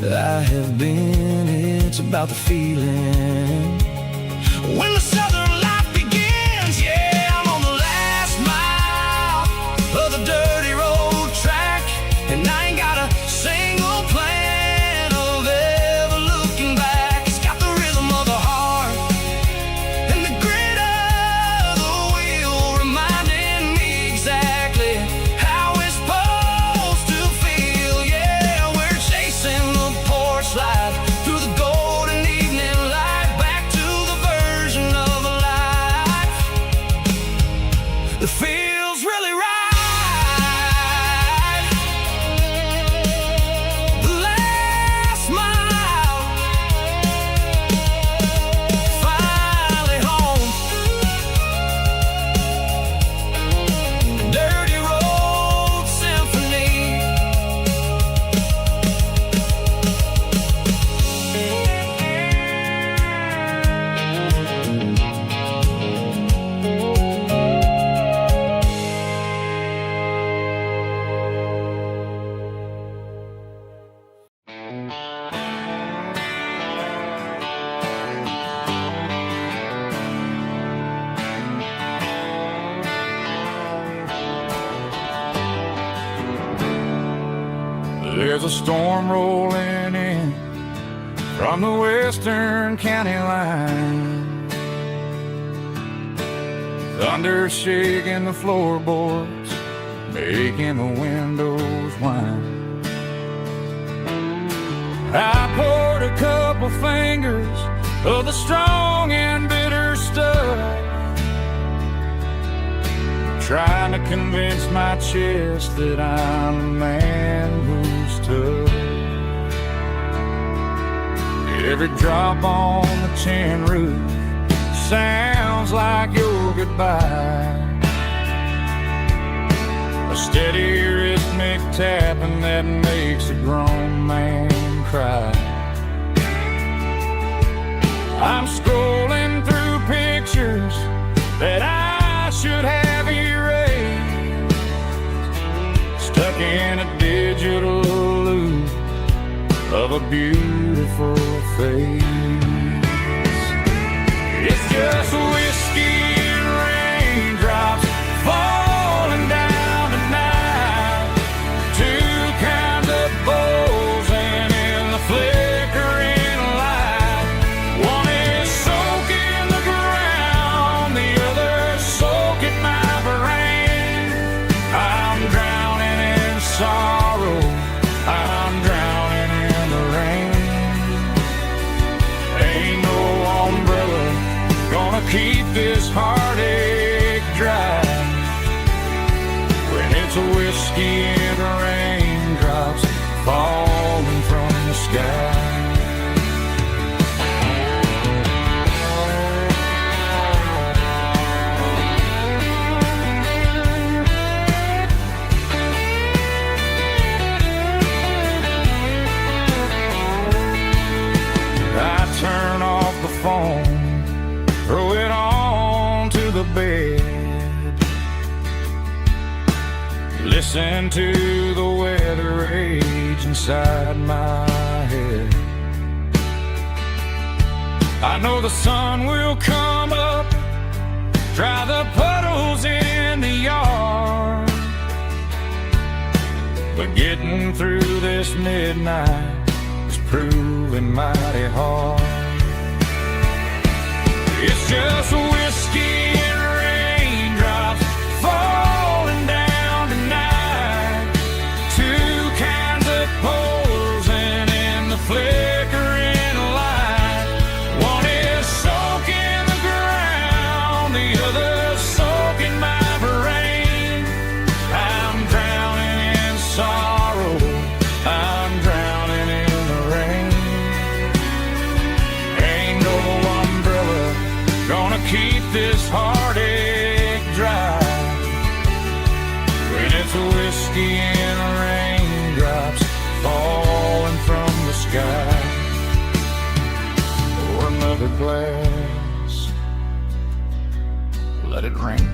I have been. It's about the feeling when the southern life begins. Yeah, I'm on the last mile of the dirty road track, and I ain't got a single plan of ever looking back. It's got the rhythm of the heart and the grit of the wheel, reminding me exactly how it's supposed to feel. Yeah, we're chasing the porch light through the golden evening light, back to the version of a life that feels really right. The last mile, finally home. Dirty road symphony. There's a storm rolling in from the western county line. Thunder shaking the floorboards, making the windows whine. I poured a couple fingers of the strong and bitter stuff, trying to convince my chest that I'm a man who's tough. Every drop on the tin roof sounds like your goodbye, a steady rhythmic tapping that makes a grown man cry. I'm scrolling through pictures that I should have erased, stuck in a digital loop of a beautiful face. It's just whiskey and raindrops falling down tonight, two kinds of bowls and in the flickering light. One is soaking the ground, the other soaking my brain. I'm drowning in sorrow, I'm drowning in the rain. Ain't no umbrella gonna keep this heartache dry when it's a whiskey and raindrops falling from the sky. I turn off the phone, throw it on to the bed, listen to the weather rage inside my head. I know the sun will come up, dry the puddles in the yard, but getting through this midnight is proving mighty hard. It's just whiskey and raindrops falling down tonight, two kinds of poles and in the flickering light. One is soaking the ground, the other soaking my brain. I'm drowning in sorrow, I'm drowning in the rain. Ain't no umbrella gonna keep this heartache dry when it's a whiskey and raindrops falling from the sky. Pour another glass, let it rain.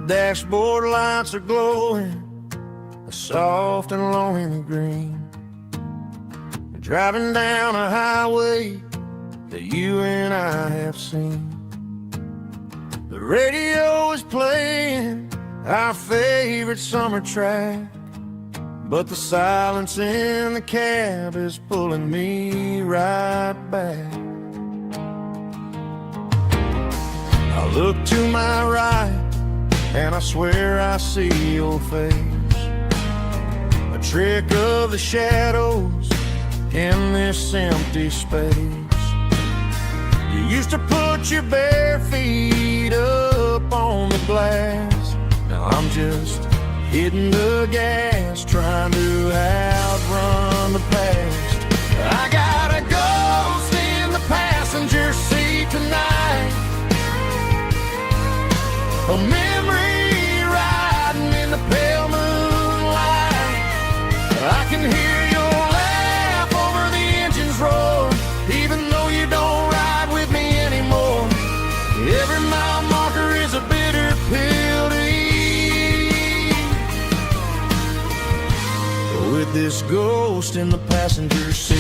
dashboard lights are glowing a soft and lonely green. Driving down a highway that you and I have seen. The radio is playing our favorite summer track, but the silence in the cab is pulling me right back. I look to my right and I swear I see your face, a trick of the shadows in this empty space. You used to put your bare feet up on the glass. Now I'm just hitting the gas, trying to outrun the past. I got a ghost in the passenger seat tonight, a memory riding in the pale moonlight. I can hear your laugh over the engine's roar, even though you don't ride with me anymore. Every mile marker is a bitter pill to eat, with this ghost in the passenger seat.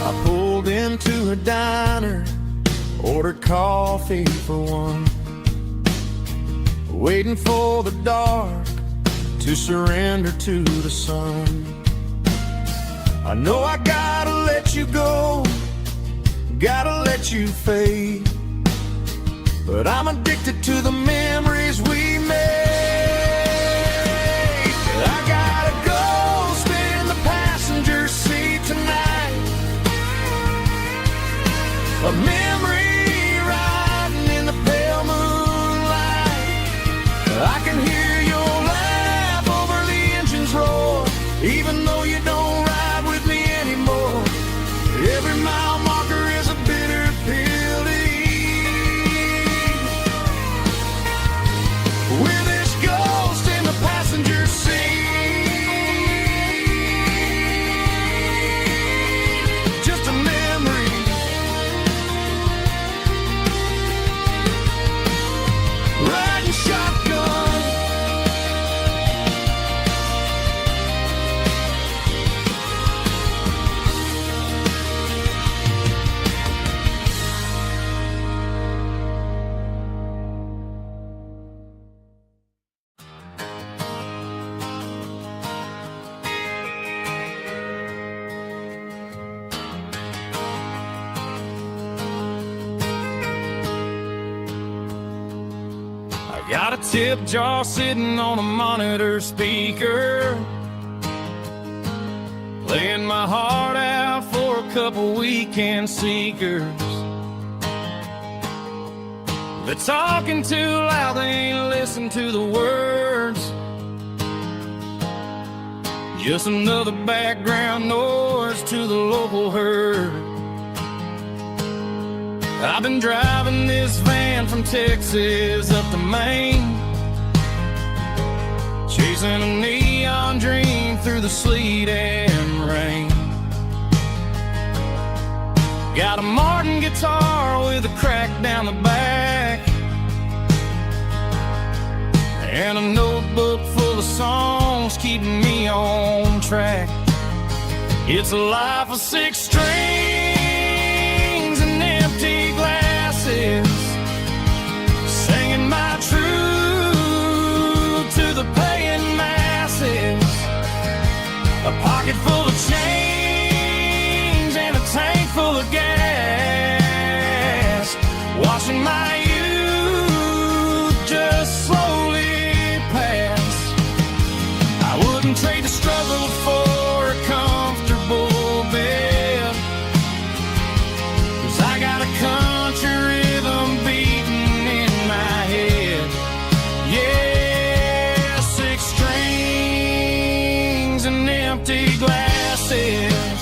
I pulled into a diner, ordered coffee for one, waiting for the dark to surrender to the sun. I know I gotta let you go, gotta let you fade, but I'm addicted to the memories we made. I got a ghost in the passenger seat tonight, a memory riding in the pale moonlight. I can hear your laugh over the engine's roar, even though you don't ride with me anymore. Every mile marker is a bitter pill to eat, with this ghost in the passenger seat. Just a memory, riding shotgun. Got a tip jar sitting on a monitor speaker, playing my heart out for a couple weekend seekers. They're talking too loud, they ain't listen to the words. Just another background noise to the local herd. I've been driving this van from Texas up to Maine, chasing a neon dream through the sleet and rain. Got a Martin guitar with a crack down the back, and a notebook full of songs keeping me on track. It's a life of 6 strings and empty glasses, singing my truth to the paying masses. A pocket full of change and a tank full of gas, watching my youth just slowly pass. I wouldn't trade the struggle for a comfortable bed, 'cause I got a country rhythm beating in my head. Yeah, 6 strings and empty glasses.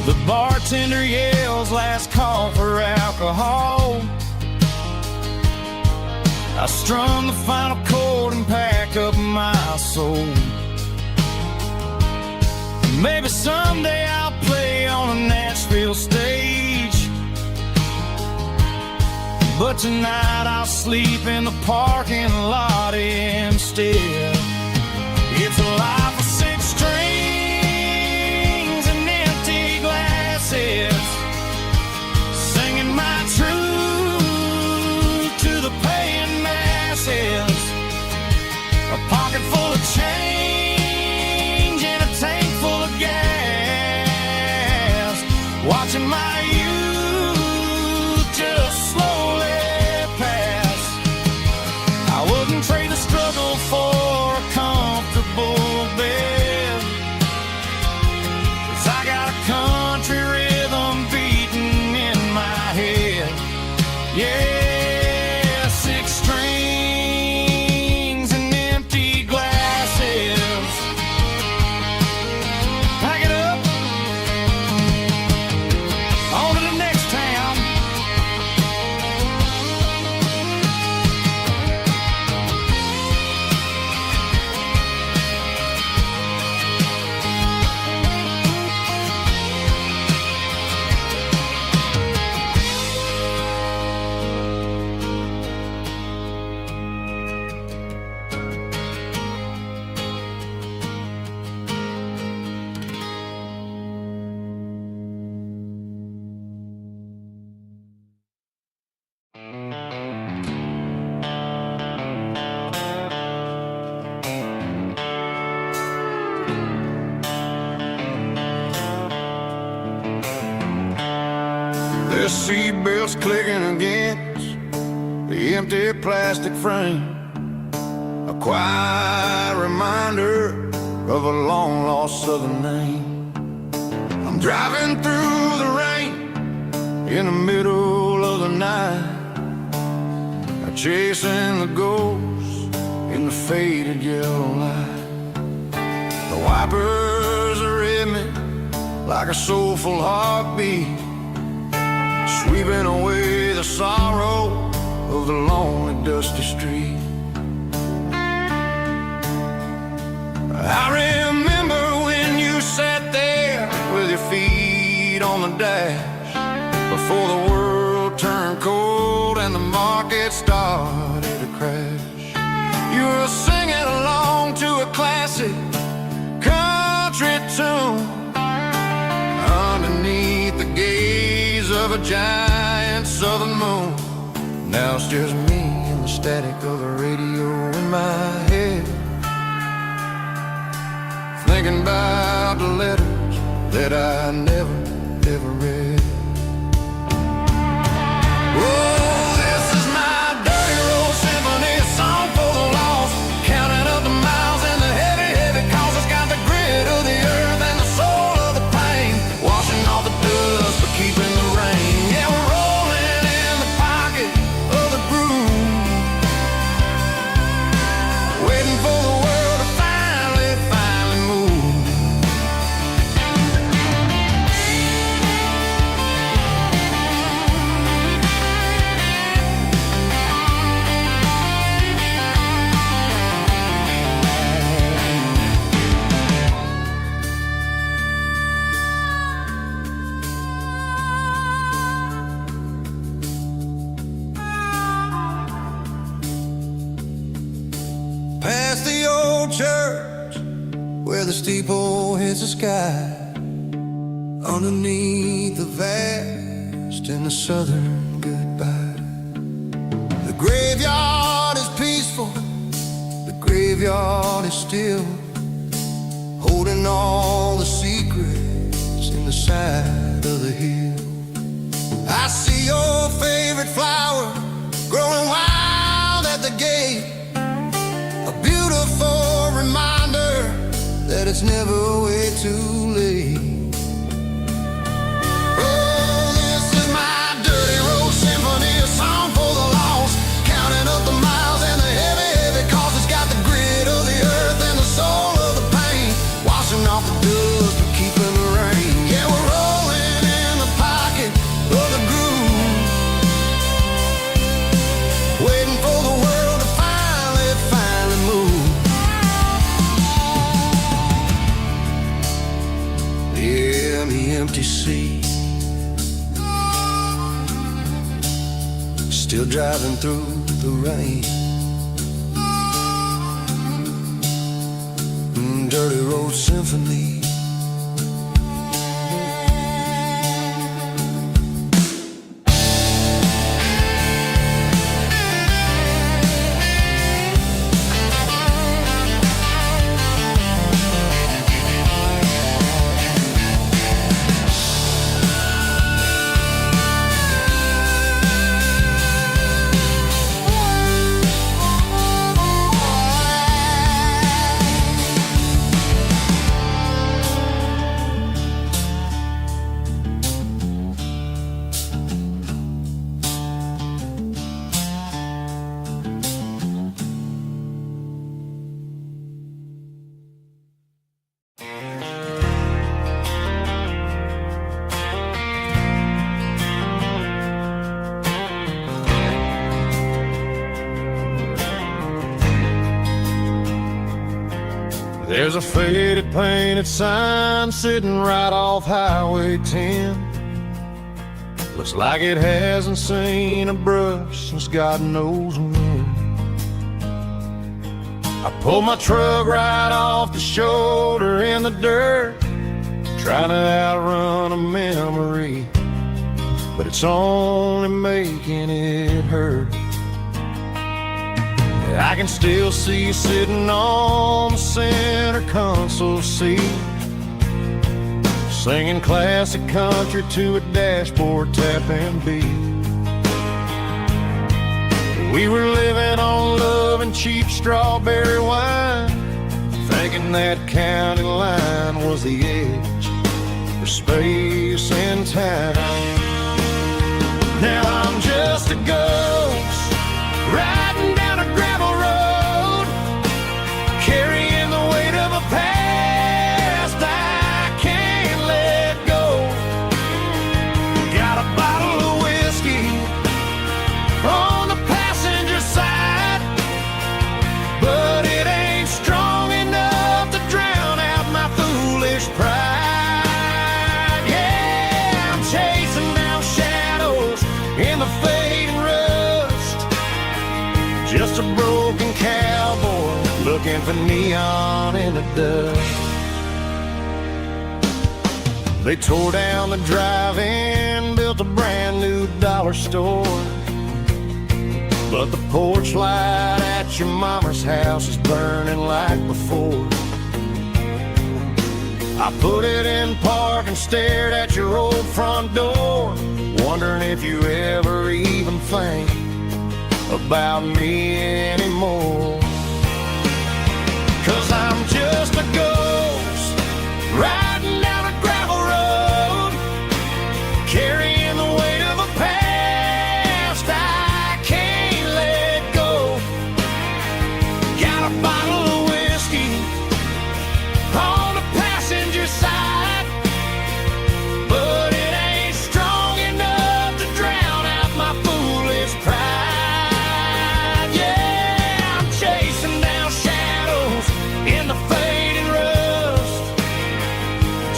The bartender yells last call for alcohol, I strummed the final chord and packed up my soul. Maybe someday I'll play on a Nashville stage, but tonight I'll sleep in the parking lot instead. It's a life of 6 strings and empty glasses, singing my truth to the paying masses. A pocket full of change and a tank full of gas, watching my youth just slowly pass. I wouldn't trade the struggle for a comfortable bed, 'cause I got a country rhythm beating in my head. Yeah, 6 strings and empty glasses. Pack it up, on to the next town. The seatbelts clicking against the empty plastic frame, a quiet reminder of a long-lost southern name. I'm driving through the rain in the middle of the night, chasing the ghosts in the faded yellow light. The wipers are in me like a soulful heartbeat, sweeping away the sorrow of the lonely, dusty street. I remember when you sat there with your feet on the dash, before the world turned cold and the market started to crash. You were singing along to a classic country tune underneath the gaze of a giant southern moon. Now it's just me and the static of the radio in my head, thinking about the letters that I never, ever read. Oh, this is my dirty road symphony, a song for the lost, counting up the miles and the heavy, heavy calls. It's got the grit of the earth and the soul of the pain, washing off the dust but keeping the rain. Yeah, we're rolling in the pocket of the groove, waiting for the world to finally move. Past the old church where the steeple hits the sky, underneath the vast and the southern goodbye. The graveyard is peaceful, the graveyard is still, holding all the secrets in the side of the hill. I see your favorite flower growing wild at the gate, a beautiful reminder that it's never way too late. Oh, this is my dirty road symphony, a song for the lost, counting up the miles and the heavy, heavy calls. It's got the grit of the earth and the soul of the pain, washing off the dust but keeping the rain. Yeah, we're rolling in the pocket of the groove, waiting for the world behind the empty seat. Still driving through the rain. Dirty Road Symphony. There's a faded painted sign sitting right off Highway 10. Looks like it hasn't seen a brush since God knows when. I pulled my truck right off the shoulder in the dirt, trying to outrun a memory, but it's only making it hurt. I can still see you sitting on the center console seat, singing classic country to a dashboard tapping beat. We were living on love and cheap strawberry wine, thinking that county line was the edge for space and time. Now I'm just a ghost riding down a gravel road, carrying the weight of a past I can't let go. Got a bottle of whiskey on the passenger side, but it ain't strong enough to drown out my foolish pride. Yeah, I'm chasing down shadows in the fading rust, just a broken cowboy looking for neon in the dust. They tore down the drive-in, built a brand new dollar store, but the porch light at your mama's house is burning like before. I put it in park and stared at your old front door, wondering if you ever even think about me anymore. 'Cause I'm just a ghost riding down a gravel road, carrying the weight of a past I can't let go. Got a bottle of whiskey on the passenger side, but it ain't strong enough to drown out my foolish pride. Yeah, I'm chasing down shadows in the fading rust,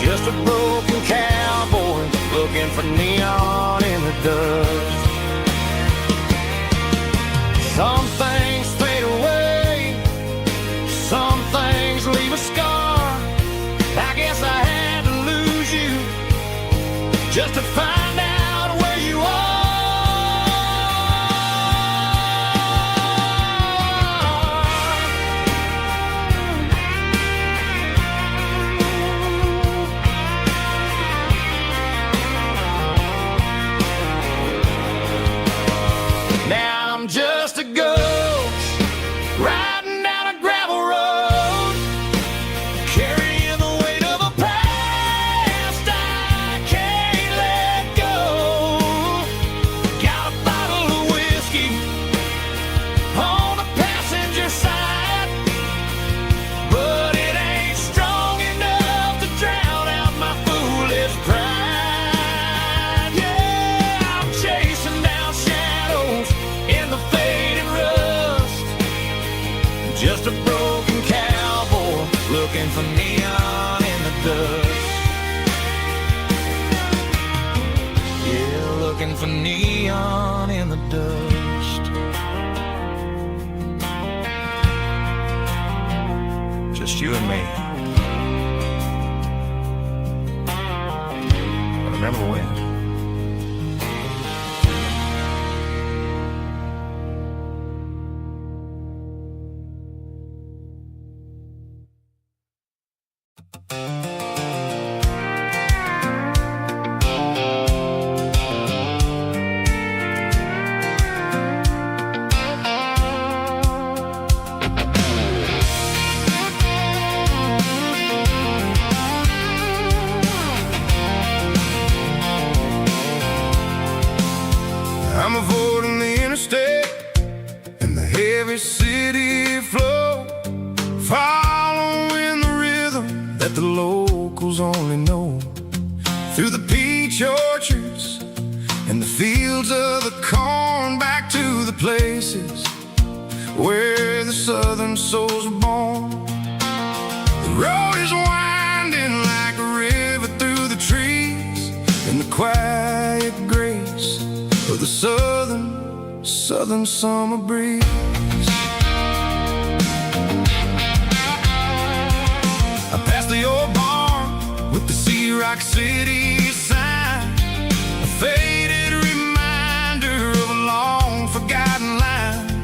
just a broken cowboy looking for neon in the dust. Some things fade away, some things leave a scar. I guess I had to lose you just to find out where you are. Now I'm just a ghost riding down a gravel road, carrying the weight of a past I can't let go. Got a bottle of whiskey on the passenger side, but it ain't strong enough to drown out my foolish pride. Yeah, I'm chasing down shadows in the fading rust, just a broken cowboy looking for neon in the dust. dust. Just you and me. I remember when. I'm avoiding the interstate and the heavy city flow, following the rhythm that the locals only know. Through the peach orchards and the fields of the corn, back to the places where the southern souls were born. The road is winding like a river through the trees, in the quiet grace of the southern summer breeze. I passed the old barn with the Sea Rock City sign, a faded reminder of a long forgotten line.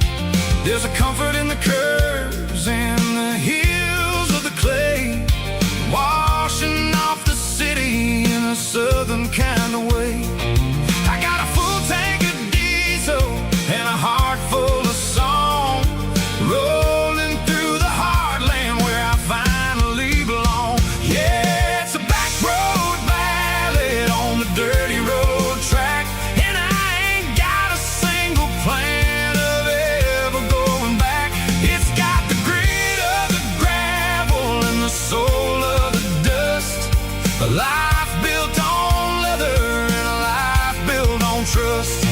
There's a comfort in the curves and the hills of the clay, washing off the city in a southern kind of way. I got a full tank of diesel and a heart full of song, rolling through the heartland where I finally belong. Yeah, it's a back road ballad on the dirty road track, and I ain't got a single plan of ever going back. It's got the grit of the gravel and the soul of the dust, a life built on leather and a life built on trust.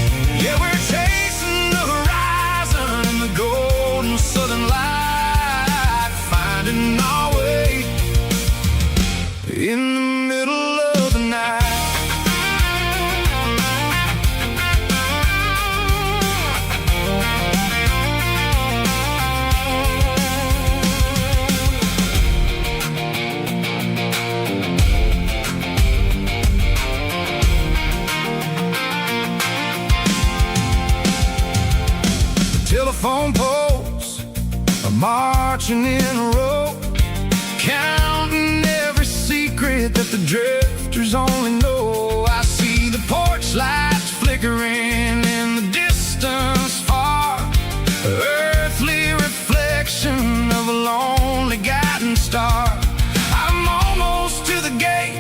Yeah, we're chasing the horizon in the golden southern light, finding our way in the middle of the night. Telephone poles are marching in a row, counting every secret that the drifters only know. I see the porch lights flickering in the distance far, earthly reflection of a lonely guiding star. I'm almost to the gate,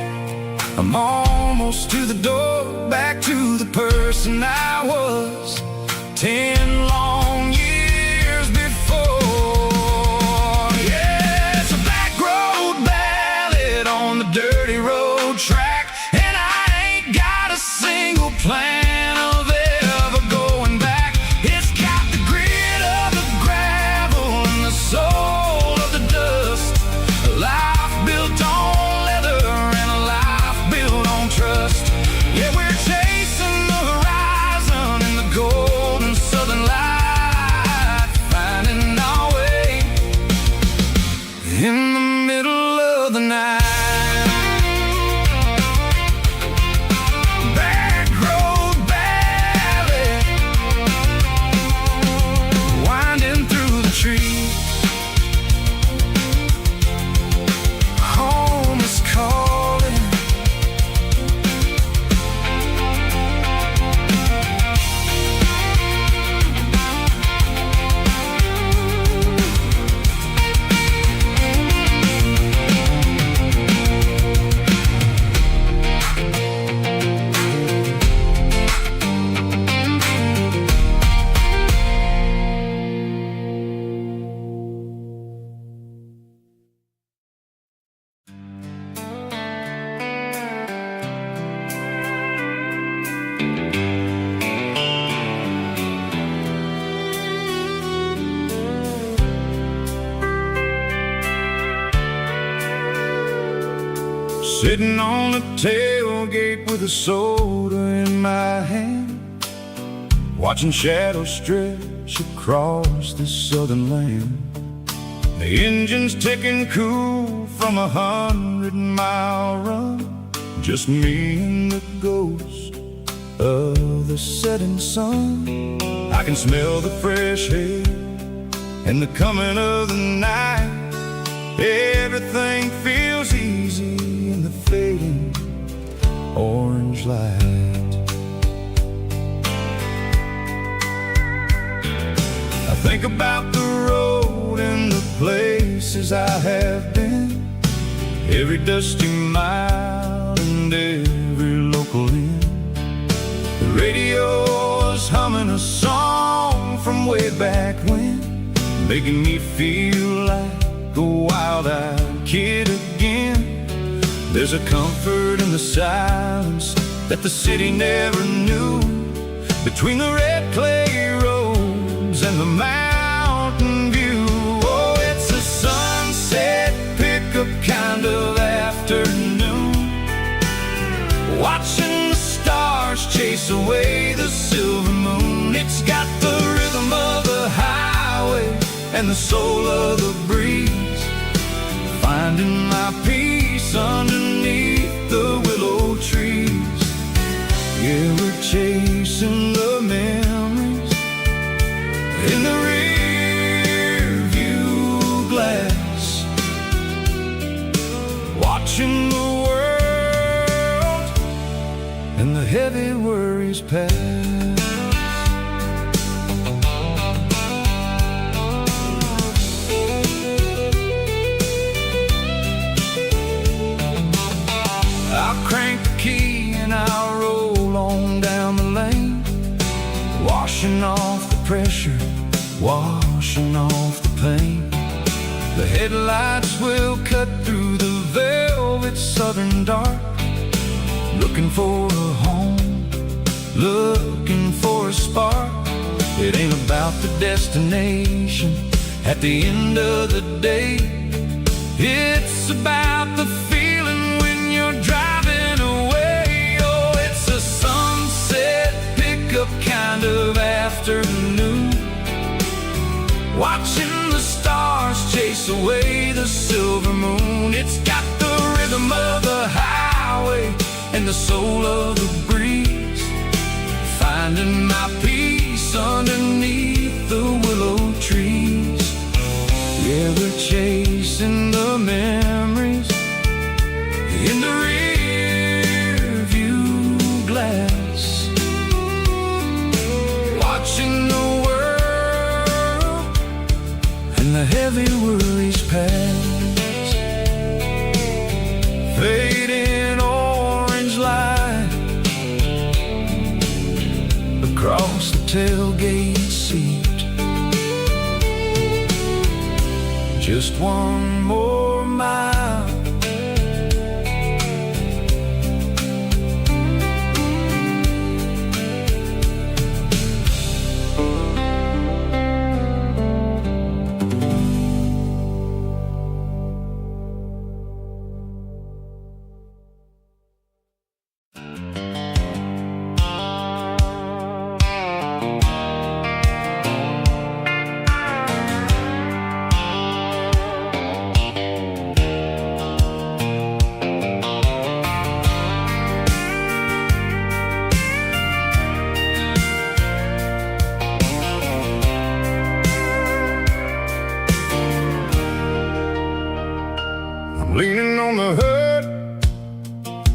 I'm almost to the door, back to the person I was 10 long years before. Yeah, it's a back road ballad on the dirty road track, and I ain't got a single plan of ever going back. It's got the grit of the gravel and the soul of the dust, a life built on leather and a life built on trust. Yeah, we're chasing the horizon in the golden southern light, finding our way in the middle of the night. Back road ballad, winding through the trees. Home is calling. Sitting on the tailgate with a soda in my hand, watching shadows stretch across this southern land. The engine's ticking cool from 100-mile run. Just me and the ghost of the setting sun. I can smell the fresh air and the coming of the night. Everything feels easy in the fading orange light. I think about the road and the places I have been, every dusty mile and every local inn. The radio is humming a song from way back when, making me feel like a wild-eyed kid again. There's a comfort in the silence that the city never knew, between the red clay roads and the mountain view. Oh, it's a sunset pickup kind of afternoon, watching the stars chase away the silver moon. It's got the rhythm of the highway and the soul of the breeze, finding my peace underneath the willow trees. Yeah, we're chasing the memories in the rear view glass, watching the world and the heavy worries pass. I'll crank the key and I'll roll on down the lane, washing off the pressure, washing off the pain. The headlights will cut through the velvet southern dark, looking for a home, looking for a spark. It ain't about the destination at the end of the day, it's about the feeling when you're driving away. Oh, it's a sunset pickup kind of afternoon, watching the stars chase away the silver moon. It's got the rhythm of the highway and the soul of the breeze, finding my peace underneath the willow trees. Yeah, we're chasing the memories in the rear view glass, watching the world and the heavy worries pass. Fading orange light across the tailgate seat, just one more mile. Leaning on the hood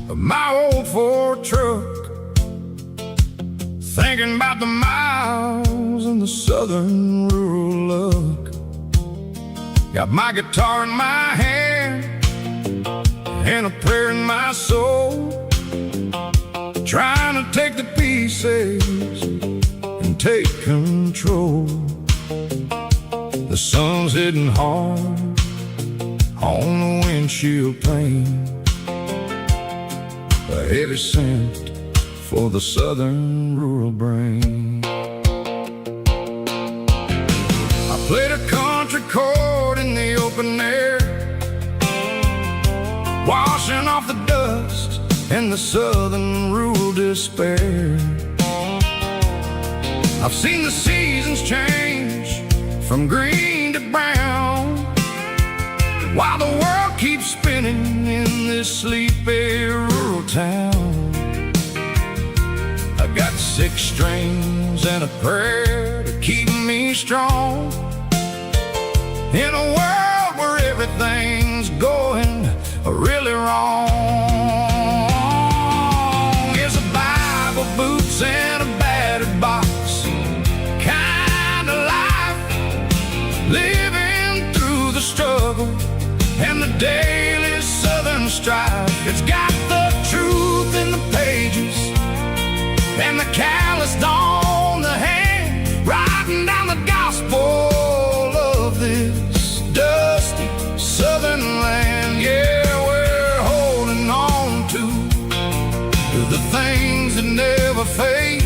of my old Ford truck, thinking about the miles and the southern rural look. Got my guitar in my hand and a prayer in my soul, trying to take the pieces and take control. The sun's hitting hard on the windshield pane, a heavy scent for the southern rural brain. I played a country chord in the open air, washing off the dust and the southern rural despair. I've seen the seasons change from green to brown, while the world keeps spinning in this sleepy rural town. I got 6 strings and a prayer to keep me strong in a world where everything's going really wrong. It's a Bible, boots, and a battered box kind of life, living through the struggle and the daily southern strife. It's got the truth in the pages and the calloused on the hand, writing down the gospel of this dusty southern land. Yeah, we're holding on to the things that never fade,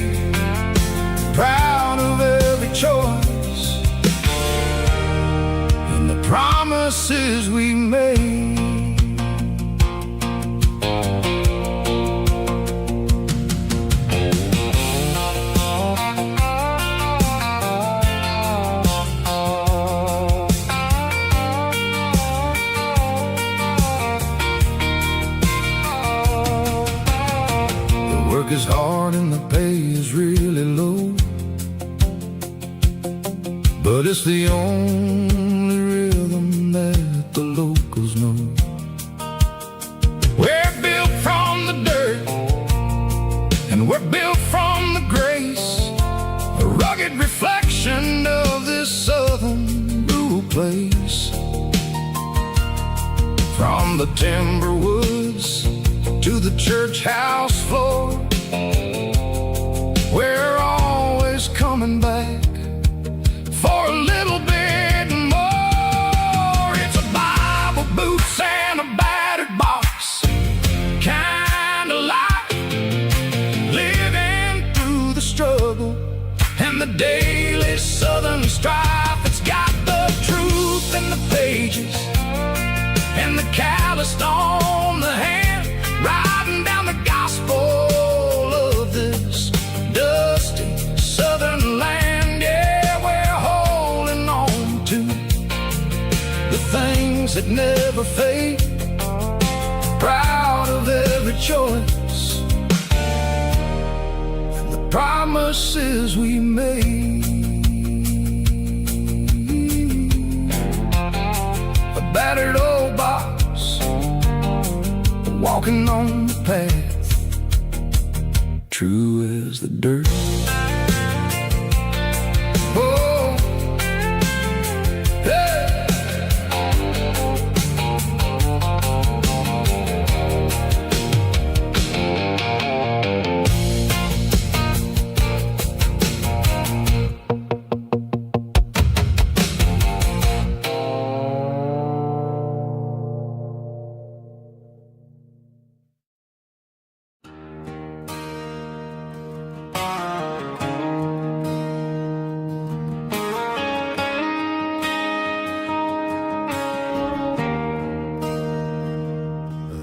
proud of every choice and the promises we made. Is hard and the pay is really low, but it's the only rhythm that the locals know. We're built from the dirt and we're built from the grace, a rugged reflection of this southern rural place. From the timber woods to the church house floor, we're always coming back for a little bit more. It's a Bible, boots, and a battered box kind of life, living through the struggle and the daily southern strife. It's got the truth in the pages and the calloused on the hand, writing down the gospel of this dusty southern land. Yeah, we're holding on to the things that never fade, proud of every choice and the promises we made. A battered old box, walking on the path, true as the dirt. Oh, hey.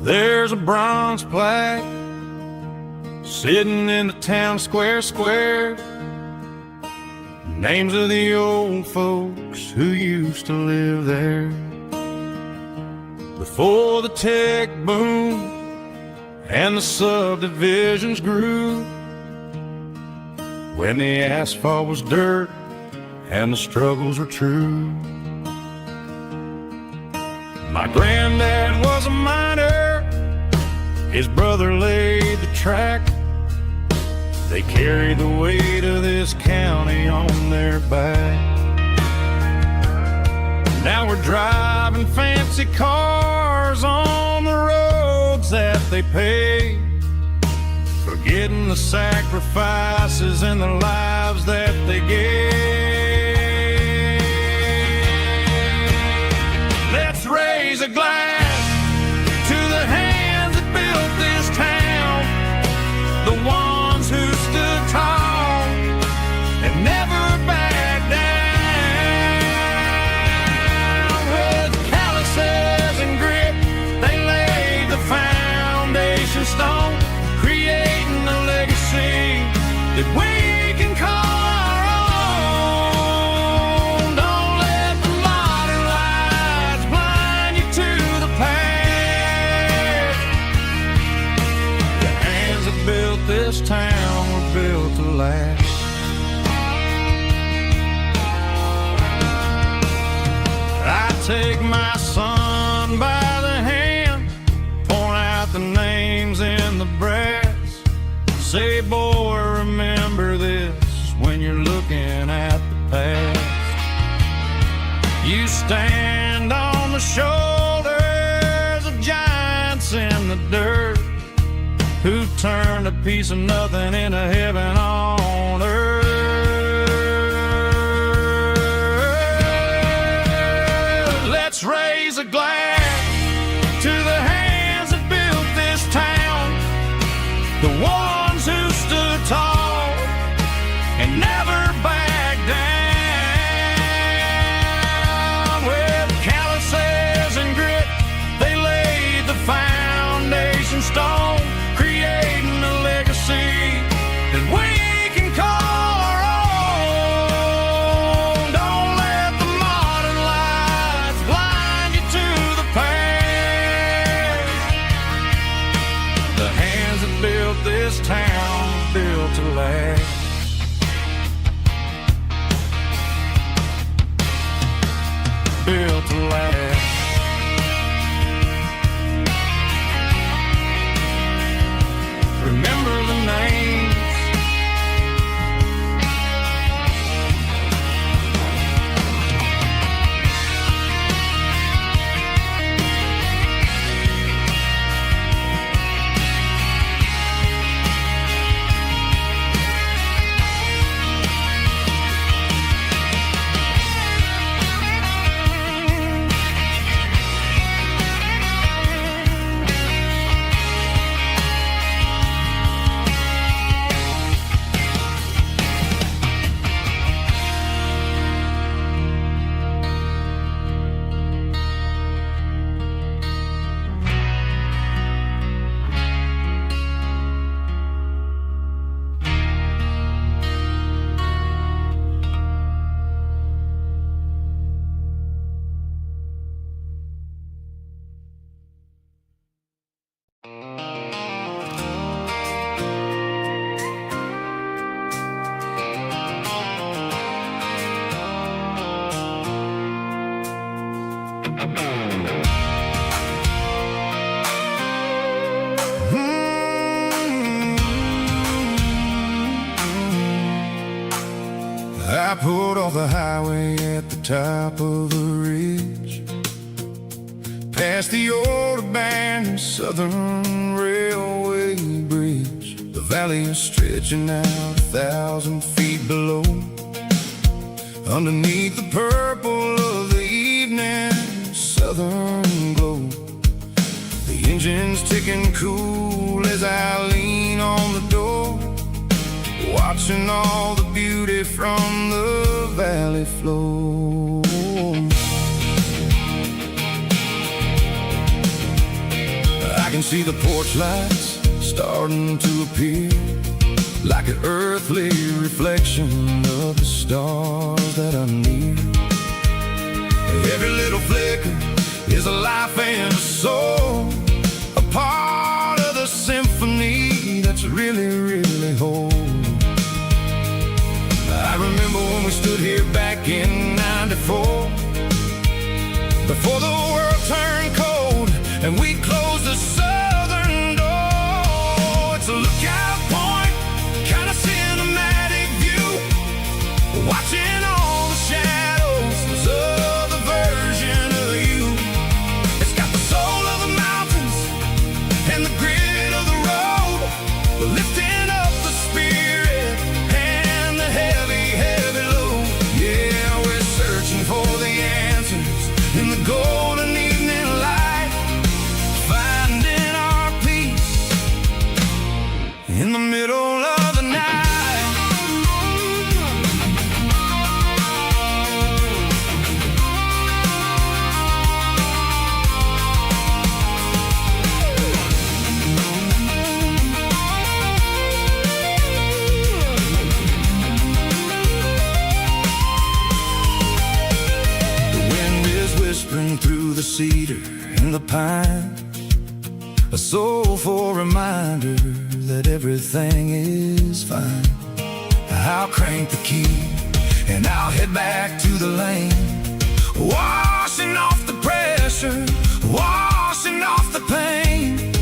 There's a bronze plaque sitting in the town square. Names of the old folks who used to live there before the tech boom and the subdivisions grew, when the asphalt was dirt and the struggles were true. My granddad was a miner, his brother laid the track. They carried the weight of this county on their back. Now we're driving fancy cars on the roads that they paved, forgetting the sacrifices and the lives that they gave. Let's raise a glass to the hands that built this town, the ones who stood tall and never backed down. With calluses and grit, they laid the foundation stone, creating a legacy that we can call our this town were built to last. I take my son by the hand, point out the names in the brass. Say, boy, remember this when you're looking at the past. You stand on the shoulders of giants in the dirt, who turned a piece of nothing into heaven on earth. Let's raise a glass to the hands that built this town, the ones who stood tall and never backed down. With calluses and grit, they laid the foundation stone, creating a legacy that we can call our own. Don't let the modern lights blind you to the past. The hands that built this town built to last. Built to last. Remember the names. I pulled off the highway at the top of the ridge, past the old abandoned Southern Railway bridge. The valley is stretching out 1,000 feet below, underneath the purple of the evening southern glow. The engine's ticking cool as I lean on the door, watching all the beauty from the valley flow. I can see the porch lights starting to appear, like an earthly reflection of the stars that are near. Every little flicker is a life and a soul, a part of the symphony that's really, really whole. I remember when we stood here back in '94, before the world turned cold and we closed the southern door. It's a lookout point, kind of cinematic view, watching all the shadows of the version of you. It's got the soul of the mountains and the grit of the road, lifting up the spirit and the heavy, heavy load. Yeah, we're searching for the answers in the golden evening light, finding our peace in the middle of the night. for a reminder that everything is fine. I'll crank the key and I'll head back to the lane, washing off the pressure, washing off the pain.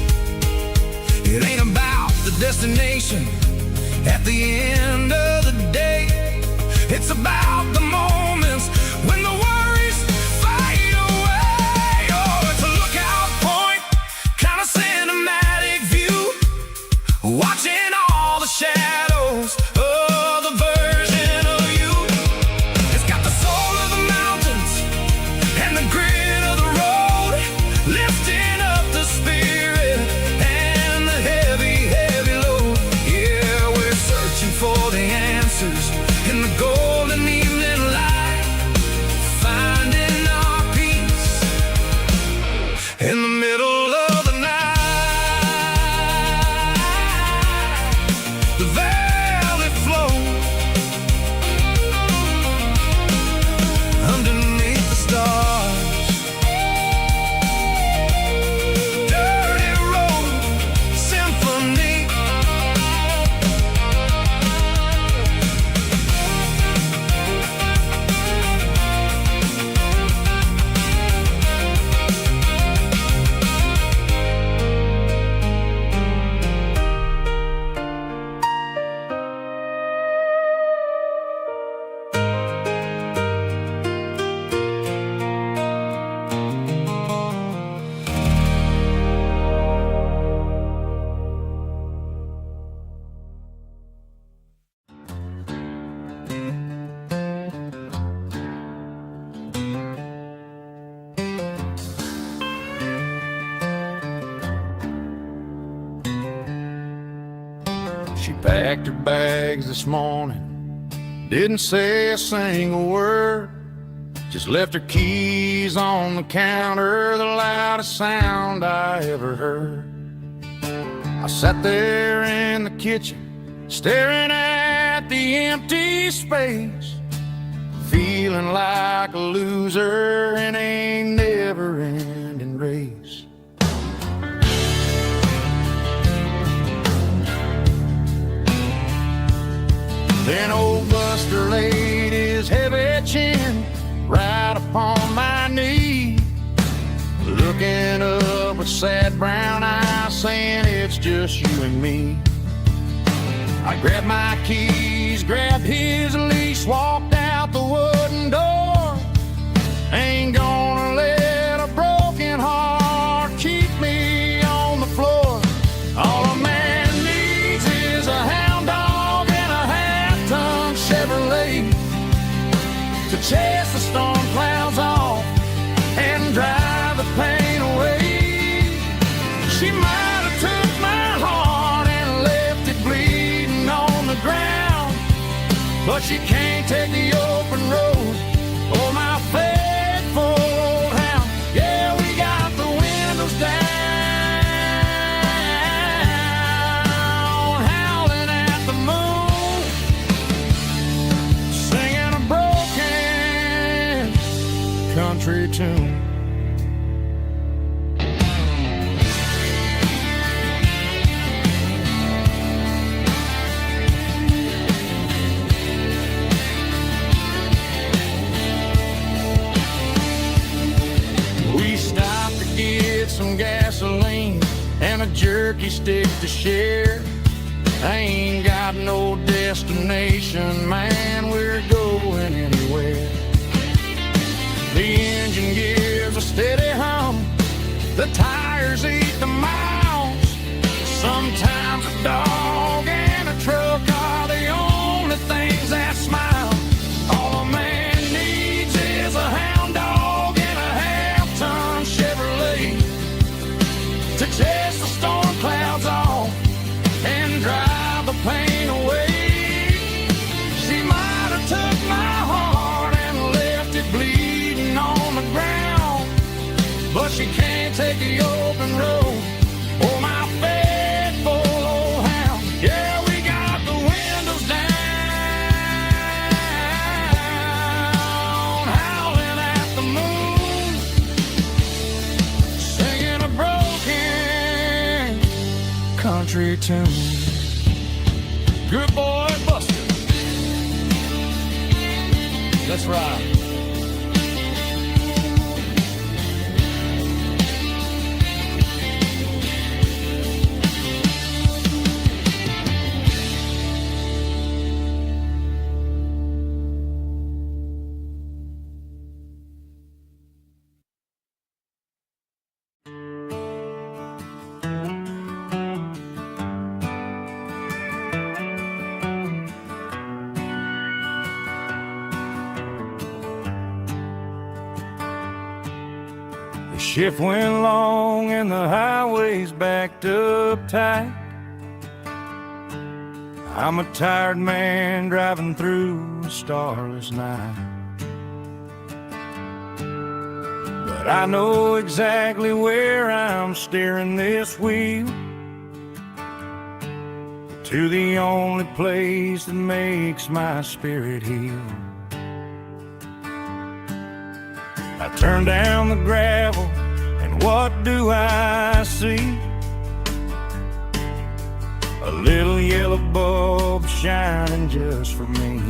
It ain't about the destination at the end of the day. It's about the moments when the worries fade away. Oh, it's a lookout point, kind of cinematic view, watching all the shadows of the version of you. It's got the soul of the mountains and the grit of the road, lifting up the spirit and the heavy, heavy load. Yeah, we're searching for the answers in the golden evening light, finding our peace in the middle of the night. The valley flows underneath the stars. Dirty road symphony. She packed her bags this morning, didn't say a single word, just left her keys on the counter, the loudest sound I ever heard. I sat there in the kitchen, staring at the empty space, feeling like a loser in a never-ending race. Then old Buster laid his heavy chin right upon my knee, looking up with sad brown eyes, saying it's just you and me. I grabbed my keys, grabbed his leash, walked out the wooden door. Ain't gonna let a broken heart keep me on the floor. All a man needs is a hound dog and a half-ton Chevrolet to chase the storm clouds off and drive the pain away. She might have took my heart and left it bleeding on the ground, but she can't take the open road or my faithful old hound. Yeah, we got the windows down, howling at the moon, singing a broken country tune. We stopped to get some gasoline and a jerky stick to share. I ain't got no destination, man, we're going anywhere. The engine gives a steady hum, the tires eat the miles. Sometimes a dog and a truck are the only things that smile. All a man needs is a hound dog and a half-ton Chevrolet to chase the storm clouds off and drive the pain away. She might have took my heart and left it bleeding on the ground, but she can't take the open road country tune. Good boy, Buster. Let's ride. The shift went long and the highway's backed up tight. I'm a tired man driving through a starless night. But I know exactly where I'm steering this wheel, to the only place that makes my spirit heal. I turn down the gravel, and what do I see? A little yellow bulb shining just for me.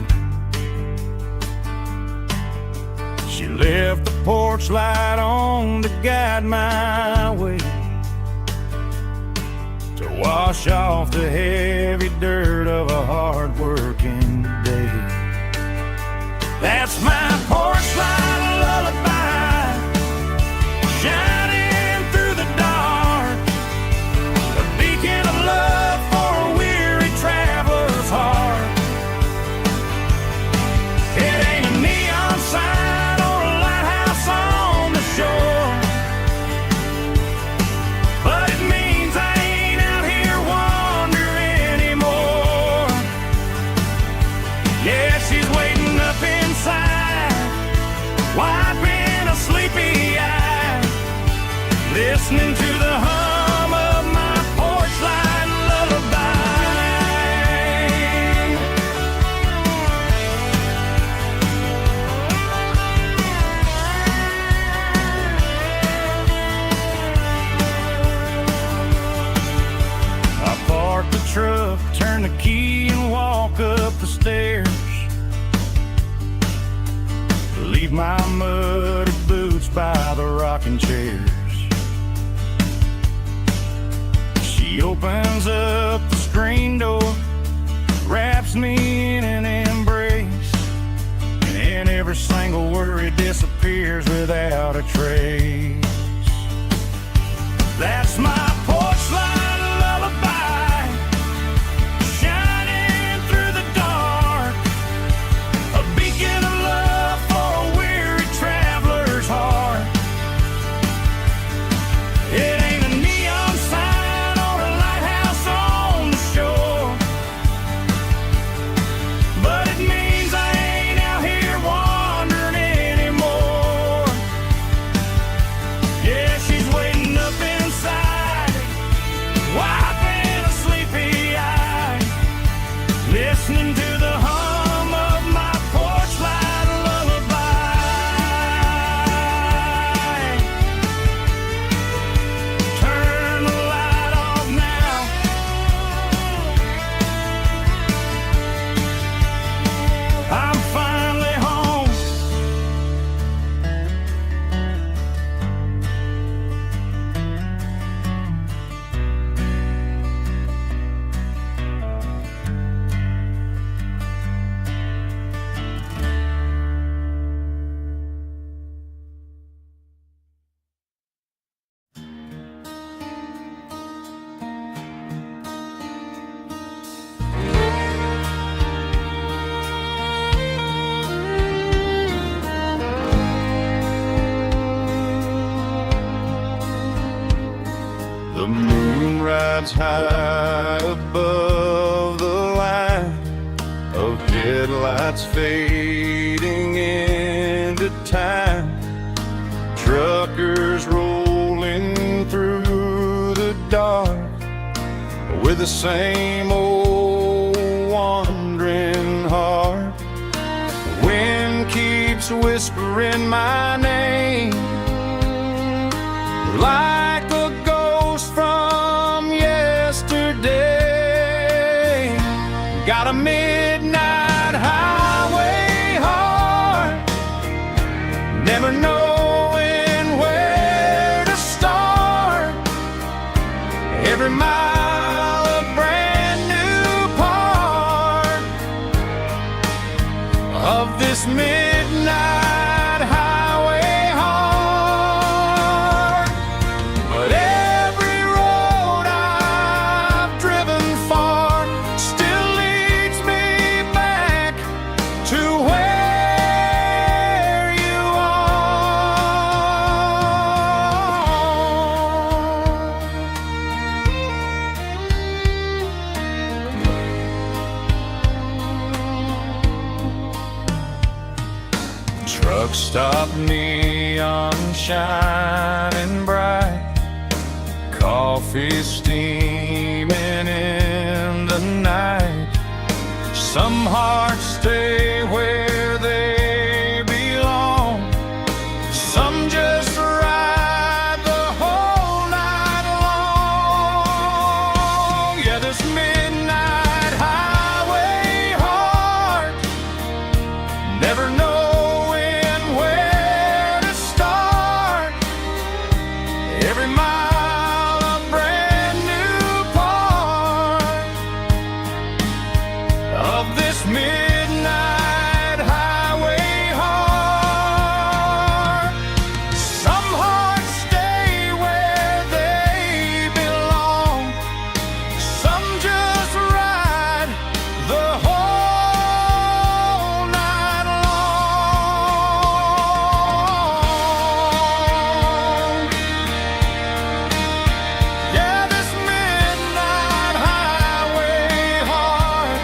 She left the porch light on to guide my way, to wash off the heavy dirt of a hard-working day. That's my porch light lullaby, shining through the dark, a beacon of love for a weary traveler's heart. It ain't a neon sign or a lighthouse on the shore, but it means I ain't out here wandering anymore. Yeah, she's waiting up inside, wiping a sleepy eye, listening to the hum of my porch light lullaby. I park the truck, turn the key and walk up the stairs, leave my muddy boots by the rocking chairs. She opens up the screen door, wraps me in an embrace, and every single worry disappears without a trace. That's my porch light lullaby, shining through the dark, a beacon of love for a weary traveler's heart. It ain't a neon sign or a lighthouse on the shore, but it means I ain't out here wandering anymore. Yeah, she's waiting up inside, wiping a sleepy eye, listening to the hum of my porch light lullaby. Turn the light off now, I'm finally home. The moon rides high above the line of headlights fading into time. Truckers rolling through the dark with the same old wandering heart. The wind keeps whispering my name like a ghost from yesterday. Got a midnight highway heart, never knowing where to start. Every mile a brand new part of this midnight highway heart. But every road I've driven far still leads me back to where you are. Truck stop, neon shining bright, coffee steaming in the night. Some hearts stay where they belong, some just ride the whole night long. Yeah, this midnight highway heart, never knowing where to start. Every mile a brand new part of this midnight highway heart. Some hearts stay where they belong, some just ride the whole night long. Yeah, this midnight highway heart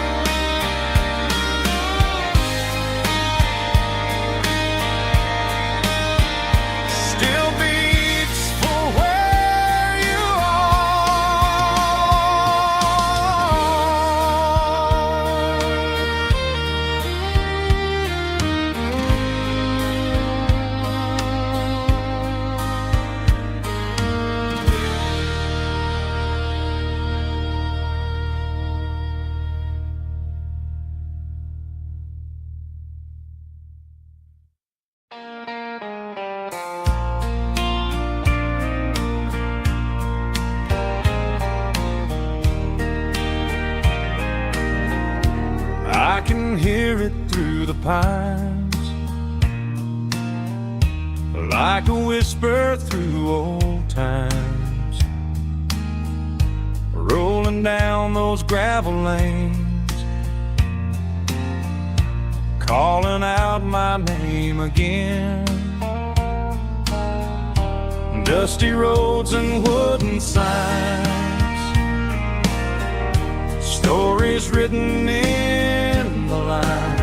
still beats for where you I can hear it through the pines, like a whisper through old times, rolling down those gravel lanes, calling out my name again. Dusty roads and wooden signs, stories written in the lines.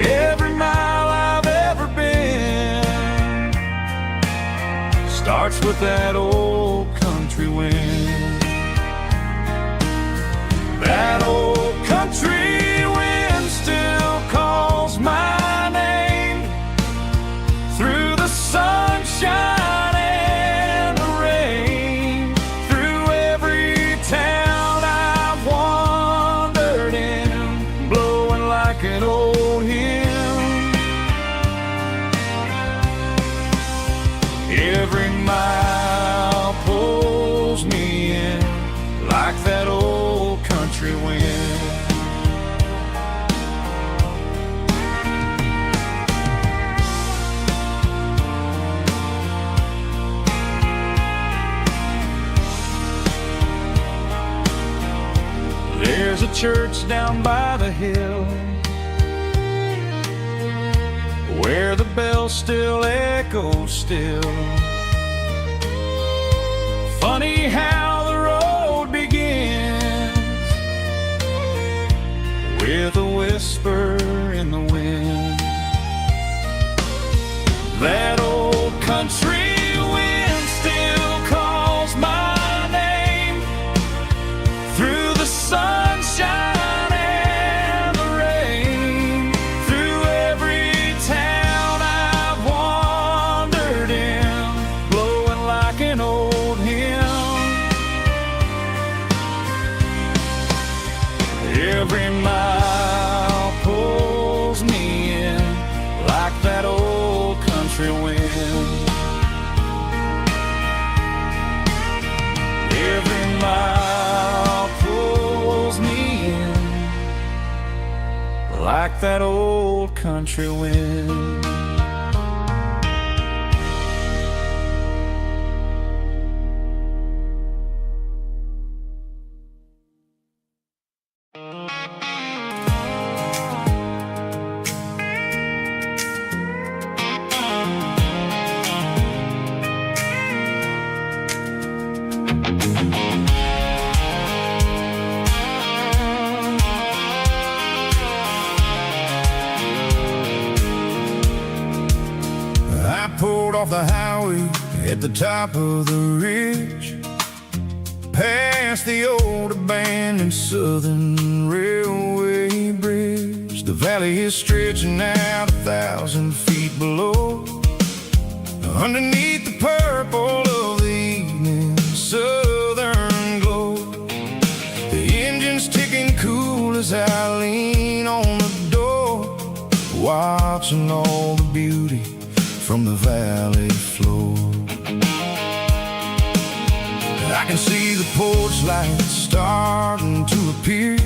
Every mile I've ever been starts with that old country wind. That old country wind still calls my name through the sunshine and the rain, through every town I've wandered in, blowing like an old hymn. Every mile pulls me in like that old country wind. There's a church down by the hill where the bells still echo still. Funny how the road begins with a whisper in the wind. That old country wind still calls my name through the sunshine and the rain, through every town I've wandered in, blowing like an old hymn. Every mile pulls me in like that old country wind. Every mile pulls me in like that old country wind. I pulled off the highway at the top of the ridge, past the old abandoned Southern Railway bridge. The valley is stretching out 1,000 feet below, underneath the purple of the evening southern glow. The engine's ticking cool as I lean on the door, watching all the beauty from the valley floor. I can see the porch lights starting to appear,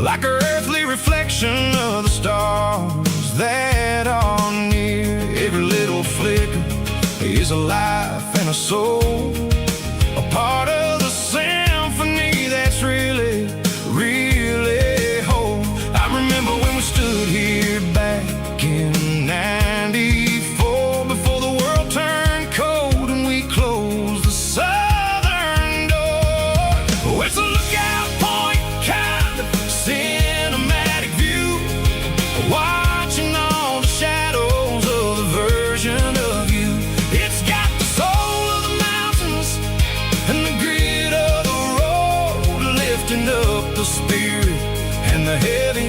like an earthly reflection of the stars that are near. Every little flicker is a life and a soul, a part of the symphony that's really, really whole. I remember when we stood here back in '94, before the world turned cold and we closed the southern door. Oh, it's a lookout point, kind of cinematic view, watching all the shadows of the version of you. It's got the soul of the mountains and the grit of the road, lifting up the spirit and the heavy,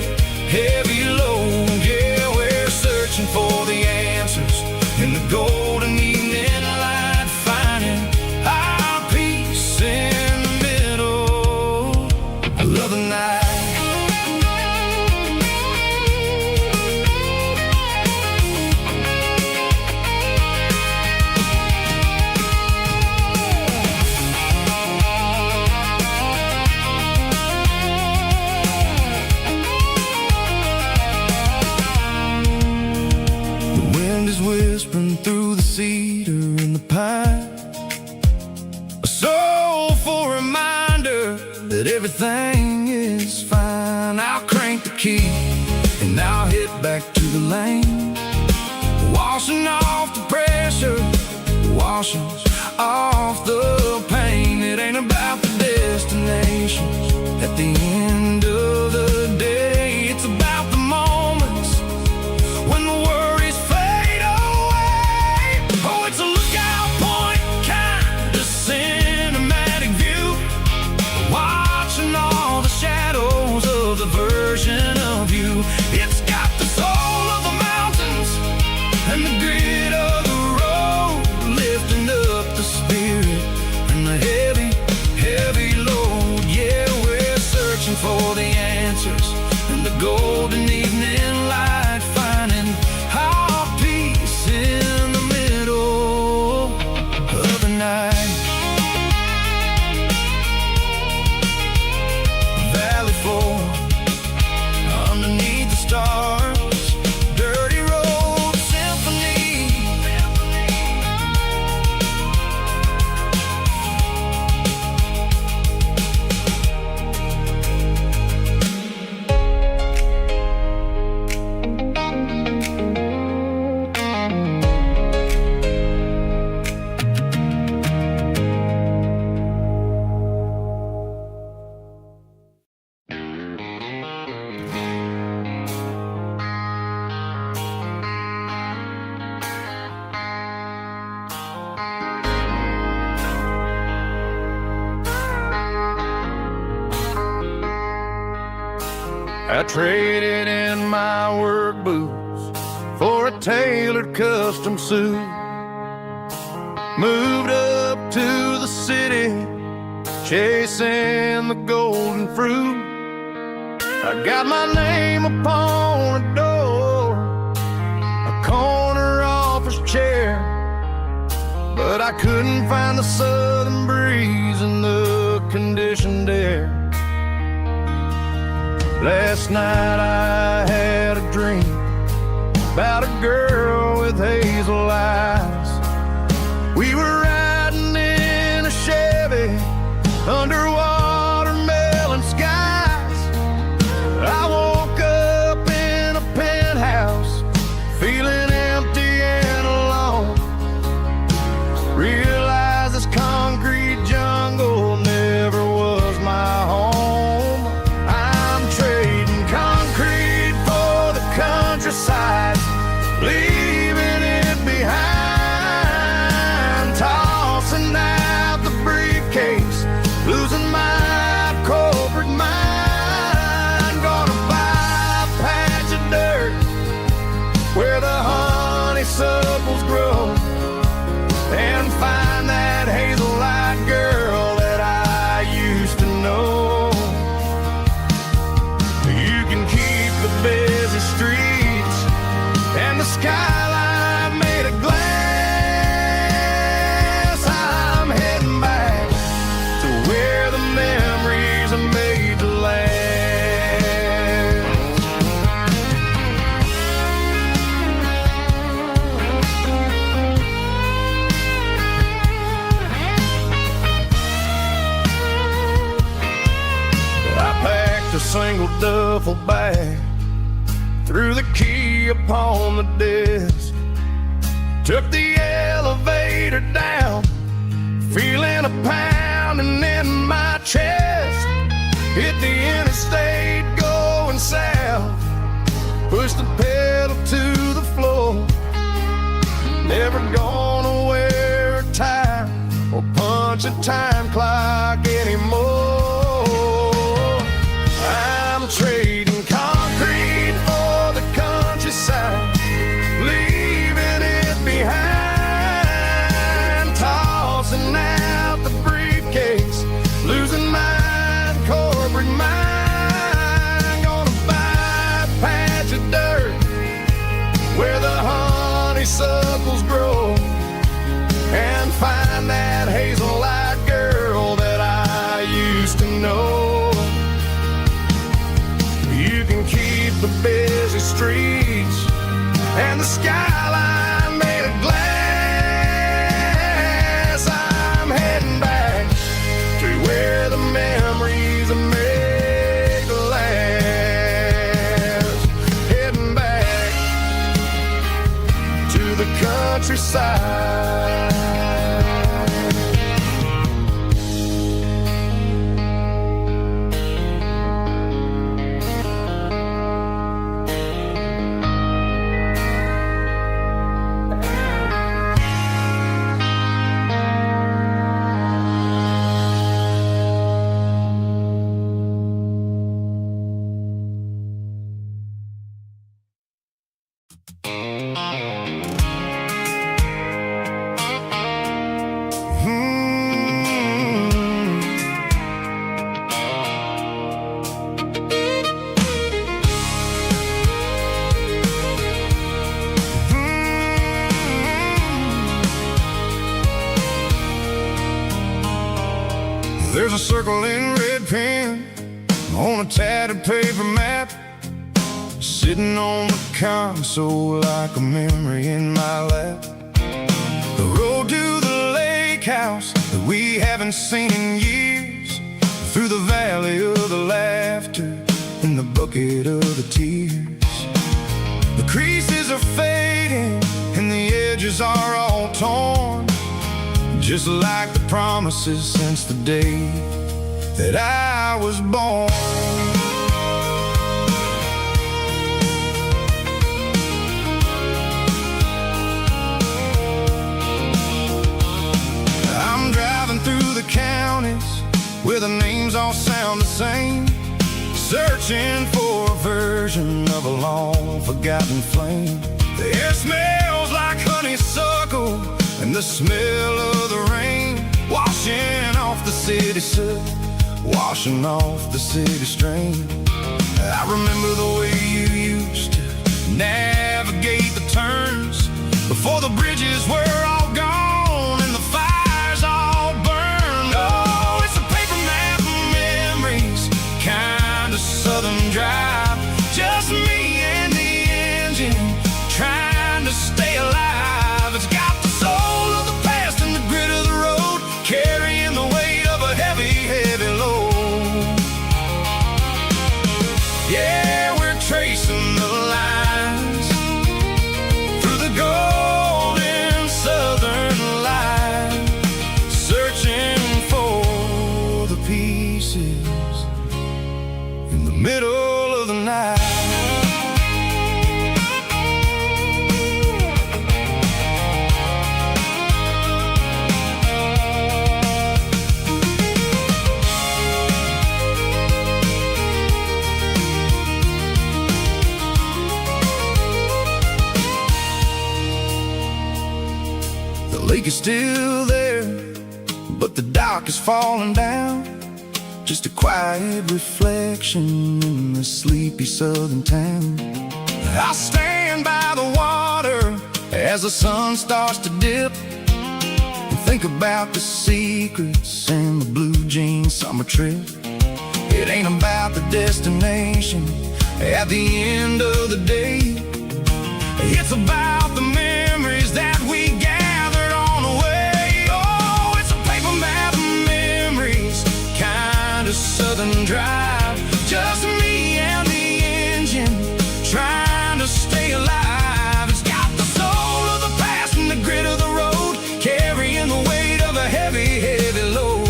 heavy load. Yeah, we're searching for the answers in the golden evening light, finding our peace in the middle of the night. The wind is whispering through the cedar and the pine, a soulful reminder that everything is fine. I'll crank the key and I'll hit back to the lane, washing off the pressure, washing off the pain. It ain't about the destinations at the end of the day, it's about the moments when the worries fade away. Oh, it's a lookout point, kind of cinematic view, watching all the shadows of the version of you. It's got the soul of the mountains and the grit of the road, lifting up the spirit and the heavy, heavy load. Yeah, we're searching for the answers in the golden evening light, finding our peace in the middle of the night. Valley floor, underneath the stars, dirty road symphony. I traded in my work boots for a tailored custom suit. Moved up to the city, chasing the golden fruit. I got my name upon a door, a corner office chair, but I couldn't find the southern breeze in the conditioned air. Last night I had a dream about a girl with hazel eyes. We were riding in a Chevy under watermelon skies. I woke up in a penthouse feeling empty and alone. Realized this concrete jungle never was my home. I'm trading concrete for the countryside, leaving it behind, tossing out the briefcase, losing my corporate mind. Gonna buy a patch of dirt where the honeysuckles grow, and find that hazel-eyed girl that I used to know. You can keep the busy streets and the skyline made of glass. I'm heading back to where the memories are made to last. I packed a single duffel bag, threw the key upon the desk, took the elevator down, feeling a pounding in my chest. Hit the interstate going south, pushed the pedal to the floor. Never gonna wear a tie or punch a time clock anymore. I'm trading concrete for the countryside, leaving it behind, tossing out the briefcase, losing my corporate mind. Gonna buy a patch of dirt where the honeysuckles grow, and find that hazel-eyed girl that I used to know. You can keep the busy streets and the skyline made of glass. I'm heading back to where the memories are made to last. Heading back to the countryside. There's a circle in red pen on a tattered paper map, sitting on the console like a memory in my lap. The road to the lake house that we haven't seen in years, through the valley of the laughter and the bucket of the tears. The creases are fading and the edges are all torn, just like the promises since the day that I was born. I'm driving through the counties where the names all sound the same, searching for a version of a long forgotten flame. The air smells like honeysuckle and the smell of the rain, washing off the city soot, washing off the city strain. I remember the way you used to navigate the turns before the bridges were all gone and the fires all burned. Oh, it's a paper map of memories, kind of southern drive. Just me and the engine trying to stay alive. It's got the soul of the past and the grit of the road, carrying the weight of a heavy, heavy load. Yeah, we're tracing the lines through the golden southern light, searching for the pieces in the middle of the night. The lake is still there, but the dock is falling down. Just a quiet reflection in the sleepy southern town. I stand by the water as the sun starts to dip and think about the secrets and the blue jean summer trip. It ain't about the destination at the end of the day. It's about the memories that we gathered on the way. Oh, it's a paper map of memories, kind of southern drive. Just me and the engine trying to stay alive. It's got the soul of the past and the grit of the road, carrying the weight of a heavy, heavy load.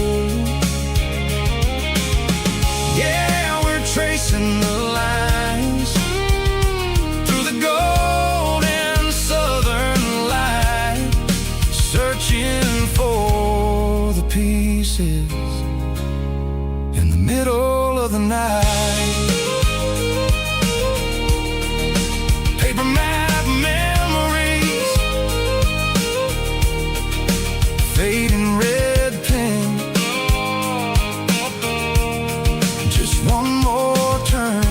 Yeah, we're tracing the lines through the golden southern light, searching for the pieces in the middle of the night. Paper map memories, fading red pen, just one more turn.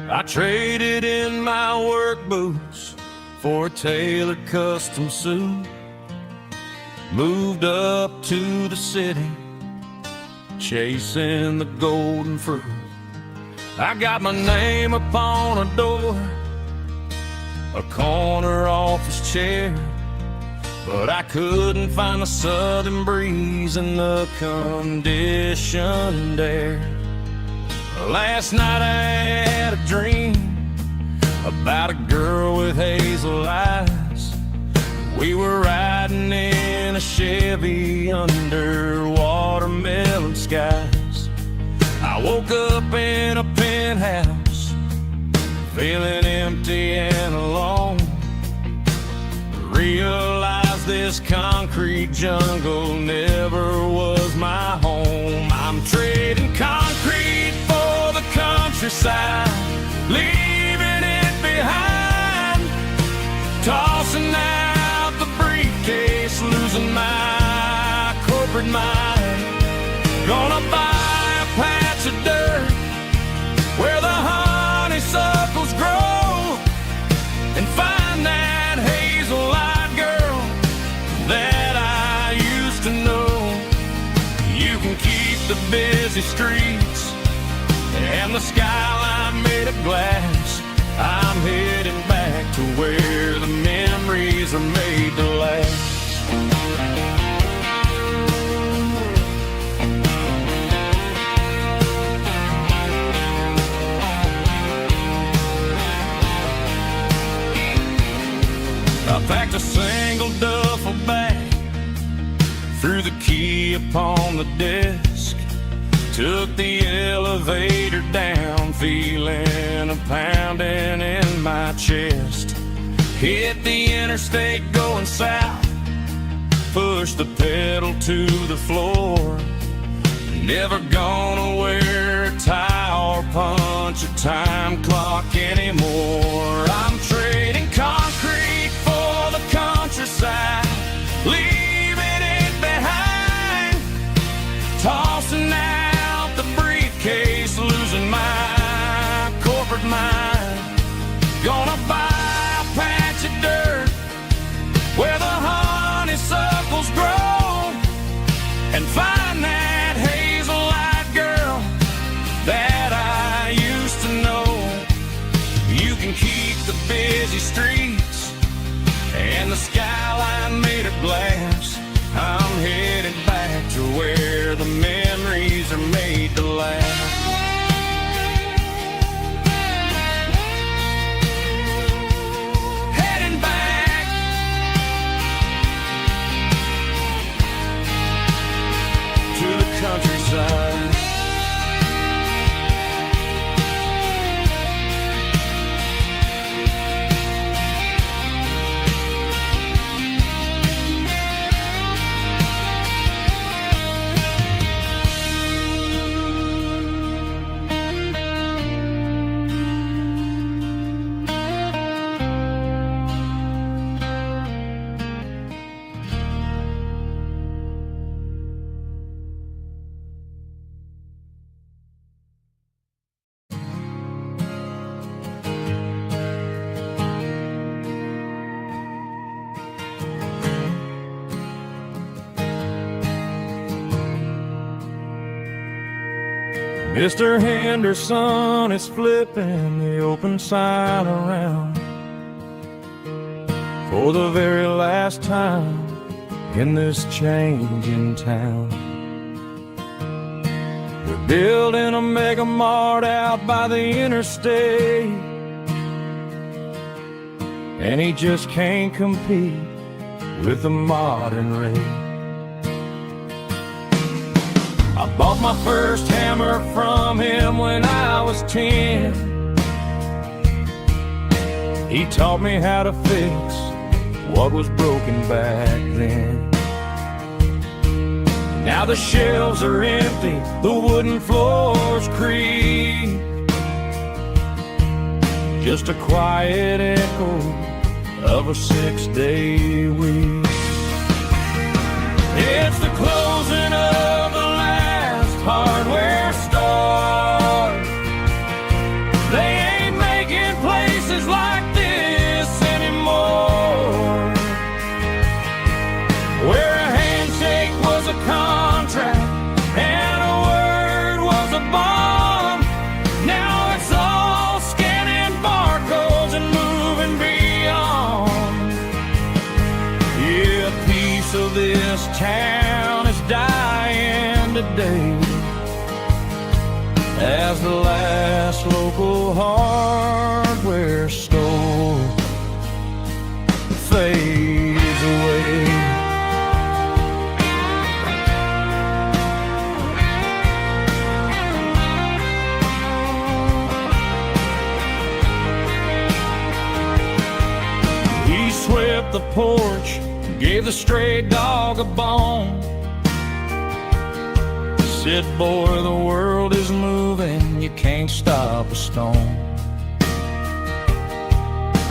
I traded in my work boots for a tailored custom suit. Moved up to the city, chasing the golden fruit. I got my name upon a door, a corner office chair, but I couldn't find the southern breeze in the conditioned air. Last night I had a dream about a girl with hazel eyes. We were riding in a Chevy under watermelon skies. I woke up in a penthouse, feeling empty and alone. Realized this concrete jungle never was my home. I'm trading concrete for the countryside, leaving it behind. Tossing out the briefcase, losing my corporate mind. Gonna buy a patch of dirt where the honeysuckles grow and find that hazel-eyed girl that I used to know. You can keep the busy streets and the skyline made of glass. I'm heading back to where the memories are made to last. I packed a single duffel bag, threw the key upon the desk, took the elevator down, feeling a pounding in my Hit the interstate going south, push the pedal to the floor. Never gonna wear a tie or punch a time clock anymore. I'm trading concrete for the countryside, leaving it behind, tossing out the briefcase, losing my corporate mind. Gonna buy a patch of dirt where the honeysuckles grow and find that hazel-eyed girl that I used to know. You can keep the busy streets and the skyline made of glass. I'm headed back to where the memories are made to last. Heading back to the countryside. Mr. Henderson is flipping the open sign around for the very last time in this changing town. They're building a mega mart out by the interstate, and he just can't compete with the modern rate. I bought my first hammer from him when I was 10. He taught me how to fix what was broken back then. Now the shelves are empty, the wooden floors creak, just a quiet echo of a 6-day week. It's the closing of the hardware store. They ain't making places like this anymore, where a handshake was a contract and a word was a bond. Now it's all scanning barcodes and moving beyond. Yeah, a piece of this town is dying today as the last local hardware store fades away. He swept the porch, gave the stray dog a bone, said, boy, the world is moving, you can't stop a stone.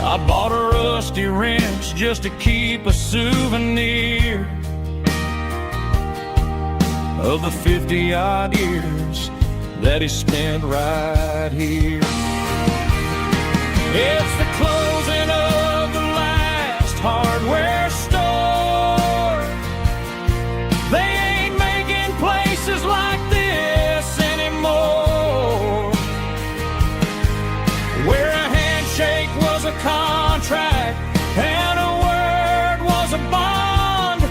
I bought a rusty wrench just to keep a souvenir of the 50-odd years that he spent right here. It's the closing of the last hardware store. They ain't making places like this anymore, where a handshake was a contract and a word was a bond.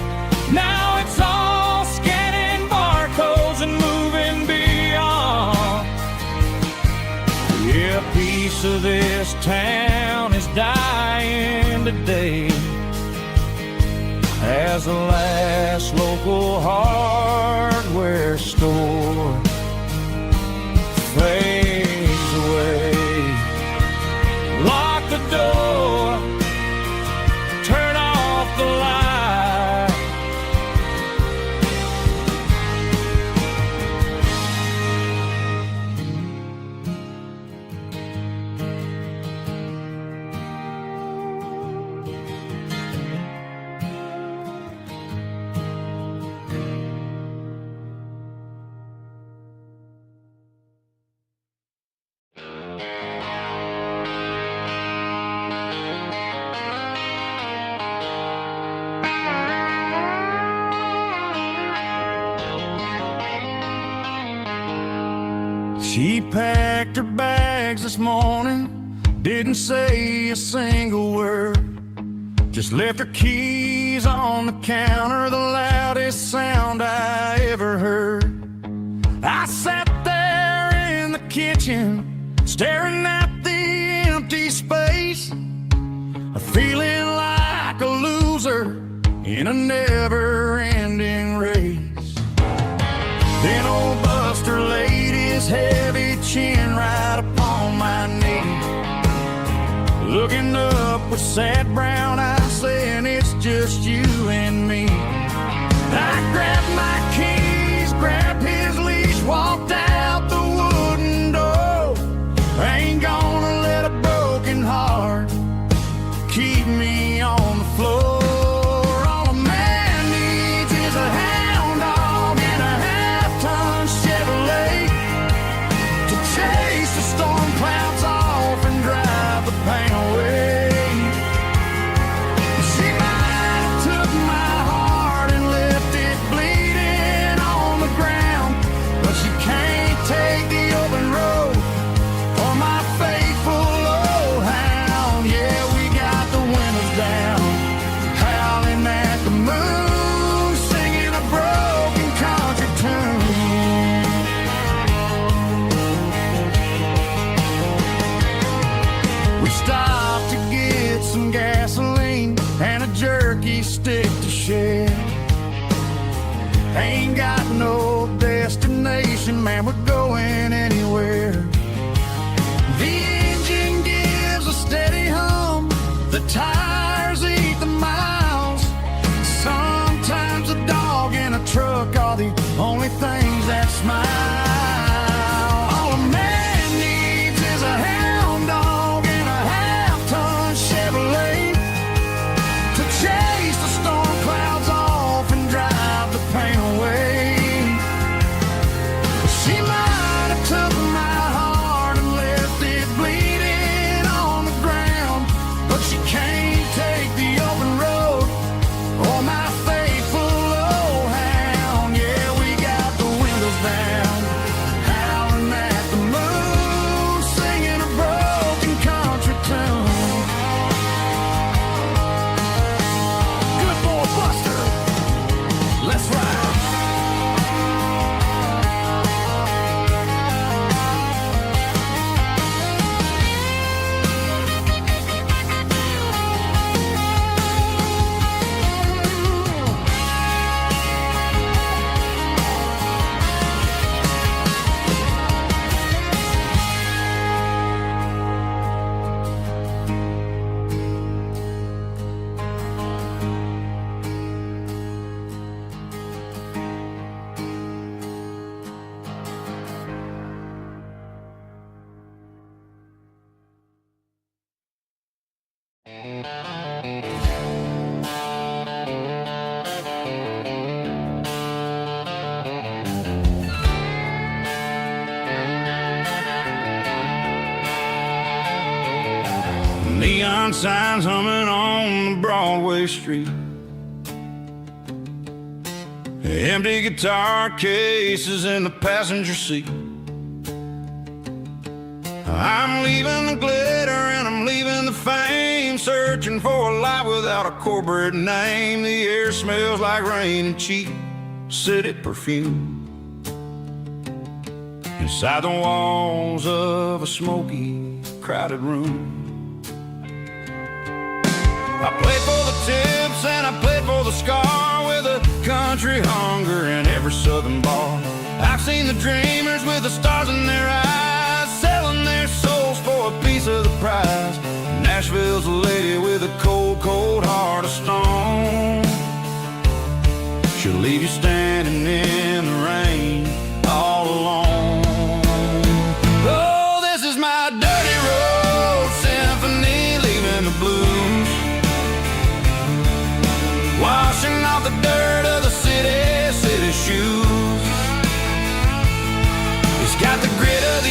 Now it's all scanning barcodes and moving beyond. Yeah, a piece of this town is dying today as the last local hardware store fades away. Lock the door, She packed her bags this morning, didn't say a single word, just left her keys on the counter, the loudest sound I ever heard. I sat there in the kitchen, staring at the empty space, feeling like a loser in a never-ending race. Then old Buster laid his heavy chin right upon my knee, looking up with sad brown eyes, saying it's just you and me. I grabbed my keys, grabbed his leash, walked out the wooden door. I ain't gonna let a broken heart keep me on the floor. All a man needs is a hound dog and a half-ton Chevrolet to chase the storm clouds off and drive the pain away. She might have took my heart and left it bleeding on the ground, but she can't take the open road or my faithful old hound. Yeah, we got the windows down, howling at the moon, singing a broken country tune. We stopped to get some gasoline and a jerky stick to share. Ain't got no destination, man, we're going anywhere. The engine gives a steady hum, the tires eat the miles. Sometimes a dog and a truck are the only things that smile. All a man needs is a hound dog and a half-ton Chevrolet to chase the storm clouds off and drive the pain away. She might have took my heart and left it bleeding on the ground, but she can't take the open road or my faithful old hound. Yeah, we got the windows down, howling at the moon, singing a broken country tune. Good boy Buster, let's ride. Neon signs humming on the Broadway street, empty guitar cases in the passenger seat. I'm leaving the glitter and I'm leaving the fame, searching for a life without a corporate name. The air smells like rain and cheap city perfume inside the walls of a smoky, crowded room. I played for the tips and I played for the scar, with a country hunger in every southern bar. I've seen the dreamers with the stars in their eyes, selling their souls for a piece of the prize. Nashville's a lady with a cold, cold heart of stone. She'll leave you standing in the rain all alone. Oh, this is my dirty road symphony, leaving the blues, washing off the dirt of the city shoes. It's got the grit of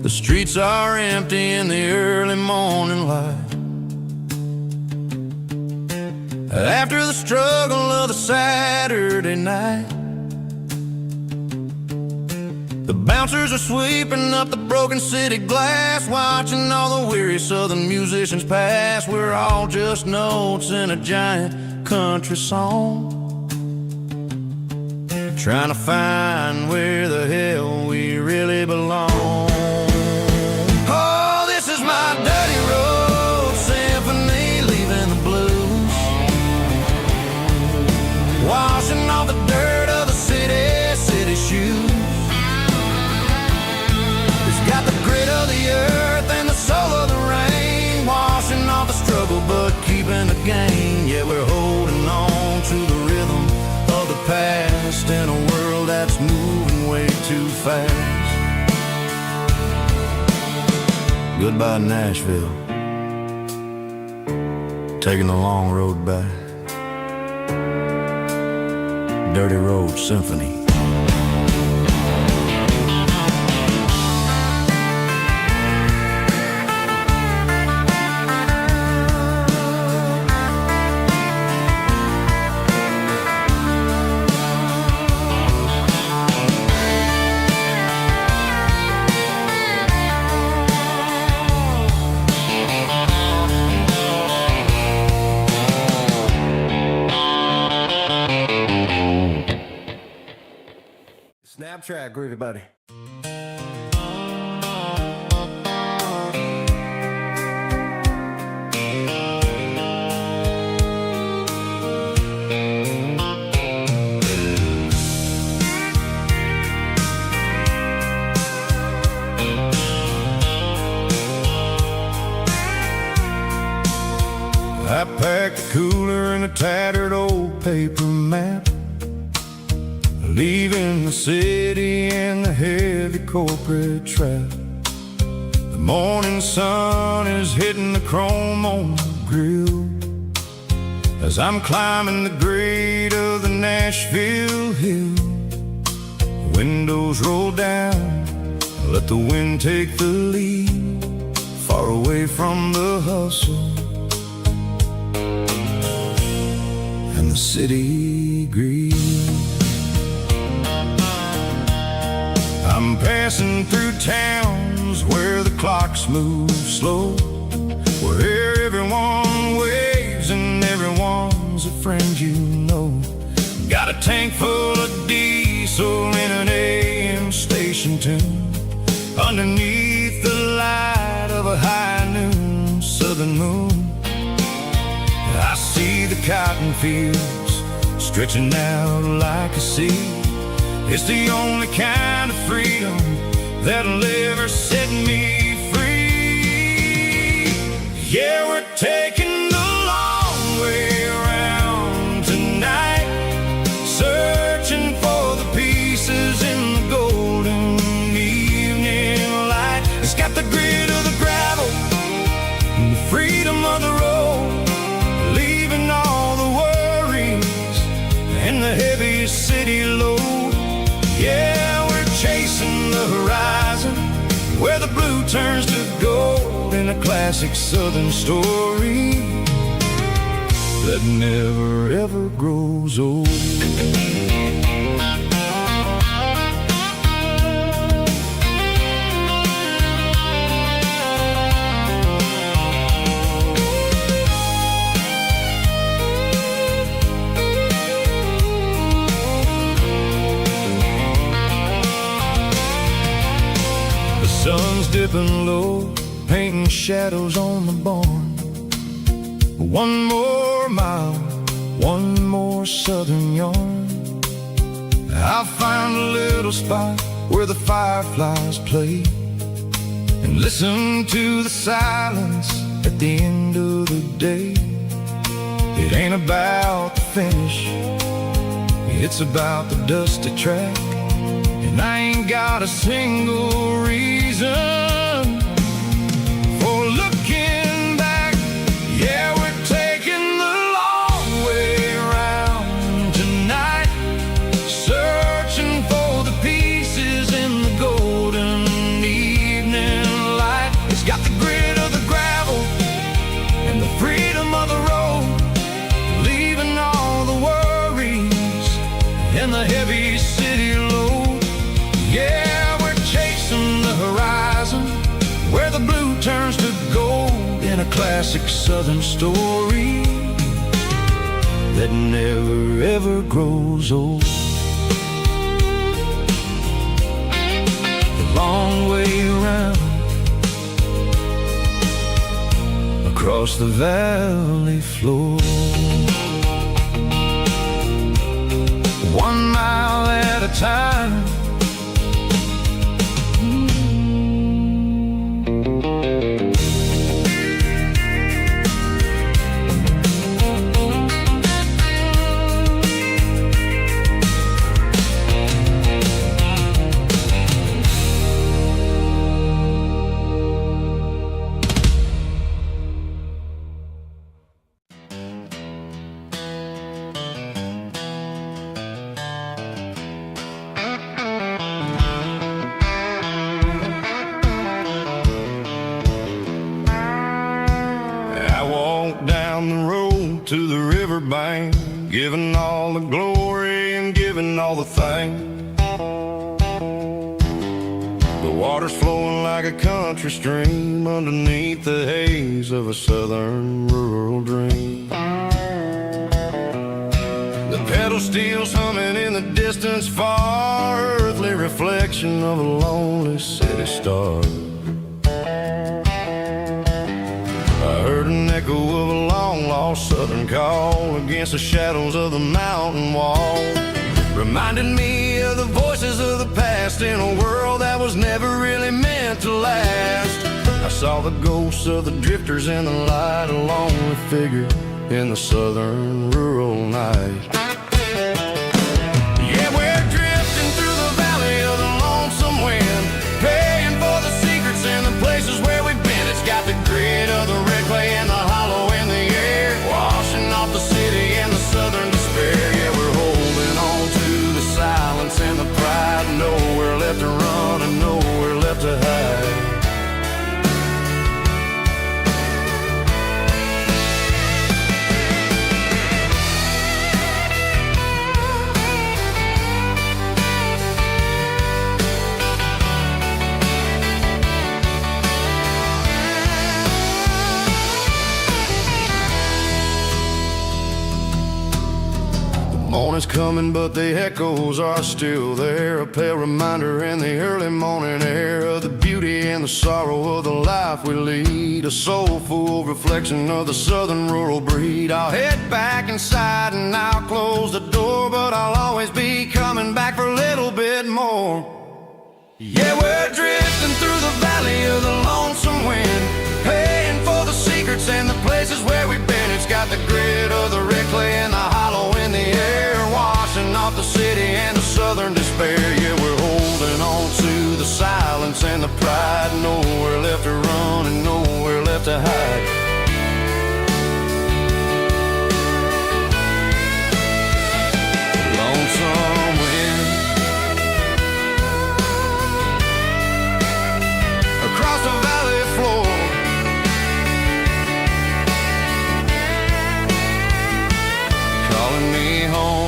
The streets are empty in the early morning light. After the struggle of the Saturday night, the bouncers are sweeping up the broken city glass, watching all the weary southern musicians pass. We're all just notes in a giant country song, trying to find where the hell we really belong. Oh, this is my dirty road symphony, leaving the blues, washing off the dirt of the city shoes. It's got the grit of the earth and the soul of the rain, washing off the struggle but keeping the gain. Yeah, we're holding on to the rhythm of the past in a world that's moving way too fast. Goodbye, Nashville. Taking the long road back. Dirty Road Symphony. Snap track, groovy buddy. I packed a cooler and a tattered old paper map, leaving the city and the heavy corporate trap. The morning sun is hitting the chrome on the grill as I'm climbing the grade of the Nashville hill. The windows roll down, let the wind take the lead, far away from the hustle and the city greed. I'm passing through towns where the clocks move slow, where everyone waves and everyone's a friend you know. Got a tank full of diesel in an AM station tune, underneath the light of a high noon southern moon. I see the cotton fields stretching out like a sea. It's the only kind of freedom that'll ever set me free. Yeah, we're taking the long way around tonight, searching for the pieces in the golden evening light. It's got the grit of the gravel and the freedom of the road, leaving all the worries and the heavy city load. Yeah, we're chasing the horizon, where the blue turns to gold, in a classic southern story that never ever grows old. Sun's dipping low, painting shadows on the barn. One more mile, one more southern yarn. I'll find a little spot where the fireflies play, and listen to the silence at the end of the day. It ain't about the finish, it's about the dusty track. And I ain't got a single reason for looking back. Yeah, we're taking the long way around tonight, searching for the pieces in the golden evening classic Southern story that never ever grows old. The long way around, across the valley floor, 1 mile at a time. Down the road to the riverbank, giving all the glory and giving all the thanks. The water's flowing like a country stream underneath the haze of a southern rural dream. The pedal steel's humming in the distance far, earthly reflection of a lonely city star. I heard an echo of a long-lost southern call against the shadows of the mountain wall, reminded me of the voices of the past in a world that was never really meant to last. I saw the ghosts of the drifters in the light, a lonely figure in the southern rural night. Yeah, we're drifting through the valley of the lonesome wind, paying for the secrets and the places where we've been. It's got the grit of the red clay and the hollow in the air, washing off the city and the southern despair. Yeah, we're holding on to the silence and the pride, nowhere left to run and nowhere left to hide. Morning's coming, but the echoes are still there, a pale reminder in the early morning air of the beauty and the sorrow of the life we lead, a soulful reflection of the southern rural breed. I'll head back inside and I'll close the door, but I'll always be coming back for a little bit more. Yeah, we're drifting through the valley of the lonesome wind, paying for the secrets and the places where we've been. It's got the grit of the red clay and the hollow in the air, washing off the city and the southern despair. Yeah, we're holding on to the silence and the pride, nowhere left to run and nowhere left to hide. Lonesome wind across the valley floor, calling me home.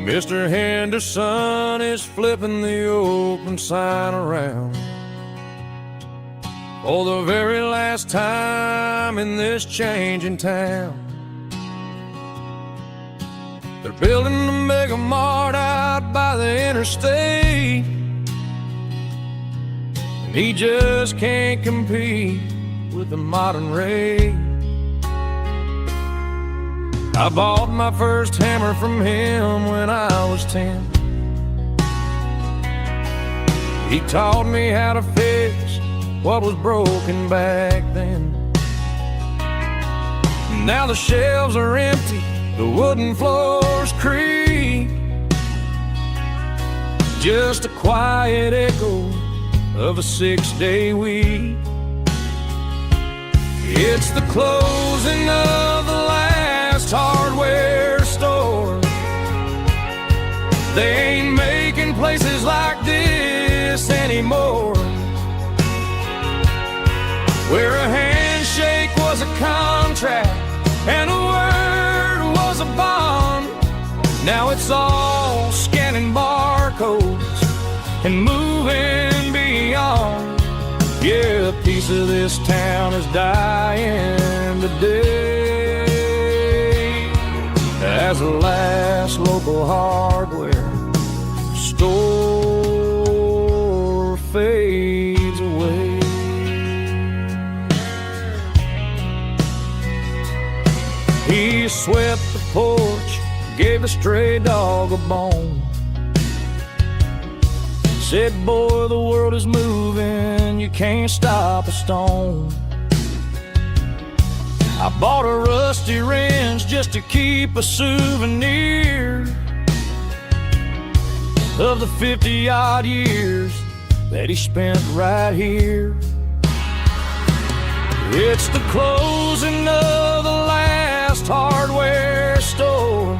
Mr. Henderson is flipping the open sign around for the very last time in this changing town. They're building a mega mart out by the interstate, and he just can't compete with the modern rate. I bought my first hammer from him when I was 10. He taught me how to fix what was broken back then. Now the shelves are empty, the wooden floors creak, just a quiet echo of a 6-day week. It's the closing of the last last hardware store. They ain't making places like this anymore, where a handshake was a contract and a word was a bond. Now it's all scanning barcodes and moving beyond. Yeah, a piece of this town is dying today as the last local hardware store fades away. He swept the porch, gave the stray dog a bone. Said, boy, the world is moving, you can't stop a stone. I bought a rusty wrench just to keep a souvenir of the 50-odd years that he spent right here. It's the closing of the last hardware store.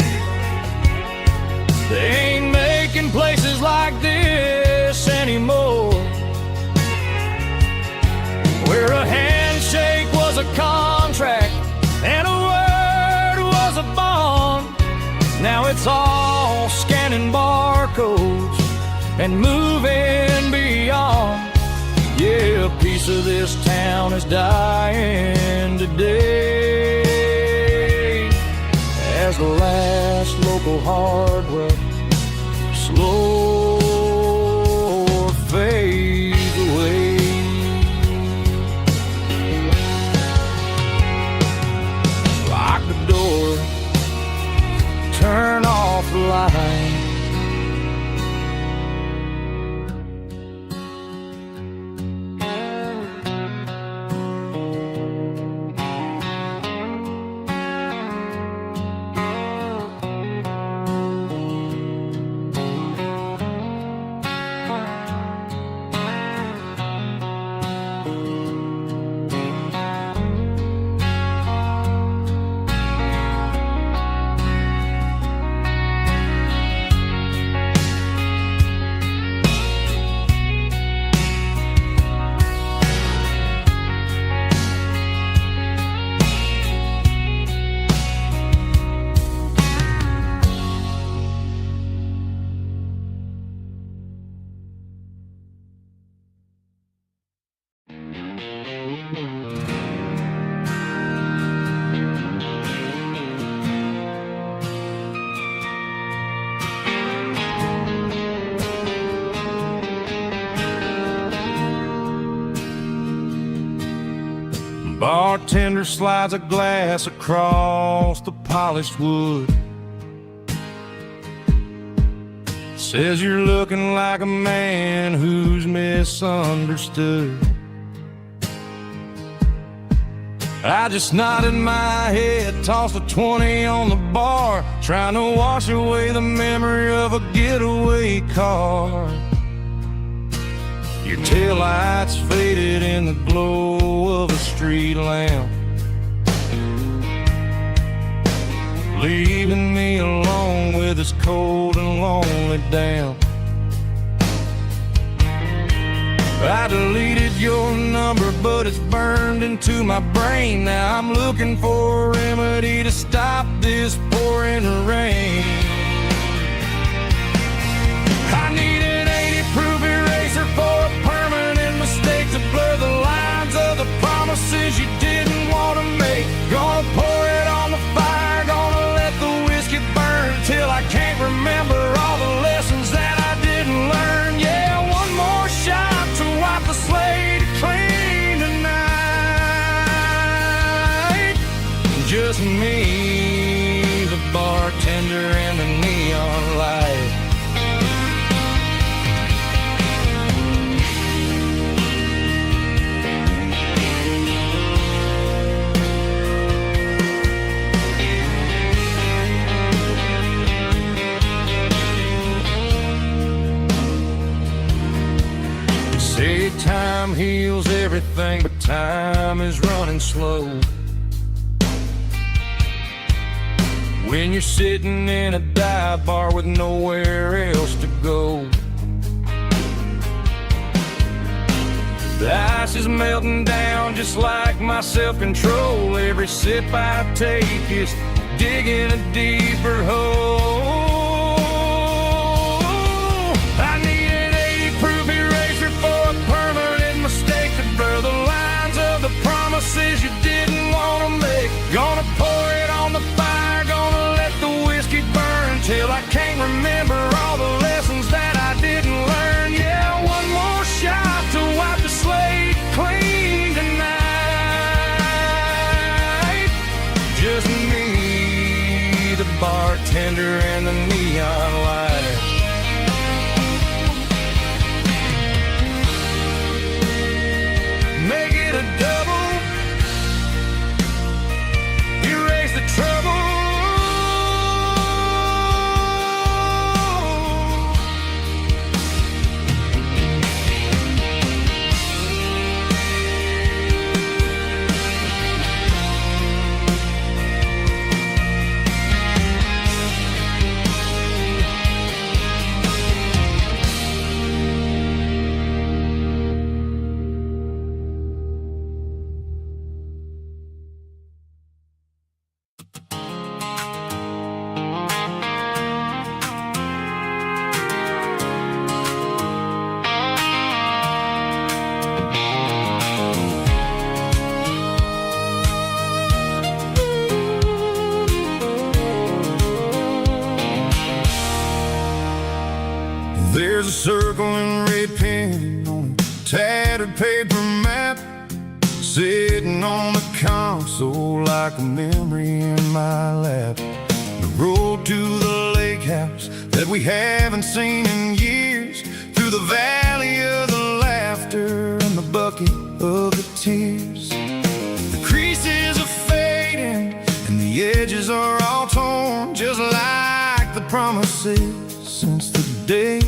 They ain't making places like this anymore, where a handshake was a contract and a word was a bond. Now it's all scanning barcodes and moving beyond. Yeah, a piece of this town is dying today as the last local hardware slow fades away. Lock the door, turn off the light. Bartender slides a glass across the polished wood. Says you're looking like a man who's misunderstood. I just nodded my head, tossed a 20 on the bar, trying to wash away the memory of a getaway car. Your taillights faded in the glow of a street lamp, leaving me alone with this cold and lonely damp. I deleted your number, but it's burned into my brain. Now I'm looking for a remedy to stop this pouring rain. I need an 80-proof eraser for a permanent mistake to blur the lines of the promises you didn't want to make. Gonna pour it on the fire, gonna let the whiskey burn till I can't remember all the lessons that I didn't learn. Yeah, one more shot to wipe the slate clean tonight. Just me, the bartender, and the neon light. Say time heals everything, but time is running slow. when you're sitting in a dive bar with nowhere else to go. The ice is melting down just like my self-control. Every sip I take is digging a deeper hole. I need an 80-proof eraser for a permanent mistake to blur the lines of the promises you didn't want to make. Gonna pour it on the fire, gonna let the whiskey burn till I can't remember all the lessons that I didn't learn. Yeah, one more shot to wipe the slate clean tonight. Just me, the bartender, and the neon light. Make it a double, erase the trouble. There's a circle in red pen on a tattered paper map, sitting on the console like a memory in my lap. The road to the lake house that we haven't seen in years, through the valley of the laughter and the bucket of the tears. The creases are fading and the edges are all torn, just like the promises since the day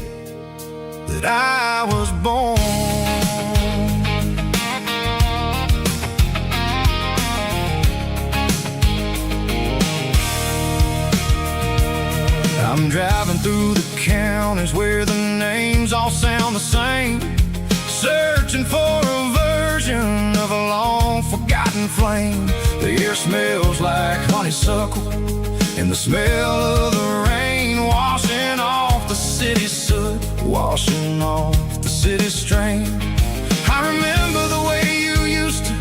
that I was born. I'm driving through the counties where the names all sound the same, searching for a version of a long forgotten flame. The air smells like honeysuckle and the smell of the rain washing off the city's soot, washing off the city's strain. I remember the way you used to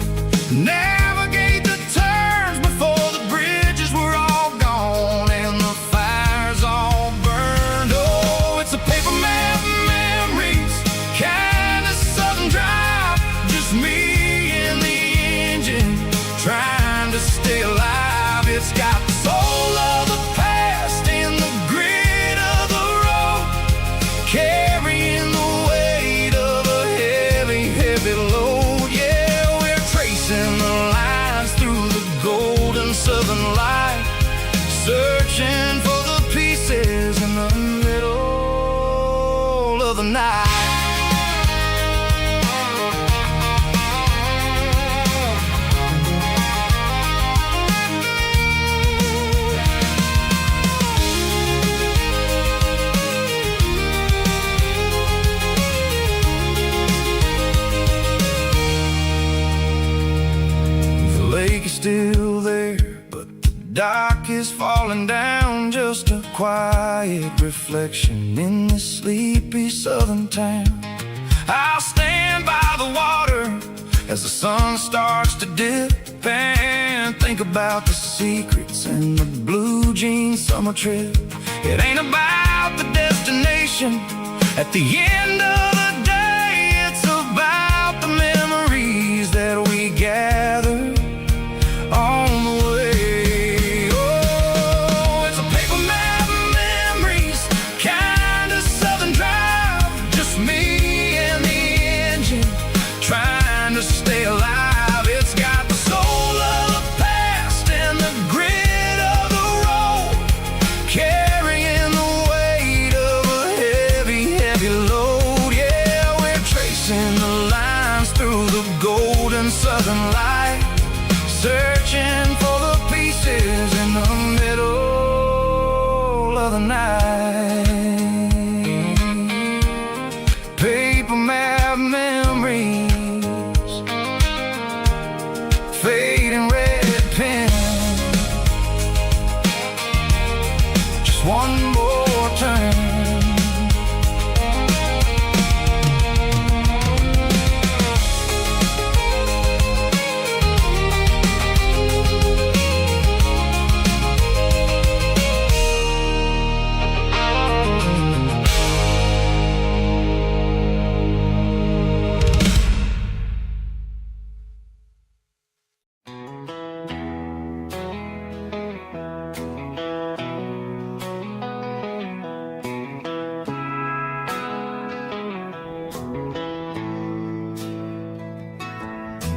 navigate the turns before the bridges were all gone and the fires all burned. Oh, it's a paper map memories, kind of southern drive, just me and the engine trying to stay alive. It's got the soul of the past and the grit of the road, carrying the weight of a heavy, heavy load. Yeah, we're tracing the lines through the golden southern light, searching for the pieces in the middle of the night. The lake is still there, but the dock is falling down, just a quiet reflection in this sleepy southern town. I'll stand by the water as the sun starts to dip and think about the secrets and the blue jean summer trip. It ain't about the destination at the end of the day, it's about the memories that we gather on the way. Oh, it's a paper map memories, kind of southern drive, just me and the engine trying to stay alive. It's got the soul of the past and the grit of the road, carrying the weight of a heavy, heavy load. Yeah, we're tracing the lines through the golden southern light, searching for the pieces in the middle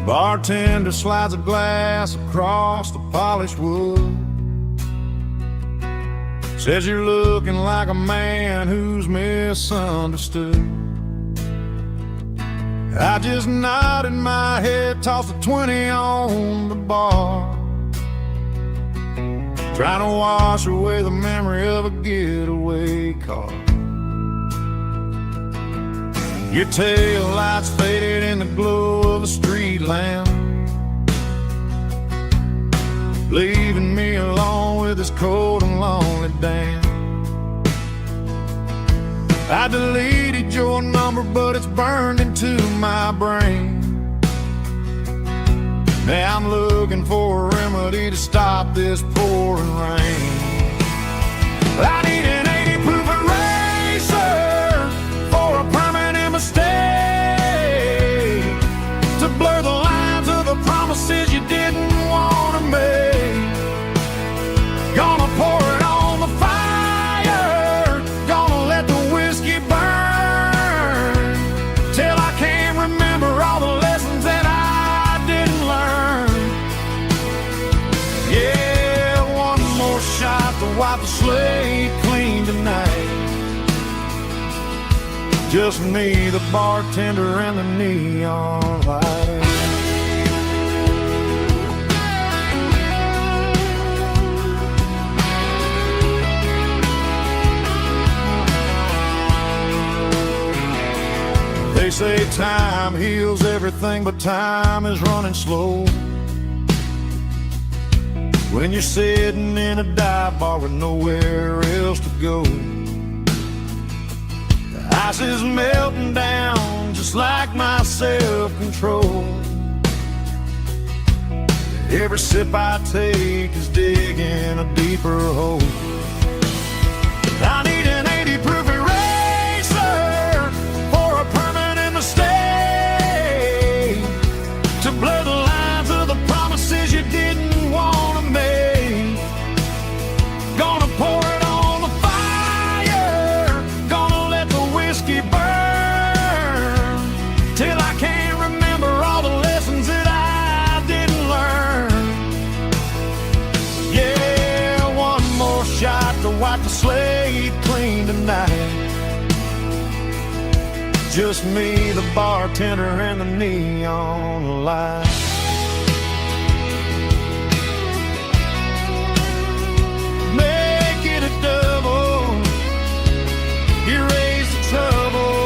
Bartender slides a glass across the polished wood. Says you're looking like a man who's misunderstood. I just nodded my head, tossed a 20 on the bar, trying to wash away the memory of a getaway car. Your tail lights faded in the glow of a street lamp, leaving me alone with this cold and lonely damn. I deleted your number, but it's burned into my brain. Now I'm looking for a remedy to stop this pouring rain. I need an 80 proof eraser for a permanent mistake, to blur the lines of the promises you didn't want to make. Gonna pour it on the fire, gonna let the whiskey burn, till I can't remember all the lessons that I didn't learn. Yeah, one more shot to wipe the slate clean tonight. Just me, the bartender, and the neon light. They say time heals everything, but time is running slow when you're sitting in a dive bar with nowhere else to go. The ice is melting down just like my self-control. Every sip I take is digging a deeper hole. I need an 80 proof eraser for a permanent mistake, to blur the lines of the promises you didn't want to make. Gonna pour it on the fire, gonna let the whiskey burn, till I can't remember all the lessons that I didn't learn. Yeah, one more shot to wipe the slate clean tonight. Just me, the bartender, and the neon light. Make it a double, erase the trouble.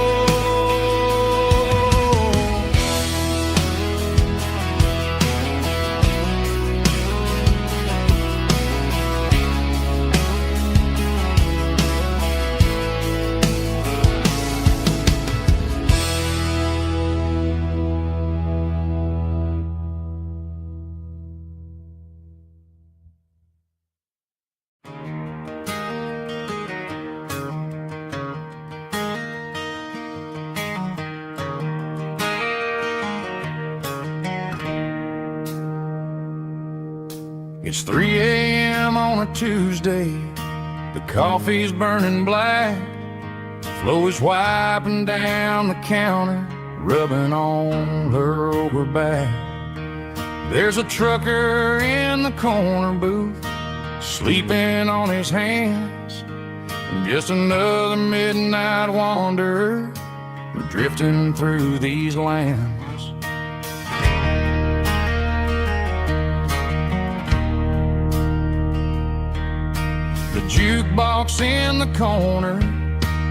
It's 3 a.m. on a Tuesday. The coffee's burning black. Flo is wiping down the counter, rubbing on her over back. There's a trucker in the corner booth, sleeping on his hands. Just another midnight wanderer, drifting through these lands. The jukebox in the corner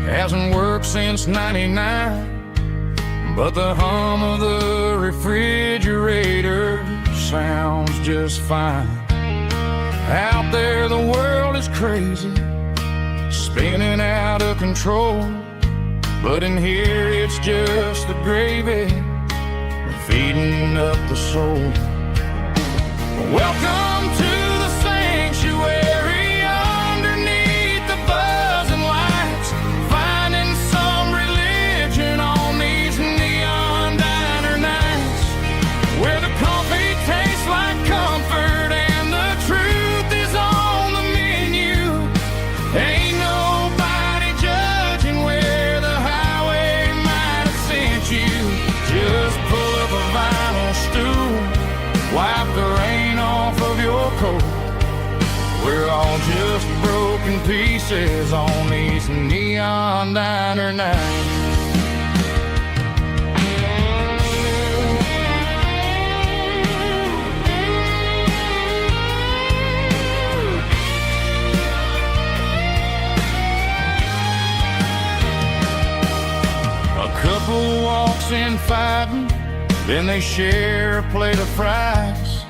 hasn't worked since '99, but the hum of the refrigerator sounds just fine. Out there the world is crazy, spinning out of control, but in here it's just the gravy feeding up the soul. Welcome to the sanctuary, underneath the buzzing lights, finding some religion on these neon diner nights, where the coffee tastes like comfort and the truth is on the menu. Ain't nobody judging where the highway might have sent you. Just pull up a vinyl stool We're all just broken pieces on these neon diner nights. Couple walks in fighting, then they share a plate of fries.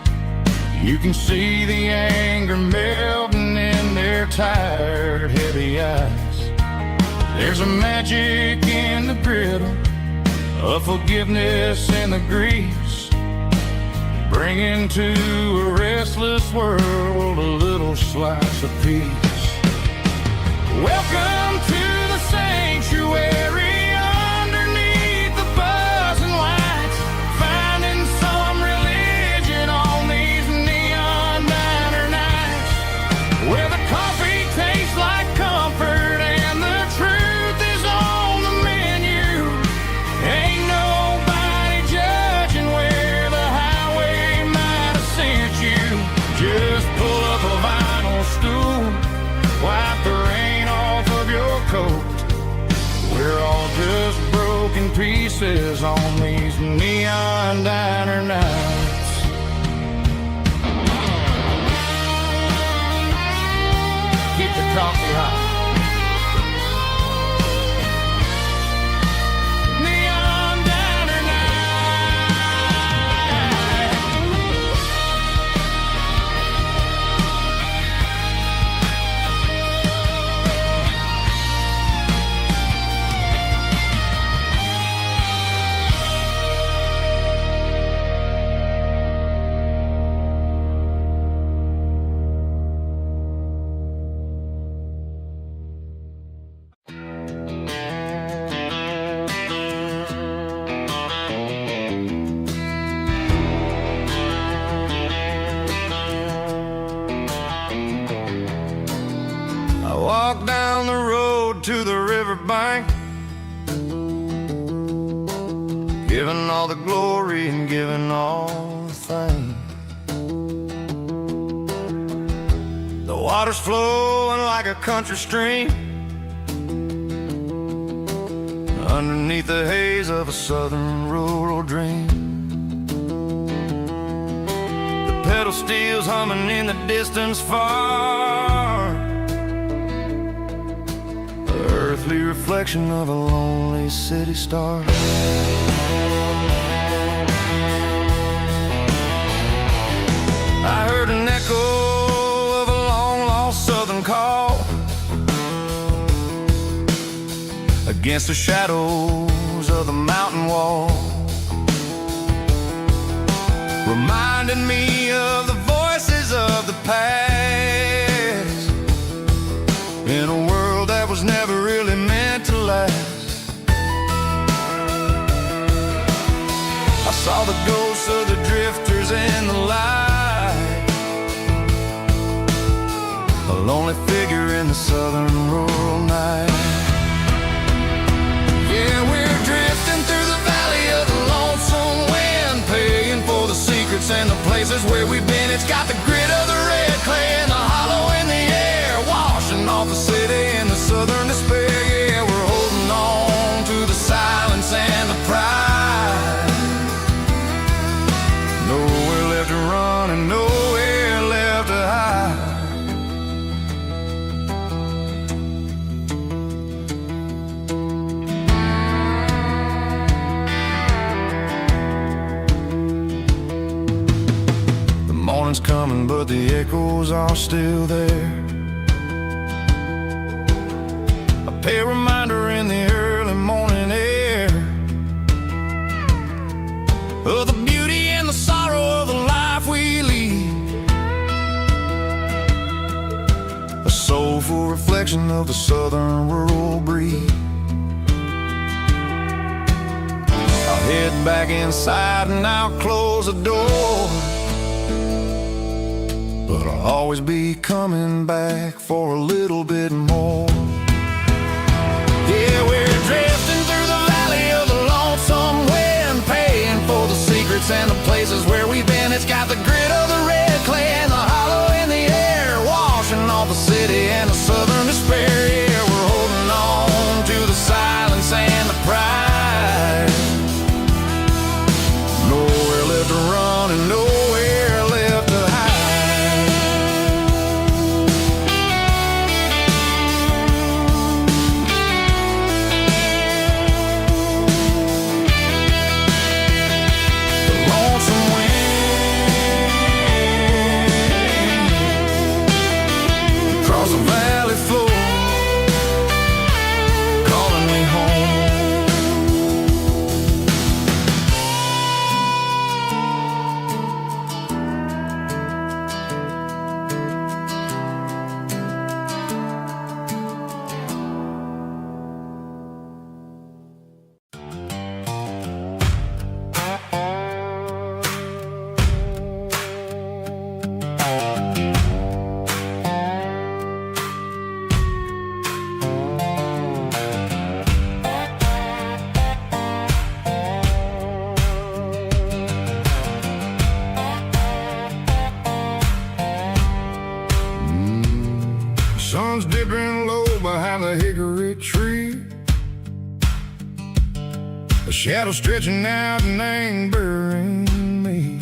You can see the anger melting in their tired, heavy eyes. There's a magic in the griddle, a forgiveness in the grease, bringing to a restless world a little slice of peace. Welcome to the sanctuary. Pieces on these neon diner nights. Keep the coffee hot. Neon diner walk down the road to the riverbank, giving all the glory and giving all the thanks. The water's flowing like a country stream underneath the haze of a southern rural dream. The pedal steel's humming in the distance far, earthly reflection of a lonely city star. I heard an echo of a long-lost southern call against the shadows of the mountain wall, reminding me of the voices of the past in a world that was never really meant to last. I saw the ghosts of the drifters in the light, a lonely figure in the southern rural night. Yeah, we're drifting through the valley of the lonesome wind, paying for the secrets and the places where we've been. It's got the grit of the red clay and the hollow in the air, washing off the city in the southern despair. Yeah, we're holding on to the silence and the pride. Nowhere left to run and nowhere left to hide. The morning's coming, but the echoes are still there. A reminder in the early morning air of the beauty and the sorrow of the life we lead, a soulful reflection of the southern rural breed. I'll head back inside and I'll close the door, but I'll always be coming back for a little bit more. Yeah, we're drifting through the valley of the lonesome wind, paying for the secrets and the places where we've been. It's got the grit of the red clay and the hollow in the air, washing Sleeping low behind the hickory tree, a shadow stretching out and ain't burying me.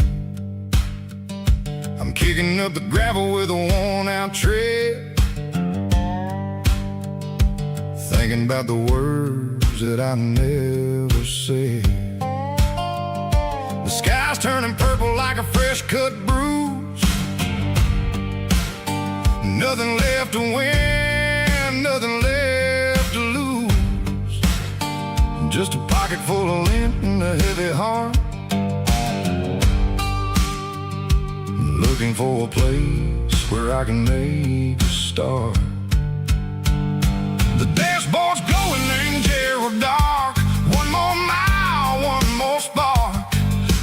I'm kicking up the gravel with a worn-out tread, thinking about the words that I never said. The sky's turning purple like a fresh-cut bruise. Nothing left to win, nothing left to lose. Just a pocket full of lint and a heavy heart, looking for a place where I can make a start. The dashboard's glowing in Gerald dark. One more mile, one more spark.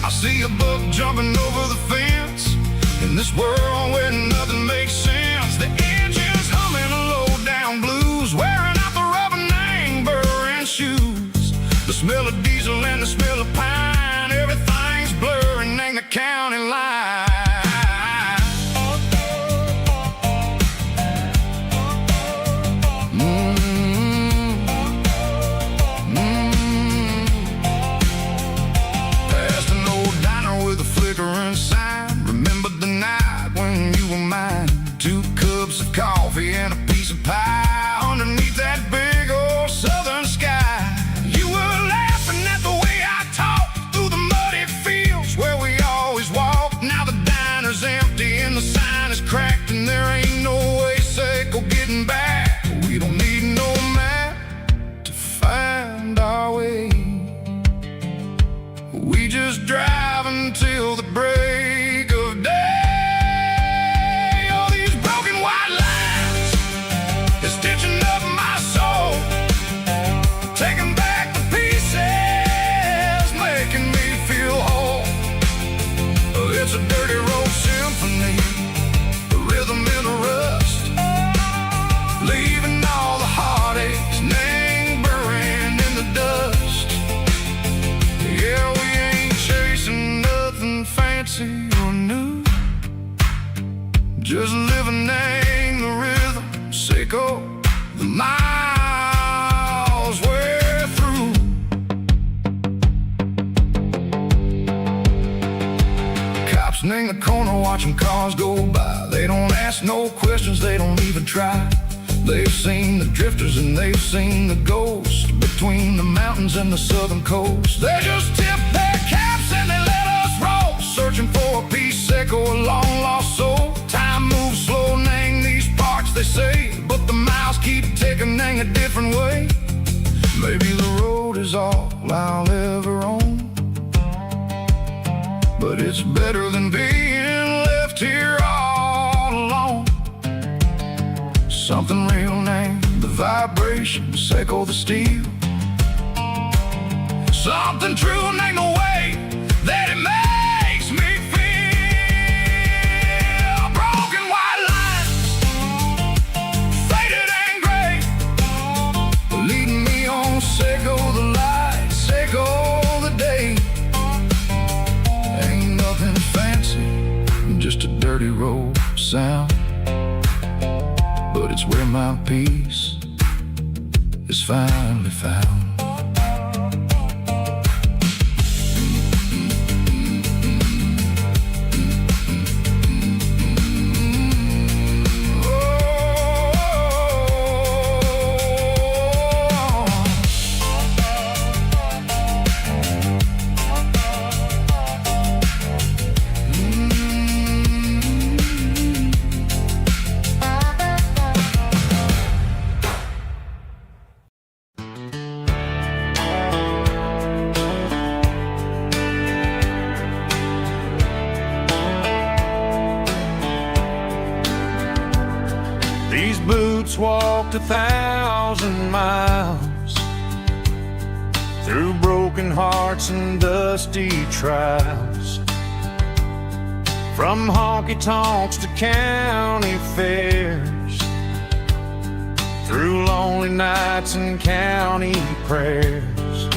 I see a buck jumping over the fence in this world where nothing makes sense. The engine's humming a low-down blues, wearing out the rubber name burring shoes. The smell of diesel and the smell of pine, everything's blurring in the county line. Sign. Remember the night when you were mine? 2 cups of coffee and a piece of pie underneath that big old southern sky. You were laughing at the way I talked through the muddy fields where we always walked. Now the diner's empty and the sign is cracked, and there ain't no way safe or getting back. We don't need no map to find our way. We just drive until the break of day. All these broken white lines is stitching up my soul, taking back the pieces, making me feel whole. It's a dirty road symphony, a rhythm in a rust, leaving all the heartaches, name buried in the dust. Yeah, we ain't chasing nothing fancy or new, just living in the rhythm, sick of the miles we're through. Cops in the corner watching cars go by. They don't ask no questions, they don't even try. They've seen the drifters and they've seen the ghosts between the mountains and the southern coast. They just tip their caps and they let us roll, searching for a piece sick or a long-lost soul. Time moves slow, nang these parts, they say, but the miles keep ticking, nang a different way. Maybe the road is all I'll ever own, but it's better than being left here all alone. Something real, name the vibration, echo the steel. Something true, name the way that it makes me feel. Broken white lines, faded and gray, leading me on, echo the light, echo the day. Ain't nothing fancy, just a dirty road sound, but it's where my peace is finally found. These boots walked 1,000 miles through broken hearts and dusty trials, from honky-tonks to county fairs, through lonely nights and county prayers.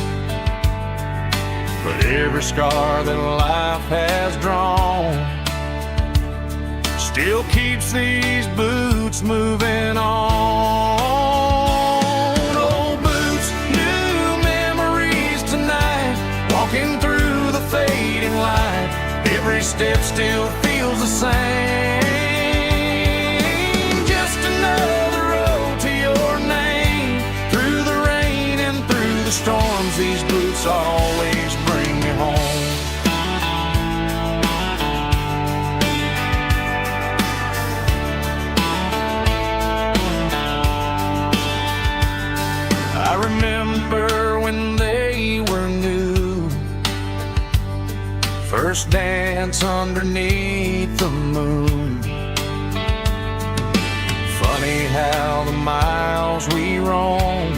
But every scar that life has drawn still keeps these boots moving on. step still feels the same. Just another road to your name. Through the rain and through the storms, these boots always bring me home. I remember when they were new, first dance underneath the moon. Funny how the miles we roam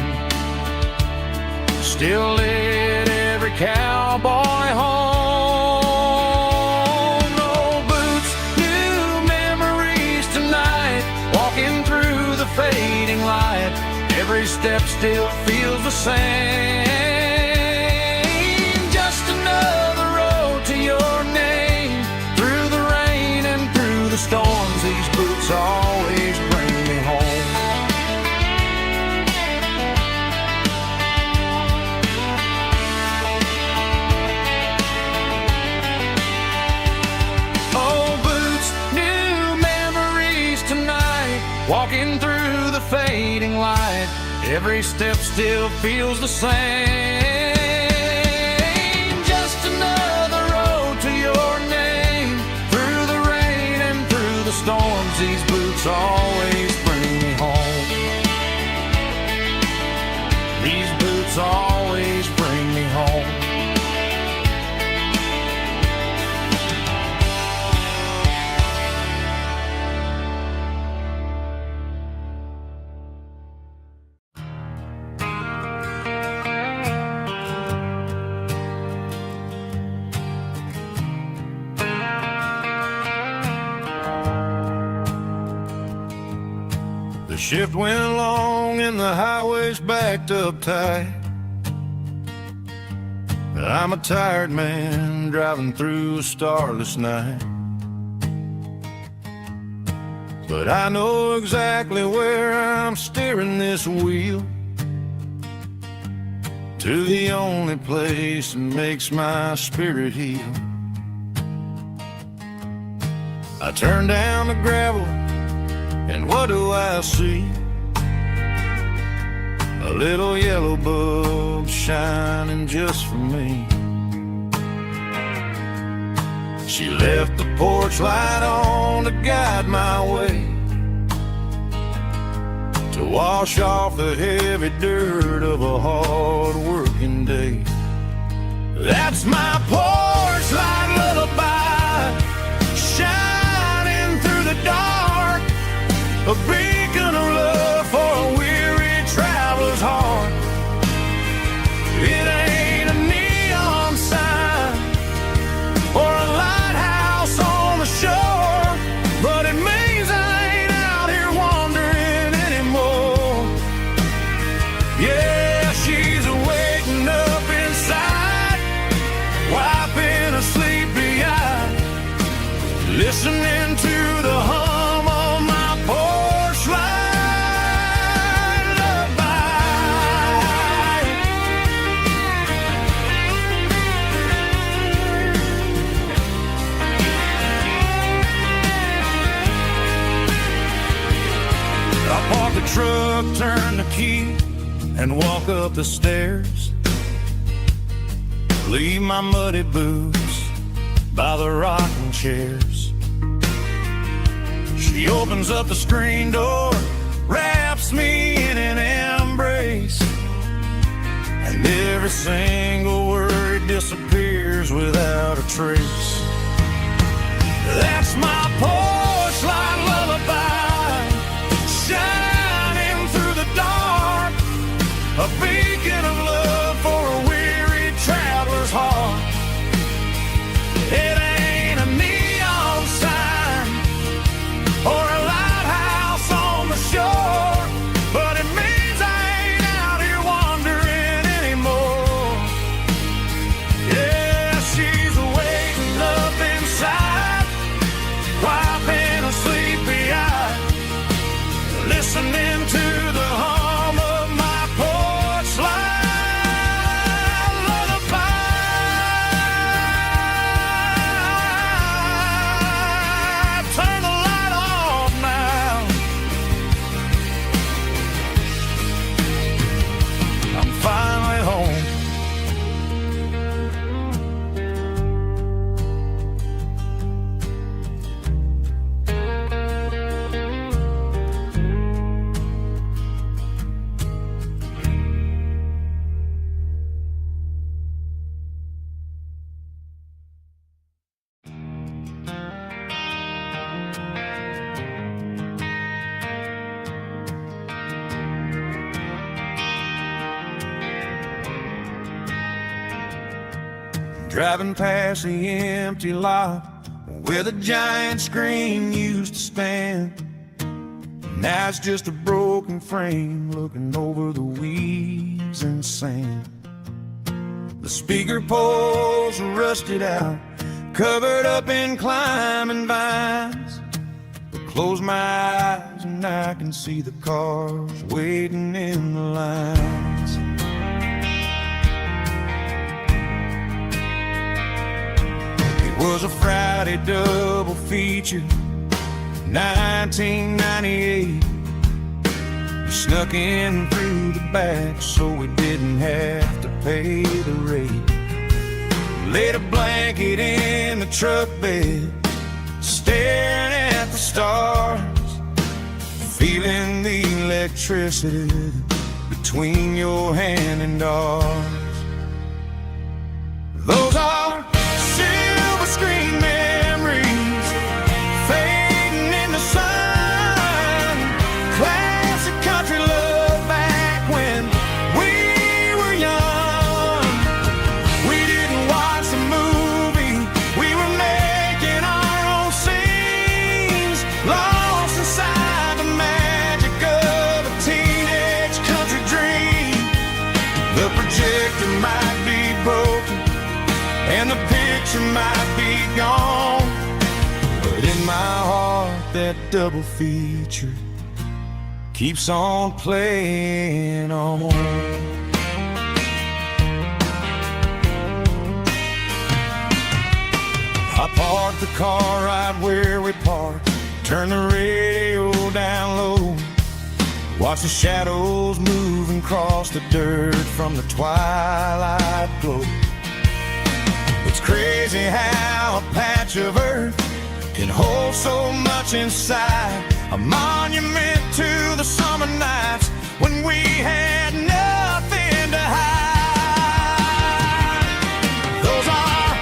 still lit every cowboy home. Old boots, new memories tonight, walking through the fading light. Every step still feels the same. Just another road to your name. Through the rain and through the storms, these boots always bring me home. Old boots, new memories tonight, walking through the fading light. Every step still feels the same. Just another road to your name. Through the rain and through the storms, these boots always bring me home. These boots always bring me home. The shift went long and the highway's backed up tight. I'm a tired man driving through a starless night. But I know exactly where I'm steering this wheel, to the only place that makes my spirit heal. I turn down the gravel, and what do I see? A little yellow bulb shining just for me. She left the porch light on to guide my way, to wash off the heavy dirt of a hard-working day. That's my porch light lullaby, shining through the dark, a beacon of love for a weary traveler's heart. It ain't a neon sign or a lighthouse on the shore, but it means I ain't out here wandering anymore. Yeah, she's waking up inside, wiping a sleepy eye, listening to the hum of my porch light lullaby. I park the truck, turn the key, and walk up the stairs. Leave my muddy boots by the rocking chairs. She opens up the screen door, wraps me in an embrace, and every single word disappears without a trace. That's my porch light lullaby, shining through the dark, a beacon of love for a weary traveler's heart. It ain't a neon sign or a lighthouse on the shore, but it means I ain't out here wandering anymore. Yeah, she's waking up driving past the empty lot where the giant screen used to stand. Now it's just a broken frame looking over the weeds and sand. The speaker poles are rusted out, covered up in climbing vines. But close my eyes and I can see the cars waiting in the lines. It was a Friday double feature, 1998. We snuck in through the back so we didn't have to pay the rate. Laid a blanket in the truck bed, staring at the stars, feeling the electricity between your hand and ours. Those are silver screen memories fading in the sun. Classic country love back when we were young. We didn't watch the movie, we were making our own scenes, lost inside the magic of a teenage country dream. The projector might be broken and the picture might be gone, but in my heart that double feature keeps on playing on. I parked the car right where we parked, turned the radio down low, watch the shadows move and cross the dirt from the twilight glow. It's crazy how a patch of earth can hold so much inside, a monument to the summer nights when we had nothing to hide. Those are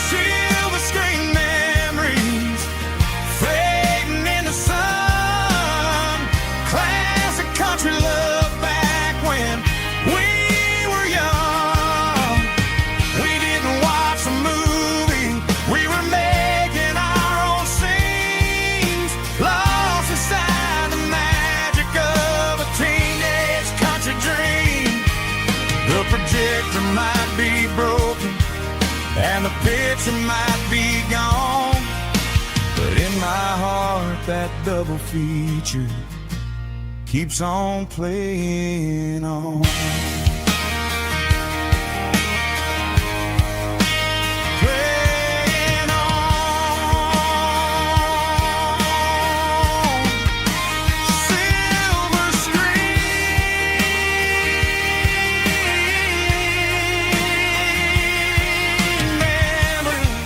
silver screen memories fading in the sun. Classic country love back when we were young. We didn't watch the movie, we were making our own scenes, lost inside the magic of a teenage country dream. The projector might be broken and the picture might be gone, but in my heart that double feature keeps on playing on. Playing on. Silver screen memories.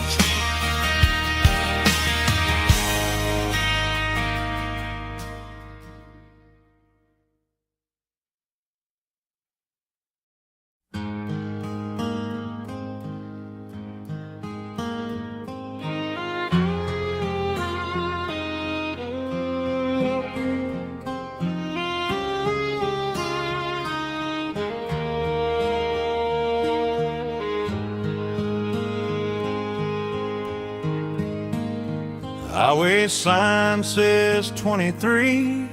Highway sign says 23,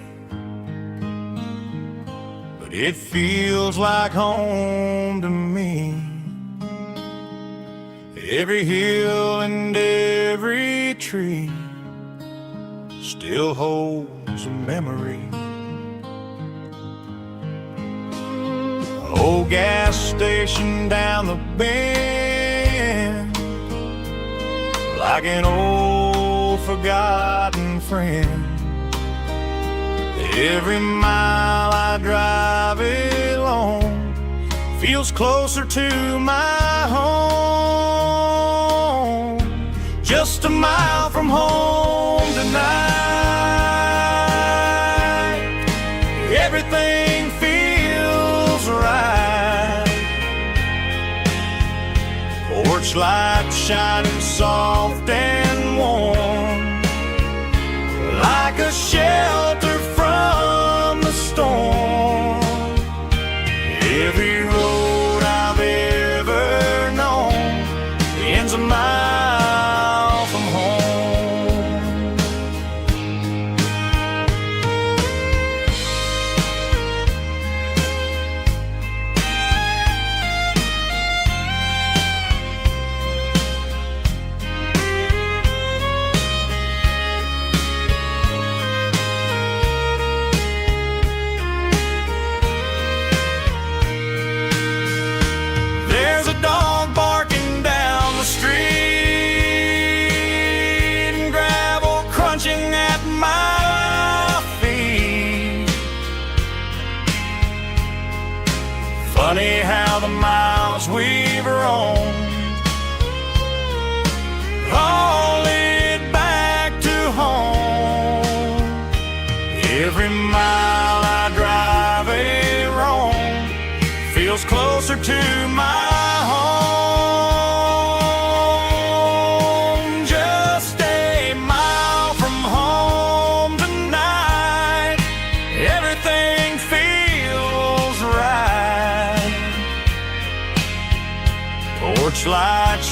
but it feels like home to me. Every hill and every tree still holds a memory. Old gas station down the bend, like an old forgotten friend. Every mile I drive it along feels closer to my home. Just a mile from home tonight, everything feels right. Porch light shining soft and warm, like a shelter from the storm. Every road I've ever known, the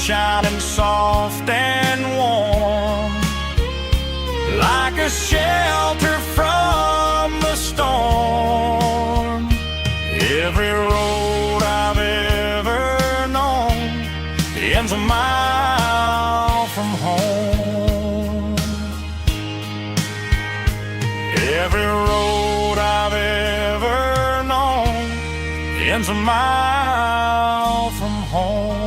shining soft and warm, like a shelter from the storm. Every road I've ever known ends a mile from home. Every road I've ever known ends a mile from home.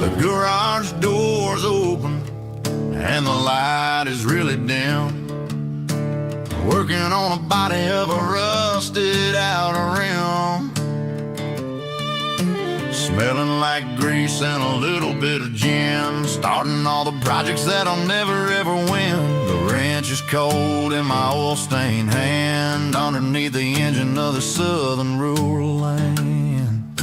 The garage door's open and the light is really dim. Working on a body of a rusted out rim. Smelling like grease and a little bit of gin. Starting all the projects that I'll never ever win. The wrench is cold in my oil-stained hand, underneath the engine of the southern rural land.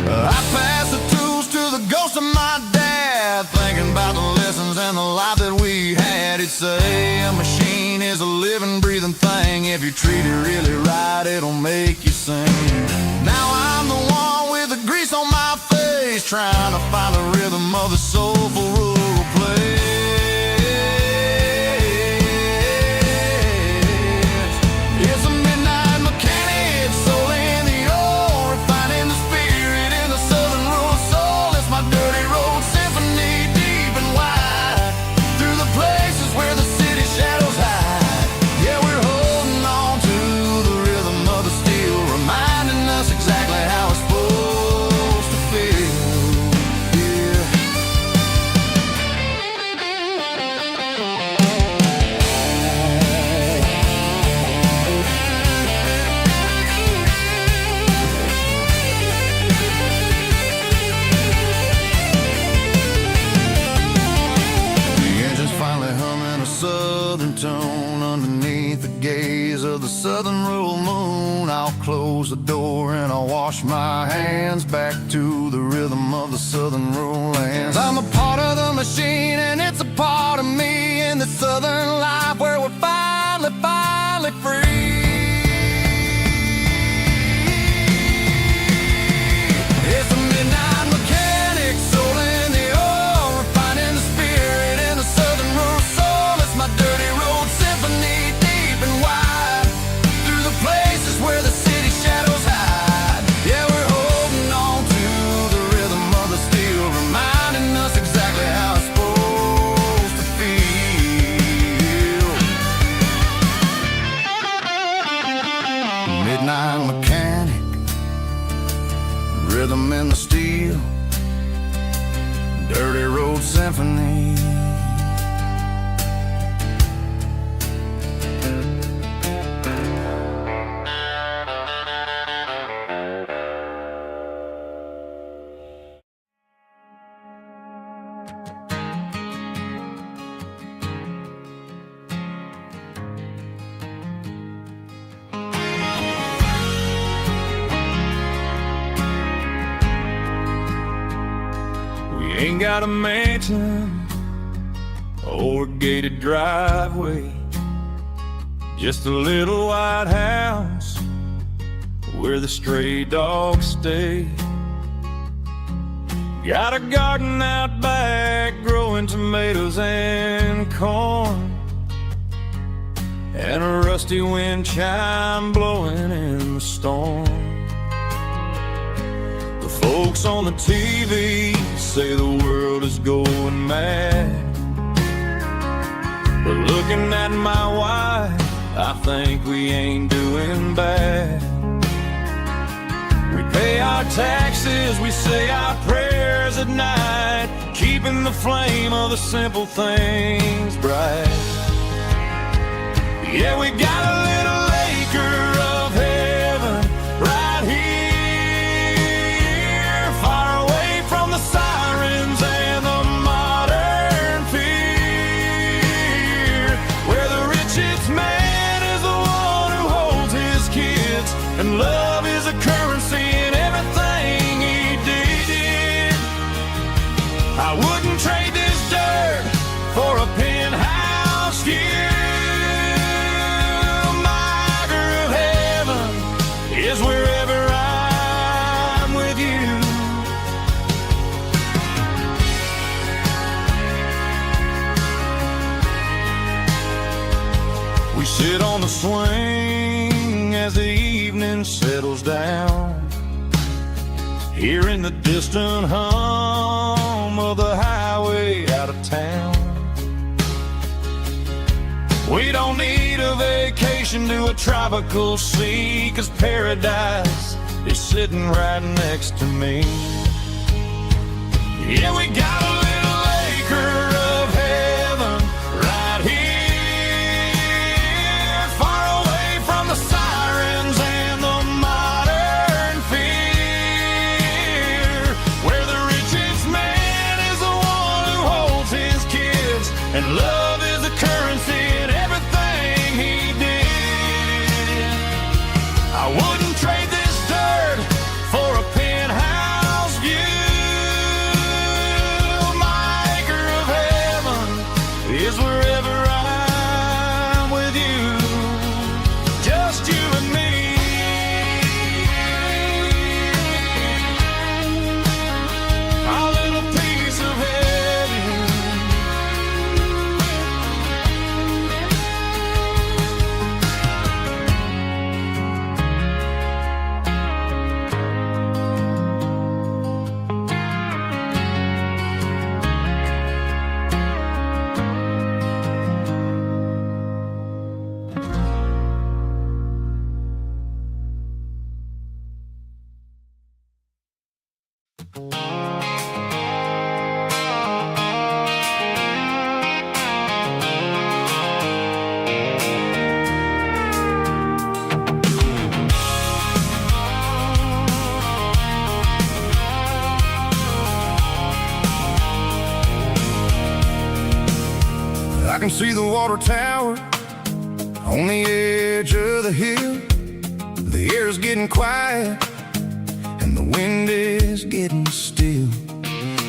I pass the tools to the ghost of my dad, thinking about the lessons and the life that we had. He'd say a machine is a living, breathing thing. If you treat it really right, it'll make you sing. Now I'm the one with the grease on my face, trying to find the rhythm of the soulful rural place. It's a midnight mechanic, soul in the ore, refining the spirit in the southern rural soul. It's my dirty road symphony, deep and wide, through the places where the city shadows hide. Yeah, we're holding on to the rhythm of the steel, reminding us exactly how it's supposed to feel. Yeah. The engine's finally humming a southern tune underneath the gaze of the southern rural moon. I'll close the door and I'll wash my hands, back to the rhythm of the southern rural lands. I'm a part of the machine and it's a part of me, in the southern life where we're finally free. It's a midnight mechanic, soul in the ore, refining the spirit in the southern rural soul. It's my dirty road symphony, deep and wide, through the places where the city shadows hide. Yeah, we're holding on to the rhythm of the steel, reminding us exactly how it's supposed to feel. Midnight mechanic, rhythm in the steel, dirty road symphony. We ain't got a mansion or a gated driveway, just a little white house where the stray dogs stay. Got a garden out back growing tomatoes and corn, and a rusty wind chime blowing in the storm. The folks on the TV say the world is going mad, but looking at my wife, I think we ain't doing bad. We pay our taxes, we say our prayers at night, keeping the flame of the simple things bright. Yeah, we got a little acre of heaven right here I wouldn't trade this dirt for a penthouse view. My acre of heaven is wherever I'm with you. We sit on the swing as the evening settles down, hearing the distant hum of the highway out of town. We don't need a vacation to a tropical sea, 'cause paradise is sitting right next to me. Yeah, we got a little acre of heaven right here, far away from the sirens and the modern fear, where the richest man is the one who holds his kids, and love is the currency in everything he did. I wouldn't trade this dirt for a penthouse view. My acre of heaven is wherever I'm with you, just you and me. Our little piece of heaven. I can see the water tower on the edge of the hill. The air's getting quiet and the wind is getting still.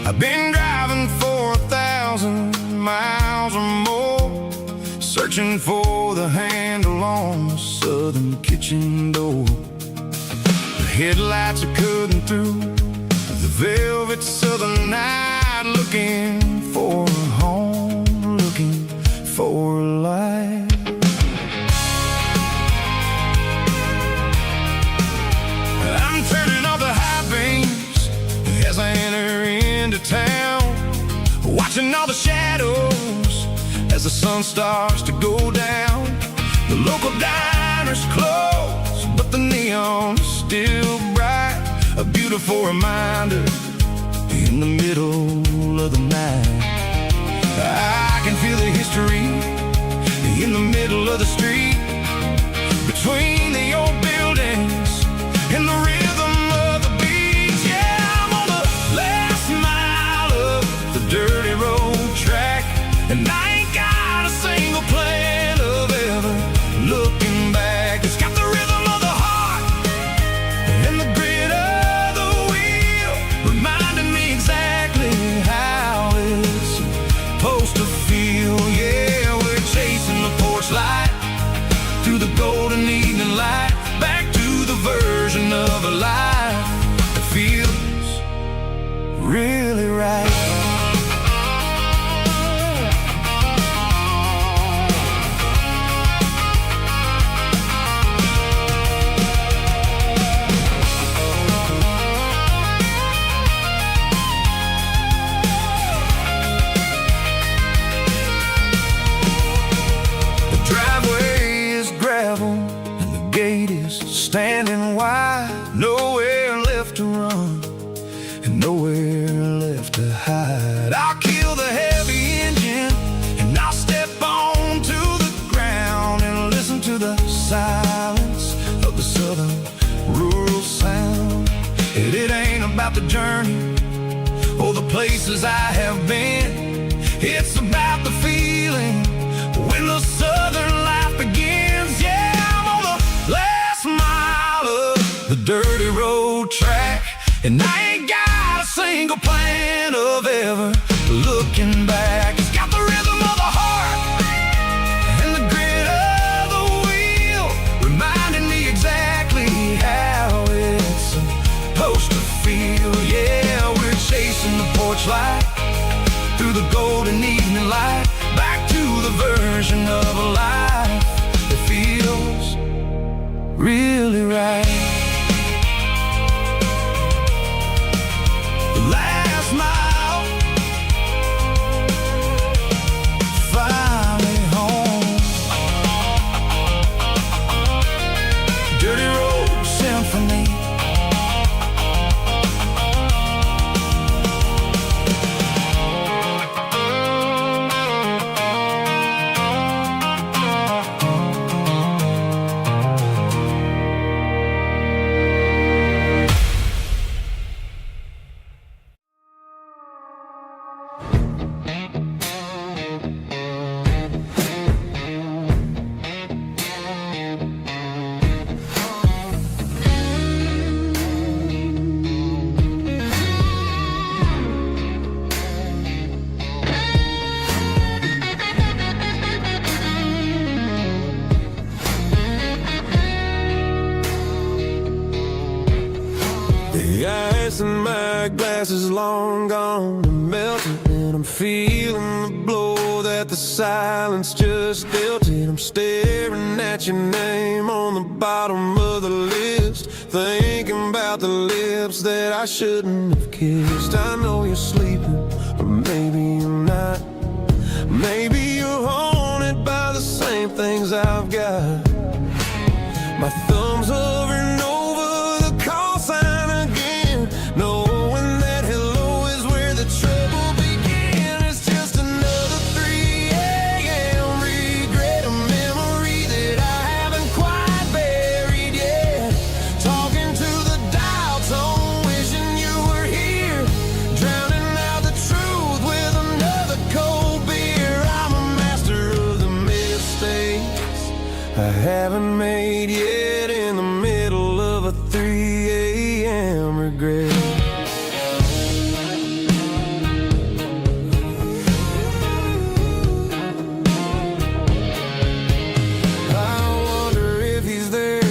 I've been driving for 1,000 miles or more, searching for the handle on the southern kitchen door. The headlights are cutting through the velvet southern night, looking for a home, looking for a life. I'm turning off the high beams as I enter into town, watching all the shadows as the sun starts to go down. The local diner's closed, but the neon is still bright, a beautiful reminder in the middle of the night. I can feel the history in the middle of the street, between the old buildings and the rhythm of the beats. Yeah, I'm on the last mile of the dirty road track, and I ain't got a single plan of ever looking back. It's got the rhythm of the heart and the grit of the wheel, reminding me exactly how it's supposed to feel. Yeah, we're chasing the porch light through the golden evening light, back to the version of a life that feels really right. Standing wide, nowhere left to run and nowhere left to hide. I'll kill the heavy engine and I'll step onto the ground and listen to the silence of the southern rural sound. And it ain't about the journey or the places I have been, it's about the feeling when the southern life begins. Yeah, I'm on the last mile of the dirty road track, and I ain't got a single plan of ever looking back. It's got the rhythm of the heart and the grit of the wheel, reminding me exactly how it's supposed to feel. Yeah, we're chasing the porch light through the golden evening light, back to the version of a life that feels really right. The last mile, finally home. Dirty Road Symphony. The ice in my glass is long gone and melted, and I'm feeling the blow that the silence just dealt it. I'm staring at your name on the bottom of the list, thinking about the lips that I shouldn't have kissed. I know you're sleeping, or maybe you're not. Maybe you're haunted by the same things I've got. My thumb's hovering over the call sign again, knowing that hello is where the trouble began. It's just another 3 a.m. regret, a memory that I haven't quite buried yet. Talking to the dial tone, wishing you were here, drowning out the truth with another cold beer. I'm a master of the mistakes I haven't made yet, in the middle of a 3 a.m. regret. I wonder if he's there,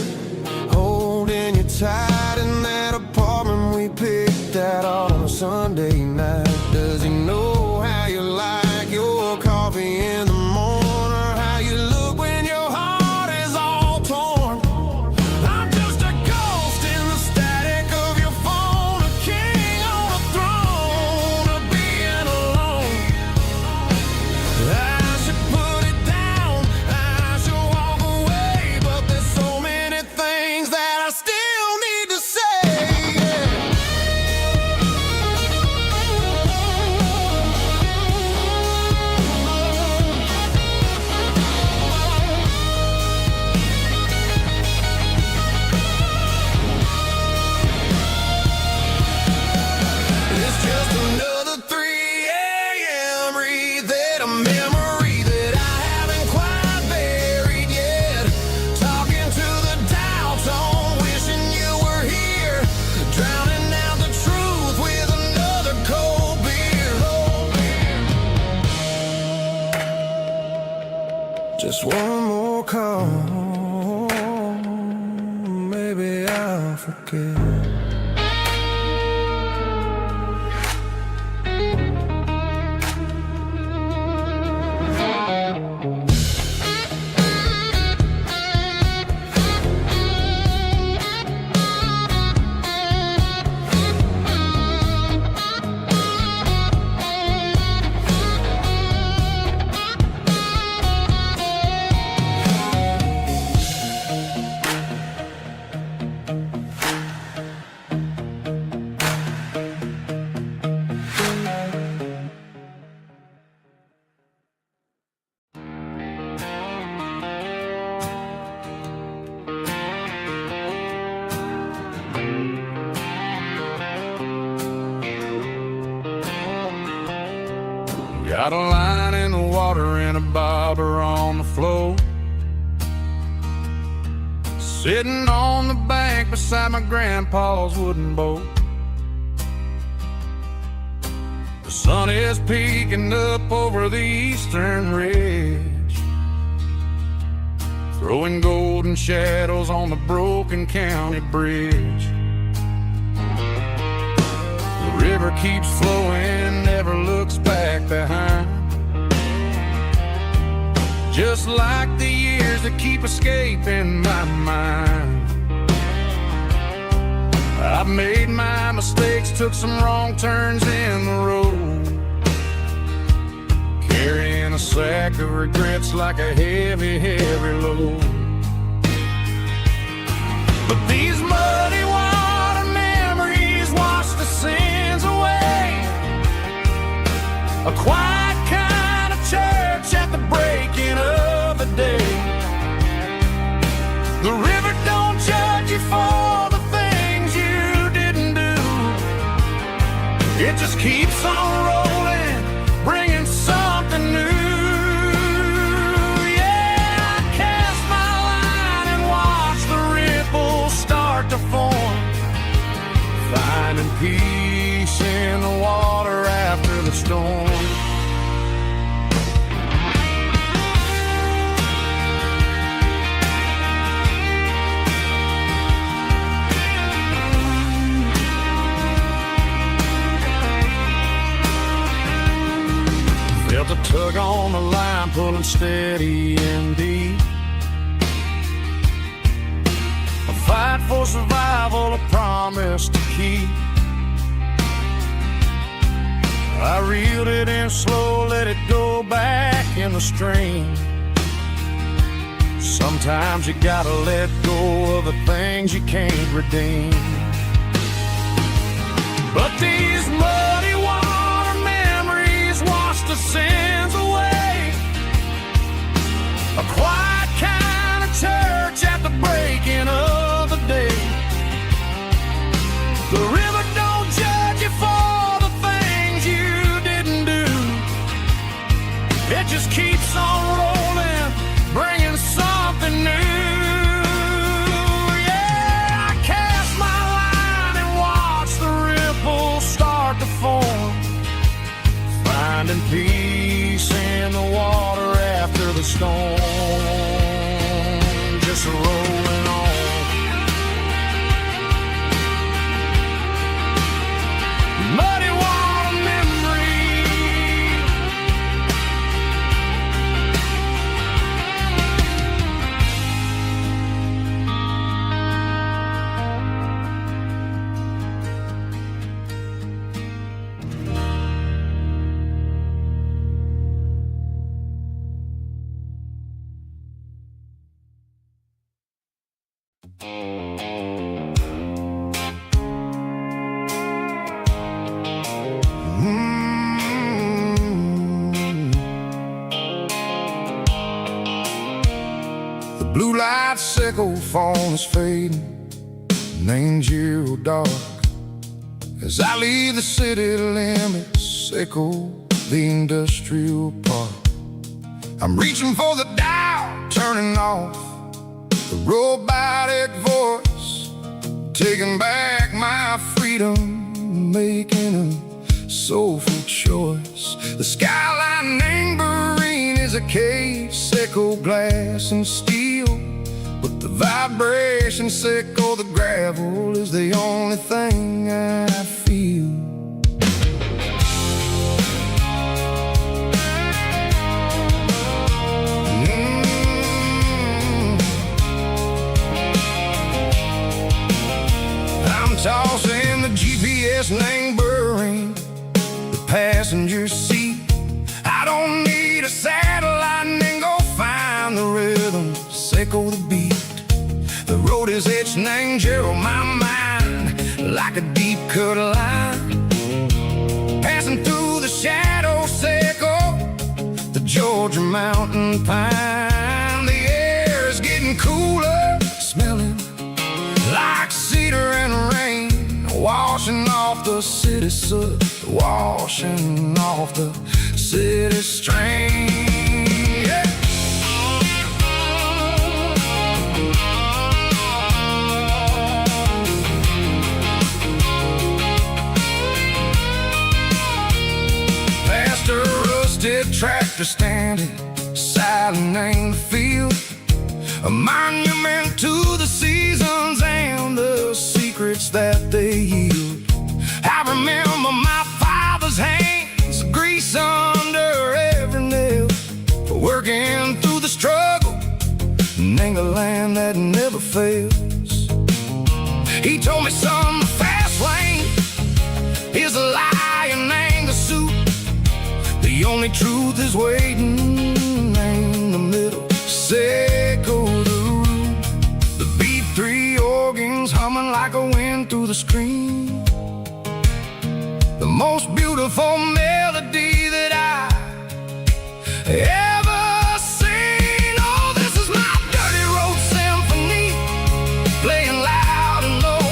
holding you tight in that apartment we picked out on a Sunday night. Does he know how you like your coffee in the morning, or how you look when your heart is all torn? I'm just a ghost in the static of your phone, a king on a throne of being alone. I should put it down, I should walk away, but there's so many things that I still need to say. It's just another 3 a.m. read, a memory that I haven't quite buried yet. Talking to the dial tone, wishing you were here, drowning out the truth with another cold beer. Just one more call, maybe I'll forget. Got a line in the water and a bobber on the floor, sitting on the bank beside my grandpa's wooden boat. sun is peeking up over the eastern ridge, throwing golden shadows on the broken county bridge. The river keeps flowing, never looks back behind, just like the years that keep escaping my mind. I've made my mistakes, took some wrong turns in the road, carrying a sack of regrets like a heavy, heavy load. But these muddy water memories wash the sins away. A quiet kind of church at the breaking of the day. The river don't judge you for the things you didn't do. It just keeps on rolling, bringing something new. Yeah, I cast my line and watch the ripples start to form, finding peace in the water after the storm. Felt a tug on the line, pulling steady and deep. A fight for survival, a promise to keep. I reeled it in slow, let it go back in the stream. Sometimes you gotta let go of the things you can't redeem. But these muddy water memories wash the sins away. A quiet kind of church at the breaking of the day. The river don't judge you for the things you didn't do. It just keeps on rolling, bringing something new. Yeah, I cast my line and watch the ripples start to form, finding peace in the water after the storm. Just rolling on. Muddy water memory. The blue light sickle phone is fading, named you dark. As I leave the city limits, sickle the industrial park. I'm reaching for the dial, turning off the robotic voice, taking back my freedom, making a soulful choice. The skyline named Marine is a cave, sickle glass and steel, but the vibration sickle the gravel is the only thing I feel. I'm tossing the GPS named Burring, the passenger seat. I don't need a satellite and go find the rhythm, sickle the beat. The road is etched named Gerald, my mind, like a deep cut line. Passing through the shadow sickle, the Georgia mountain pine. The air is getting cooler, smelling like cedar and rain, washing off the city soot, washing off the city strain. Yeah. red tractor standing silent in the field, a monument to the seasons and the secrets that they yield. I remember my father's hands, grease under every nail, working through the struggle, and a land that never fails. He told me, son, the fast lane is a lie and ain't the suit. The only truth is waiting in the middle. Say, go the root. The B3 organs humming like a wind through the screen. The most beautiful melody that I ever seen. Oh, this is my dirty road symphony, playing loud and low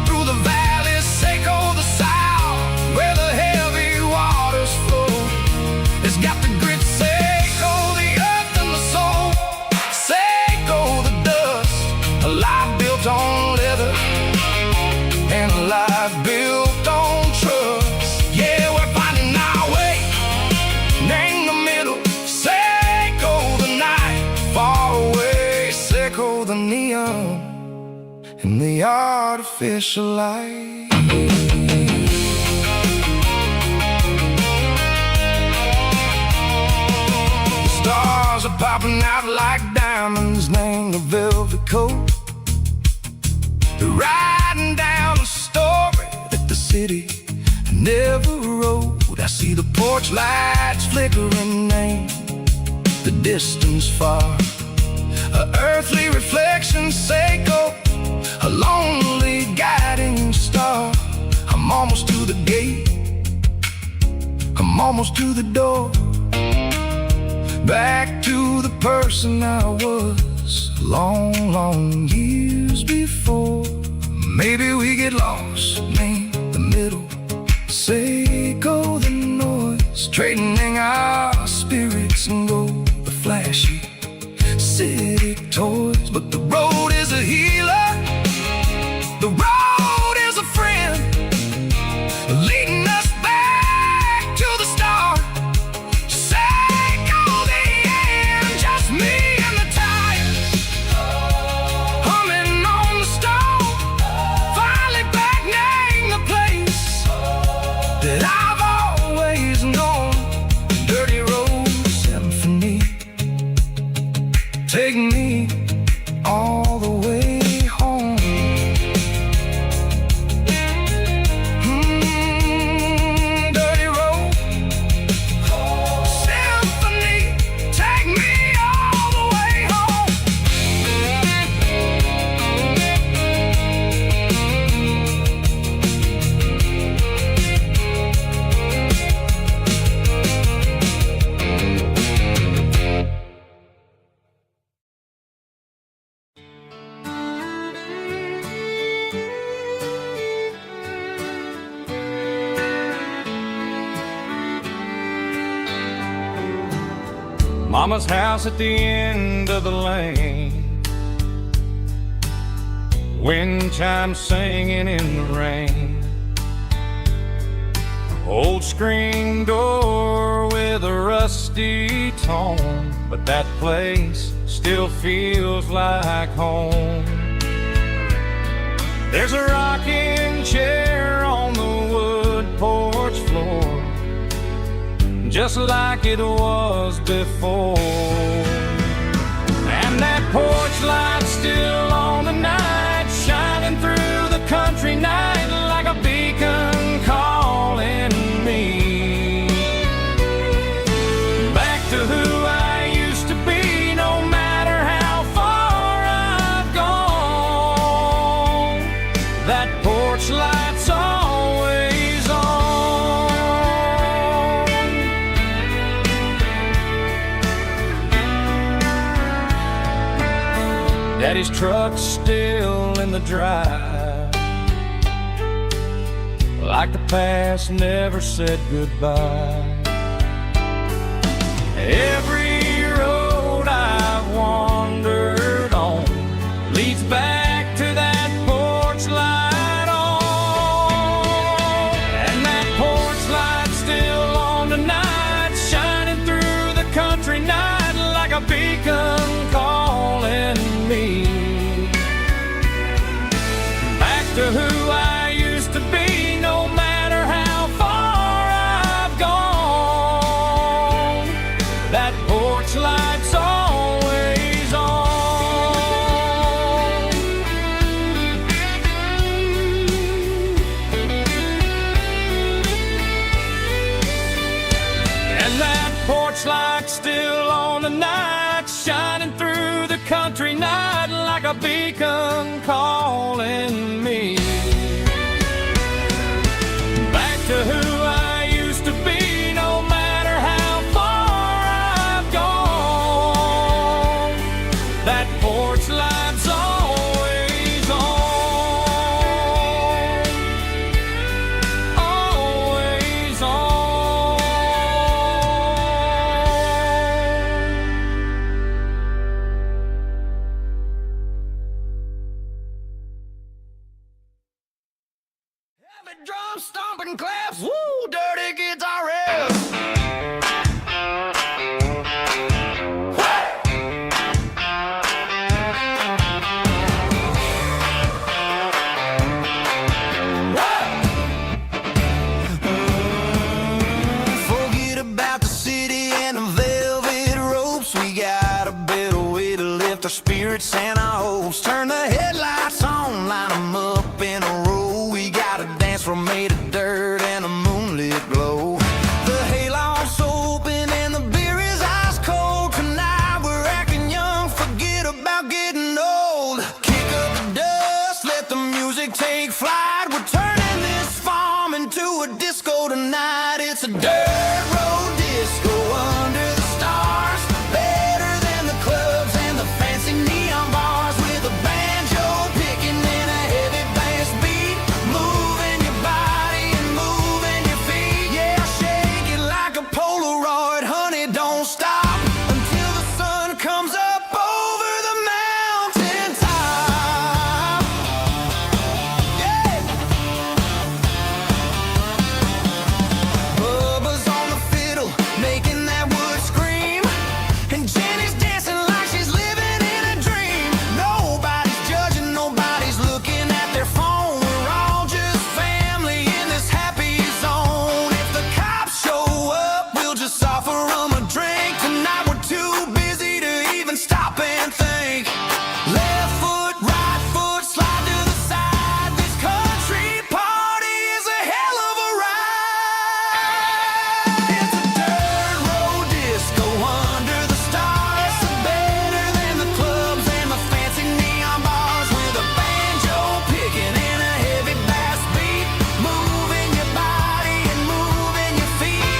through the valleys, Seco the south, where the heavy waters flow. It's got the grit, Seco, the earth and the soul. Seco, the dust, a life built on leather and a life built on trust. Yeah, we're finding our way in the middle. Seco the night, far away. Seco the neon and the artificial light. The stars are popping out like diamonds, named the velvet coat. They're riding down a story that the city never wrote. I see the porch lights flickering, name the distance far. A earthly reflection, Seco, a lonely guiding star. I'm almost to the gate, I'm almost to the door, back to the person I was long, long years before. Maybe we get lost in the middle. Seco the noise, trading our spirits and go the flashy city toys. But the road is a healer, the road is a friend, leading us back to the start. Seco the end, just me and the tires, humming on the stove. Finally back, name the place that I've always known. Dirty road symphony, take me all the way home. Dirty road symphony, take me all the way home. Mama's house at the end of the lane, wind chimes singing in the rain. Old screen door with a rusty tone, but that place still feels like home. There's a rocking chair on the wood porch floor, just like it was before. And that porch light's still on tonight, shining through the country night like a beacon calling me back to who I used to be. No matter how far I've gone, that porch light's always on. Daddy's truck's still in the drive, like the past never said goodbye. Every road I've wandered on leads back to that porch light on. And that porch light's still on tonight, shining porch light still on the night, shining through the country night like a beacon calling me back to who I used to be. No matter how far I've gone, that porch light's always on, always on. Heavy drum stomping claps, woo, dirty guitar riffs. Forget about the city and the velvet ropes. We got a better way to lift our spirits and our hopes. Turn the headlights on, line them up in a row. We got a dance floor made of dirt and a moonlit glow. The hayloft's open and the beer is ice cold. Tonight we're acting young, forget about getting old. Kick up the dust, let the music take flight. We're turning this farm into a disco tonight. It's a dirt road disco under the stars. Better than the clubs and the fancy neon bars. With a banjo picking and a heavy bass beat. Moving your body and moving your feet. Yeah, shake it like a Polaroid, honey, don't stop until the sun comes up over the mountain top. Yeah. Bubba's on the fiddle, making that wood scream. And Jenny's dancing like she's living in a dream. Nobody's judging, nobody's looking at their phone. We're all just family in this happy zone. If the cops show up, we'll just offer them a drink. Tonight we're too busy to even stop and think. Left foot, right foot, slide to the side. This country party is a hell of a ride. It's a dirt road disco under the stars. Better than the clubs and the fancy neon bars. With a banjo picking and a heavy bass beat. Moving your body and moving your feet.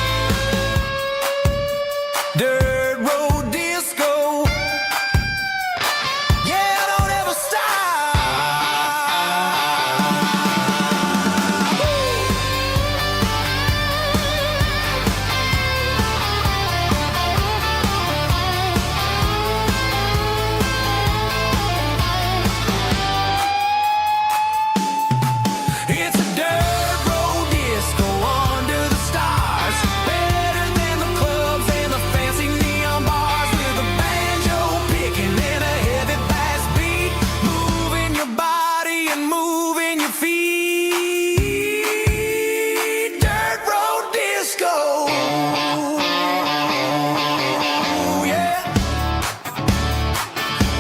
Dirt road disco. Yeah, don't ever stop. It's a dirt road disco under the stars. Better than the clubs and the fancy neon bars. With a banjo picking and a heavy bass beat. Moving your body and moving your feet. Dirt road disco. Yeah.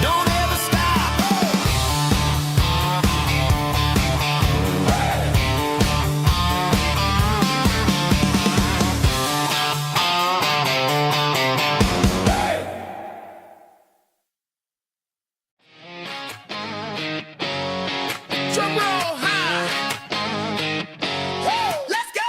Don't ever stop. Drum roll high. Woo, let's go.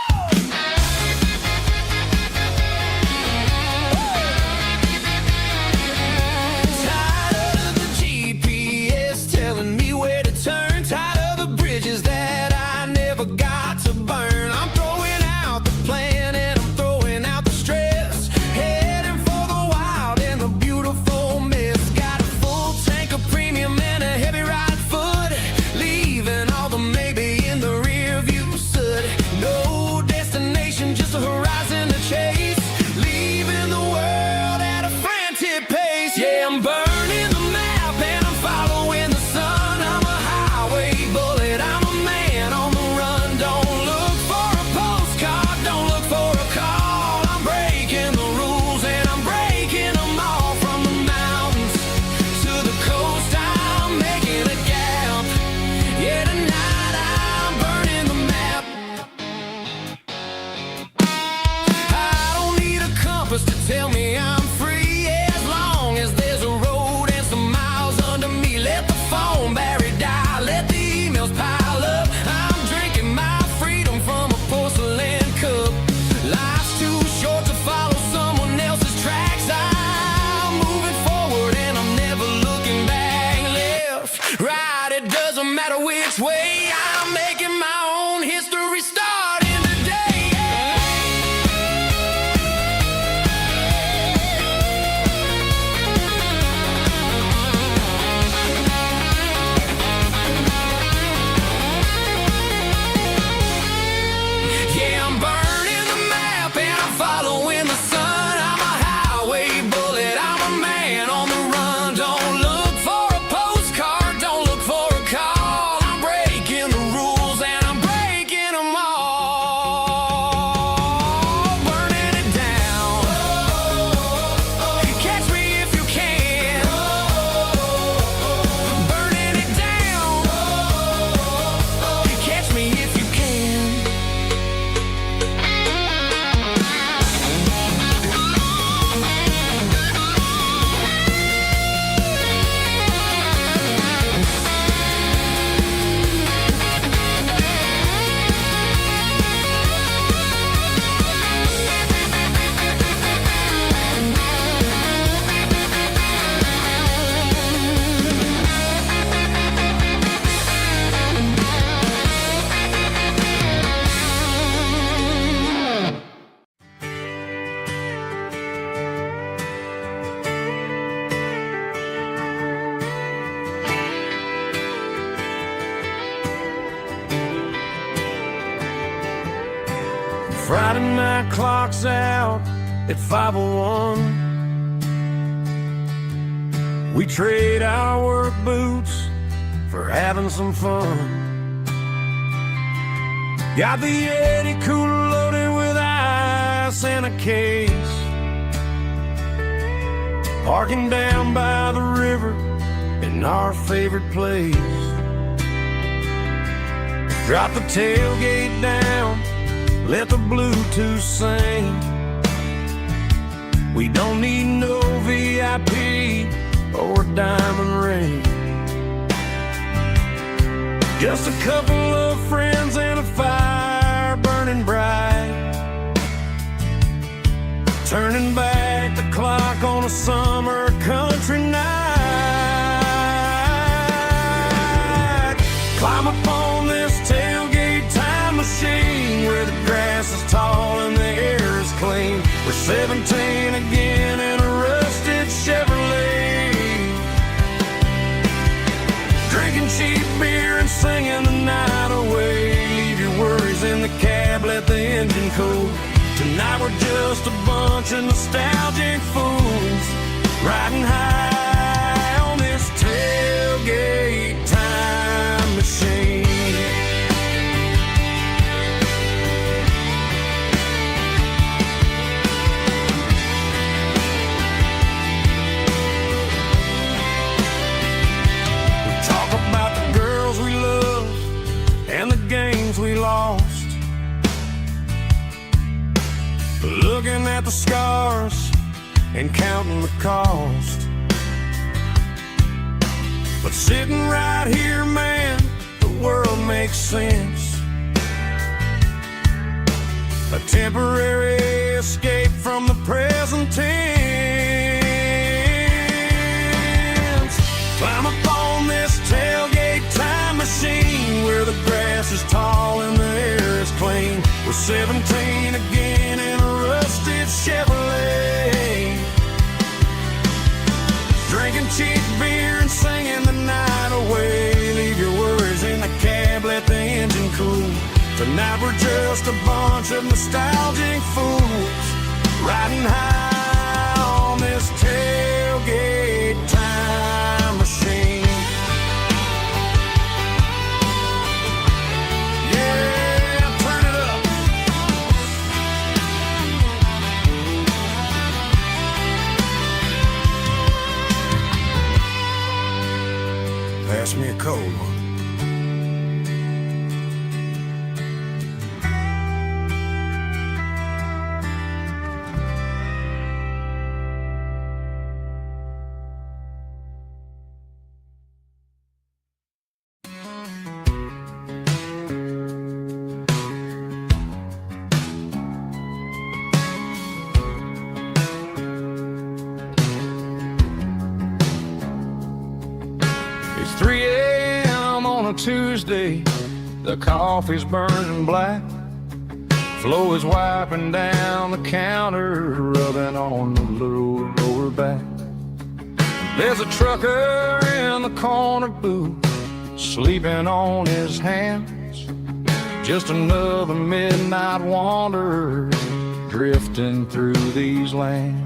Tired of the GPS telling me where to turn. Tired of the bridges that I never got to burn. I'm throwing out the plan and I'm throwing out the stress. Heading for the wild and the beautiful mess. Got a full tank of premium and a heavy right foot. Leaving all the maybe in the rear view soot. No destination, just a horizon to chase. Leaving the world at a frantic pace. Yeah, I'm burning the map and I'm following the sun. I'm a highway bullet, I'm a man on the run. Don't look for a postcard, don't look for a call. I'm breaking the rules and I'm breaking them all. From the mountains to the coast, I'm making a gap. Yeah, tonight I'm burning the map. I don't need a compass to tell me midnight clock's out at 5:01. We trade our work boots for having some fun. Got the Yeti cooler loaded with ice and a case, parking down by the river in our favorite place. Drop the tailgate down, let the Bluetooth sing. We don't need no VIP or diamond ring. Just a couple of friends and a fire burning bright, turning back the clock on a summer country night. Climb up on this tailgate time machine where the grass is tall and the air is clean. We're 17 again in a rusted Chevrolet, drinking cheap beer and singing the night away. Leave your worries in the cab, let the engine cool. Tonight we're just a bunch of nostalgic fools riding high on this tailgate time machine. We talk about the girls we love and the games we lost, looking at the scars and counting the cost. But sitting right here, man, the world makes sense. A temporary escape from the present tense. Climb up on this tailgate time machine where the grass is tall and the air is clean. We're 17 again in a rusted Chevrolet, drinking cheap beer and singing the night away. Leave your worries in the cab, let the engine cool. Tonight we're just a bunch of nostalgic fools riding high on this tailgate time machine. Pass me a cold one. It's 3 a.m. on a Tuesday, the coffee's burning black. Flo is wiping down the counter, rubbing on the lower back. There's a trucker in the corner booth, sleeping on his hands. Just another midnight wanderer drifting through these lands.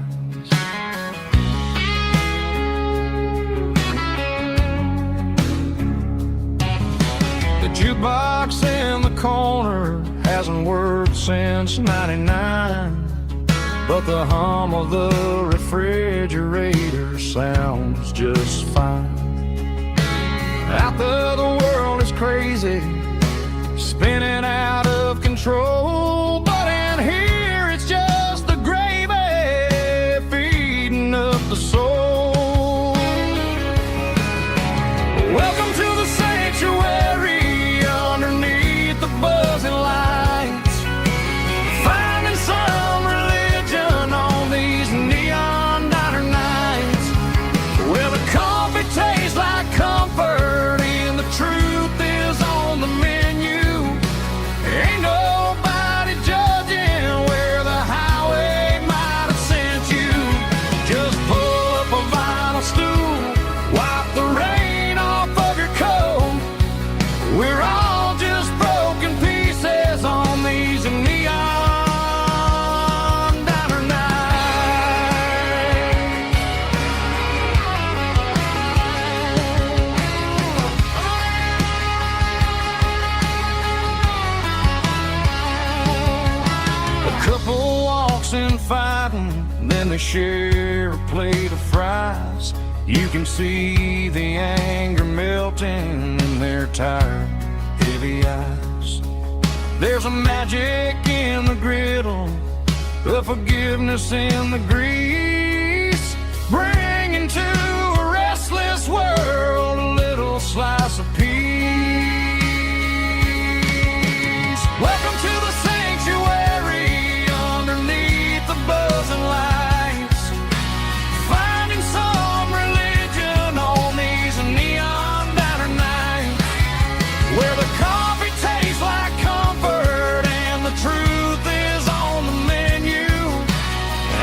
Jukebox in the corner hasn't worked since '99, but the hum of the refrigerator sounds just fine. Out there the world is crazy, spinning out of control, but in here it's just the gravy feeding up the soul. Welcome to the sanctuary, underneath the buzzing lights, finding some religion on these neon diner nights, where the coffee tastes like comfort and the truth is on the menu. Ain't nobody just fussing, fighting, then they share a plate of fries. You can see the anger melting in their tired, heavy eyes. There's a magic in the griddle, a forgiveness in the grease, bringing to a restless world a little slice of peace. Welcome to the sanctuary underneath the buzzing lights, finding some religion on these neon diner nights, where the coffee tastes like comfort and the truth is on the menu.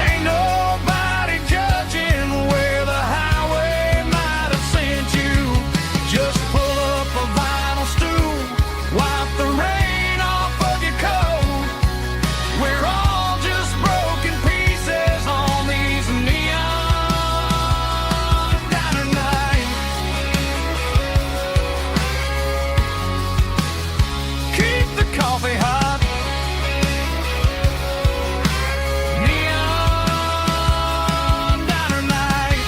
Ain't nobody judging where the highway might have sent you. Just pull up a vinyl stool, wipe the rain off of your coat. We're all just broken pieces on these neon diner nights. Keep the coffee hot. Neon diner night.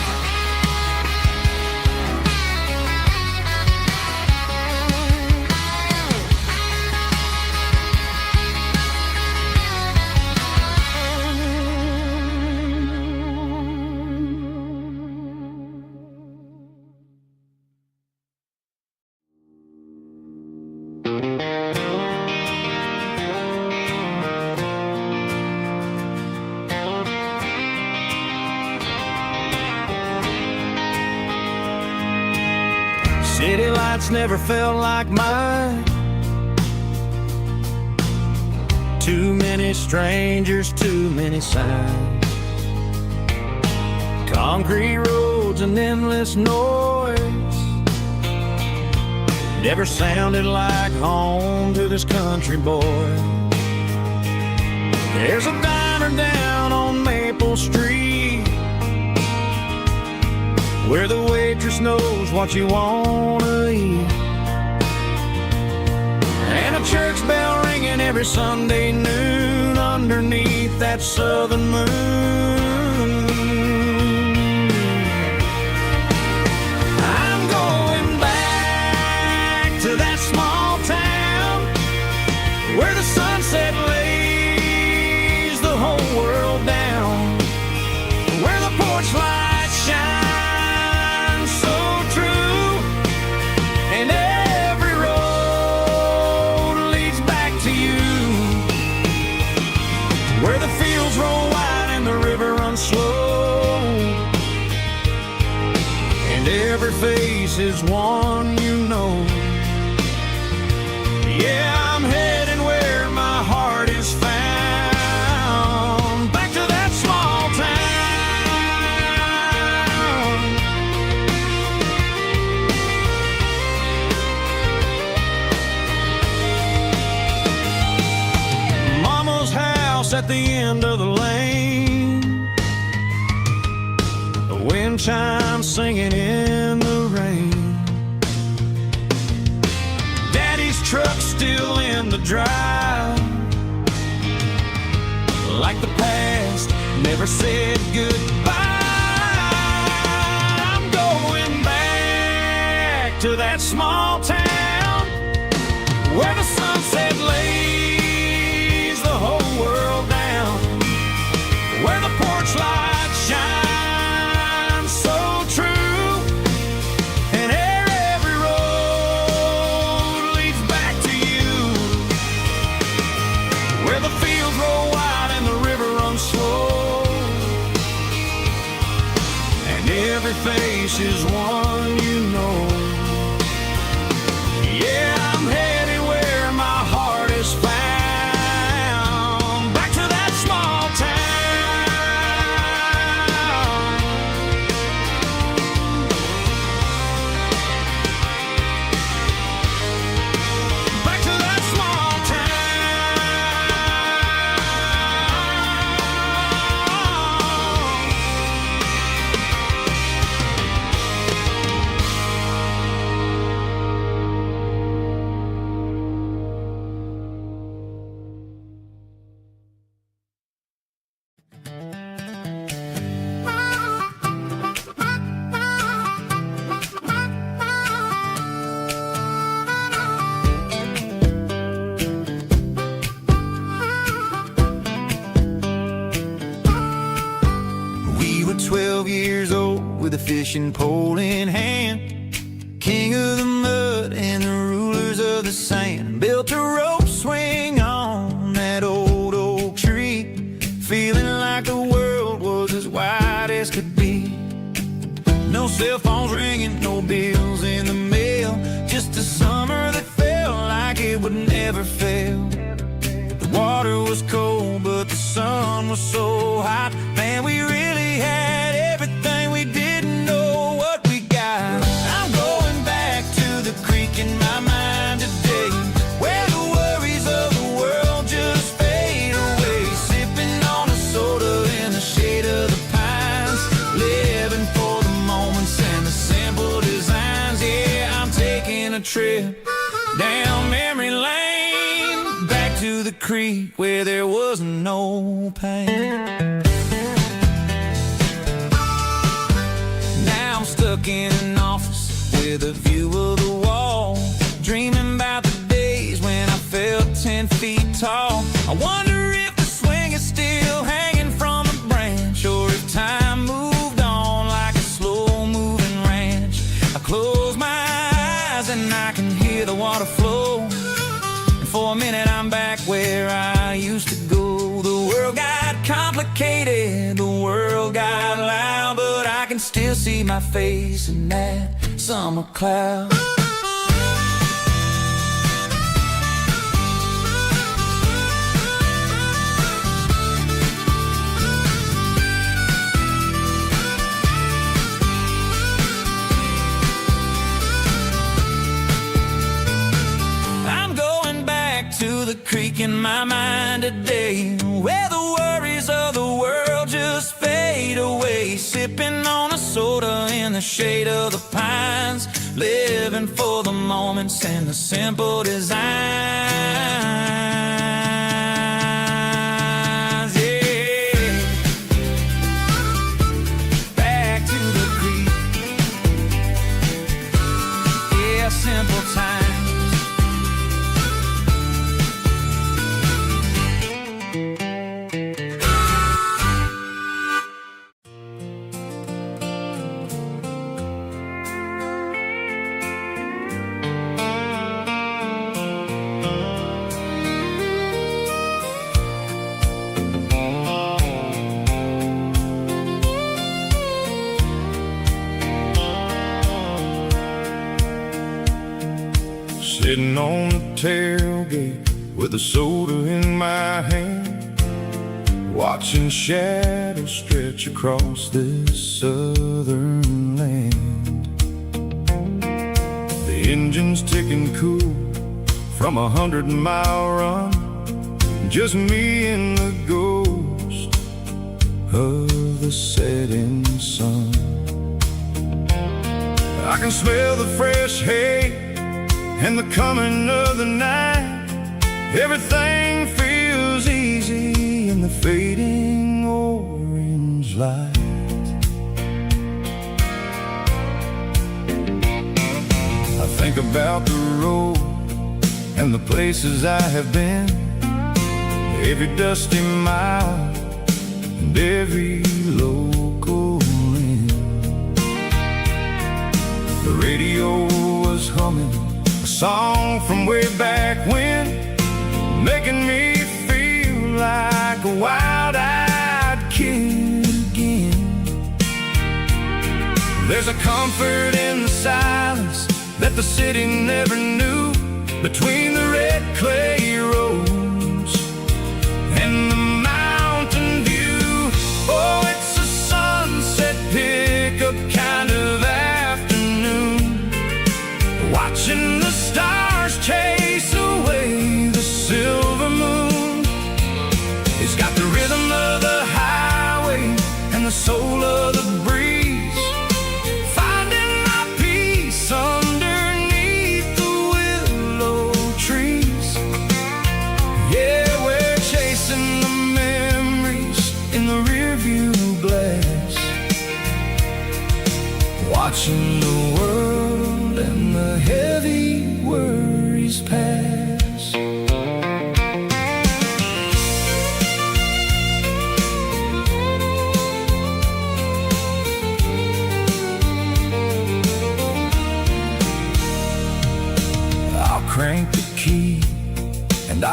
City lights never felt like mine. Too many strangers, too many signs. Concrete roads and endless noise never sounded like home to this country boy. There's a diner down on Maple Street where the waitress knows what you wanna eat, and a church bell ringing every Sunday noon underneath that southern moon. I'm going back to that small town where the sunset lays the whole world down, where the porch lights shine slow, and every face is one you know. Yeah, I'm heading where my heart is found, back to that small town. Mama's house at the end of the lane, wind chimes singing in the rain. Daddy's truck still in the drive, like the past never said goodbye. I'm going back to that small town where the sunset lays the whole world down, where the porch lights shine face is one you know. Yeah, I'm headed where my heart is found, back to that small town. Back to that small town. 12 years old with a fishing pole in hand. King of the mud and the rulers of the sand. Built a rope swing on that old oak tree, feeling like the world was as wide as could be. No cell phones ringing, no bills in the mail, just a summer that felt like it would never fail. The water was cold, but the sun was so hot. Man, we really had everything, we didn't know what we got. I'm going back to the creek in my mind today, where the worries of the world just fade away. Sipping on a soda in the shade of the pines, living for the moments and the simple designs. Yeah, I'm taking a trip down memory lane, back to the creek where there was no pain. Now I'm stuck in an office with a view of the wall, dreaming about the days when I felt 10 feet tall. I wonder if the swing is still hanging from a branch, or if time moved on like a slow-moving ranch. I close my eyes and I can hear the water flow, and for a minute I'm back where I used to go. The world got complicated, the world got loud, but I can still see my face in that summer cloud. To the creek in my mind today, where the worries of the world just fade away. Sipping on a soda in the shade of the pines, living for the moments and the simple designs. Yeah, back to the creek. Yeah, simple times. Sitting on the tailgate with a soda in my hand, watching shadows stretch across this southern land. The engine's ticking cool from 100-mile run, just me and the ghost of the setting sun. I can smell the fresh hay and the coming of the night. Everything feels easy in the fading orange light. I think about the road and the places I have been, every dusty mile and every local inn. The radio was humming a song from way back when, making me feel like a wild-eyed kid again. There's a comfort in the silence that the city never knew, between the red clay roads and the mountain view. Oh, it's a sunset pickup kind of afternoon, watching the stars chase away the silver moon. It's got the rhythm of the highway and the soul of the breeze, finding my peace underneath the willow trees. Yeah, we're chasing the memories in the rearview glass, watching the world and the heavy worries pass.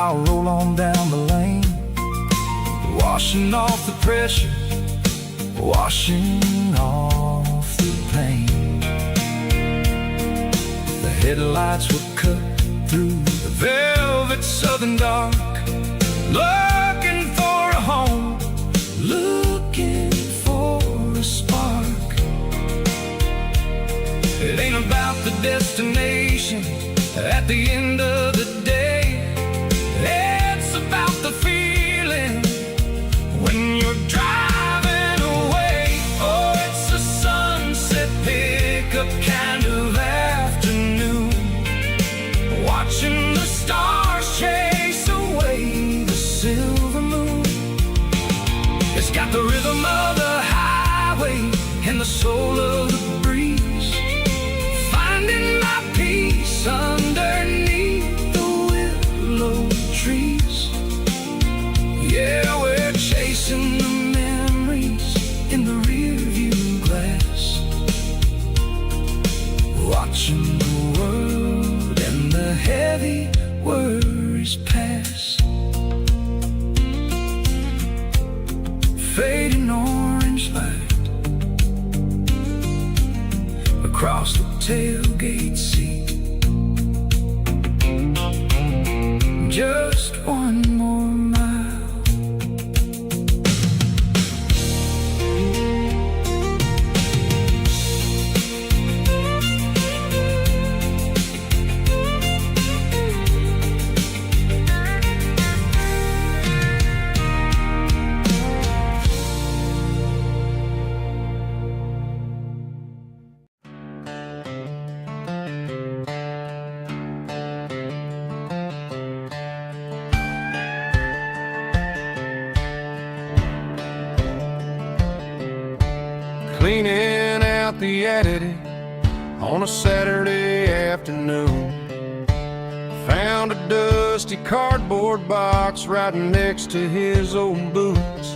I'll roll on down the lane, washing off the pressure, washing off the pain. The headlights will cut through the velvet southern dark, looking for a home, looking for a spark. It ain't about the destination at the end of the day, it's about the feeling when you're driving away. Oh, it's a sunset pickup kind of afternoon, watching the stars chase away the silver moon. It's got the rhythm of the highway and the soul of the breeze, finding my peace underneath the willow trees. Yeah, we're chasing the memories in the rearview glass, watching the world and the heavy worries pass. Fading orange light across the tailgate seat. Just one more mile. Cleaning out the attic on a Saturday afternoon, found a dusty cardboard box right next to his old boots.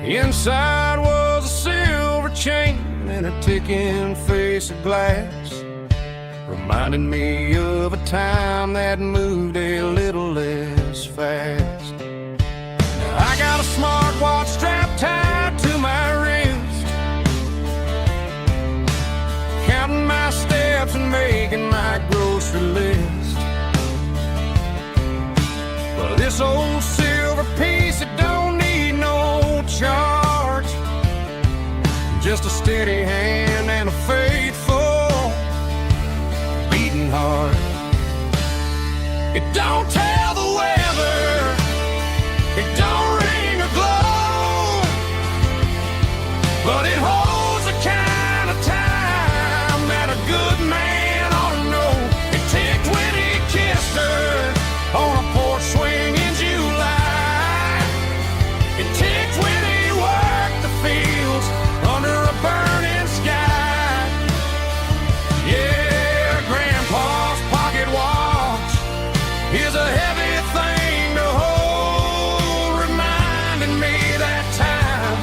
Inside was a silver chain and a ticking face of glass, reminding me of a time that moved a little less fast. Now I got a smartwatch strapped tied to my wrist, counting my steps and making my grocery list. Well, this old silver piece, it don't need no charge, just a steady hand and a faithful beating heart. It don't tell the weather, it don't ring or glow, but it holds the kind of time that a good man ought to know. It ticked when he kissed her on a porch swing in July. It ticked when he worked the fields under a burning sky. Yeah, Grandpa's pocket watch is a heavy thing to hold, reminding me that time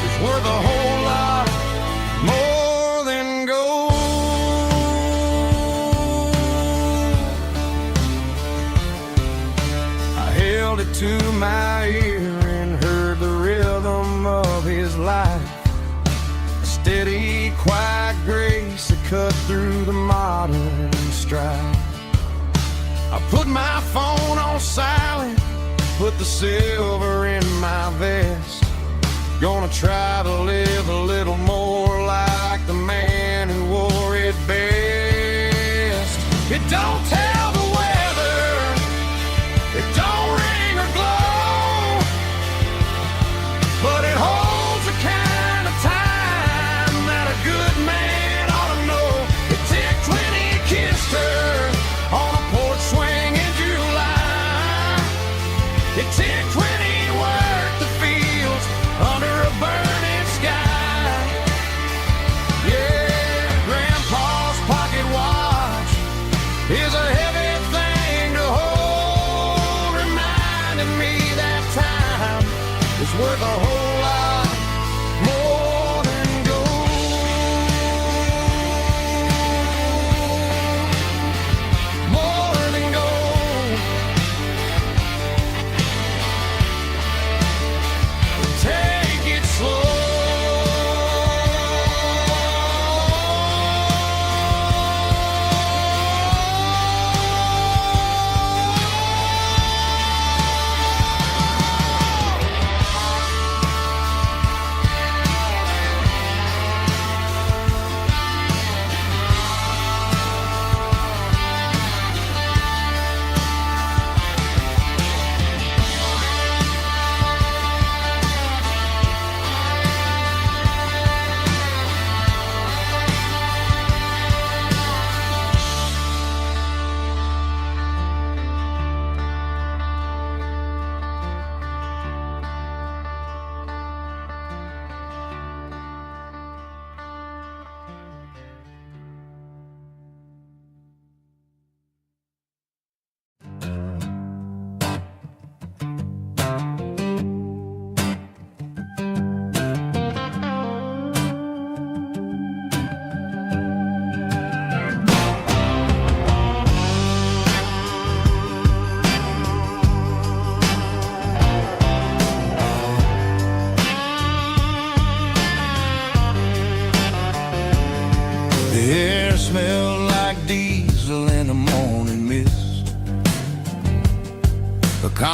is worth a whole lot more than gold. I held it to my ear and heard the rhythm of his life, a steady, quiet grace that cut through the modern strife. I put my phone on silent, put the silver in my vest, gonna try to live a little more like the man who wore it best. It don't tell the weather, it don't ring or glow, but it holds the kind of time that a good man ought to know. It ticked when he kissed her on a porch swing in July. It ticked when he worked the fields under a burning sky.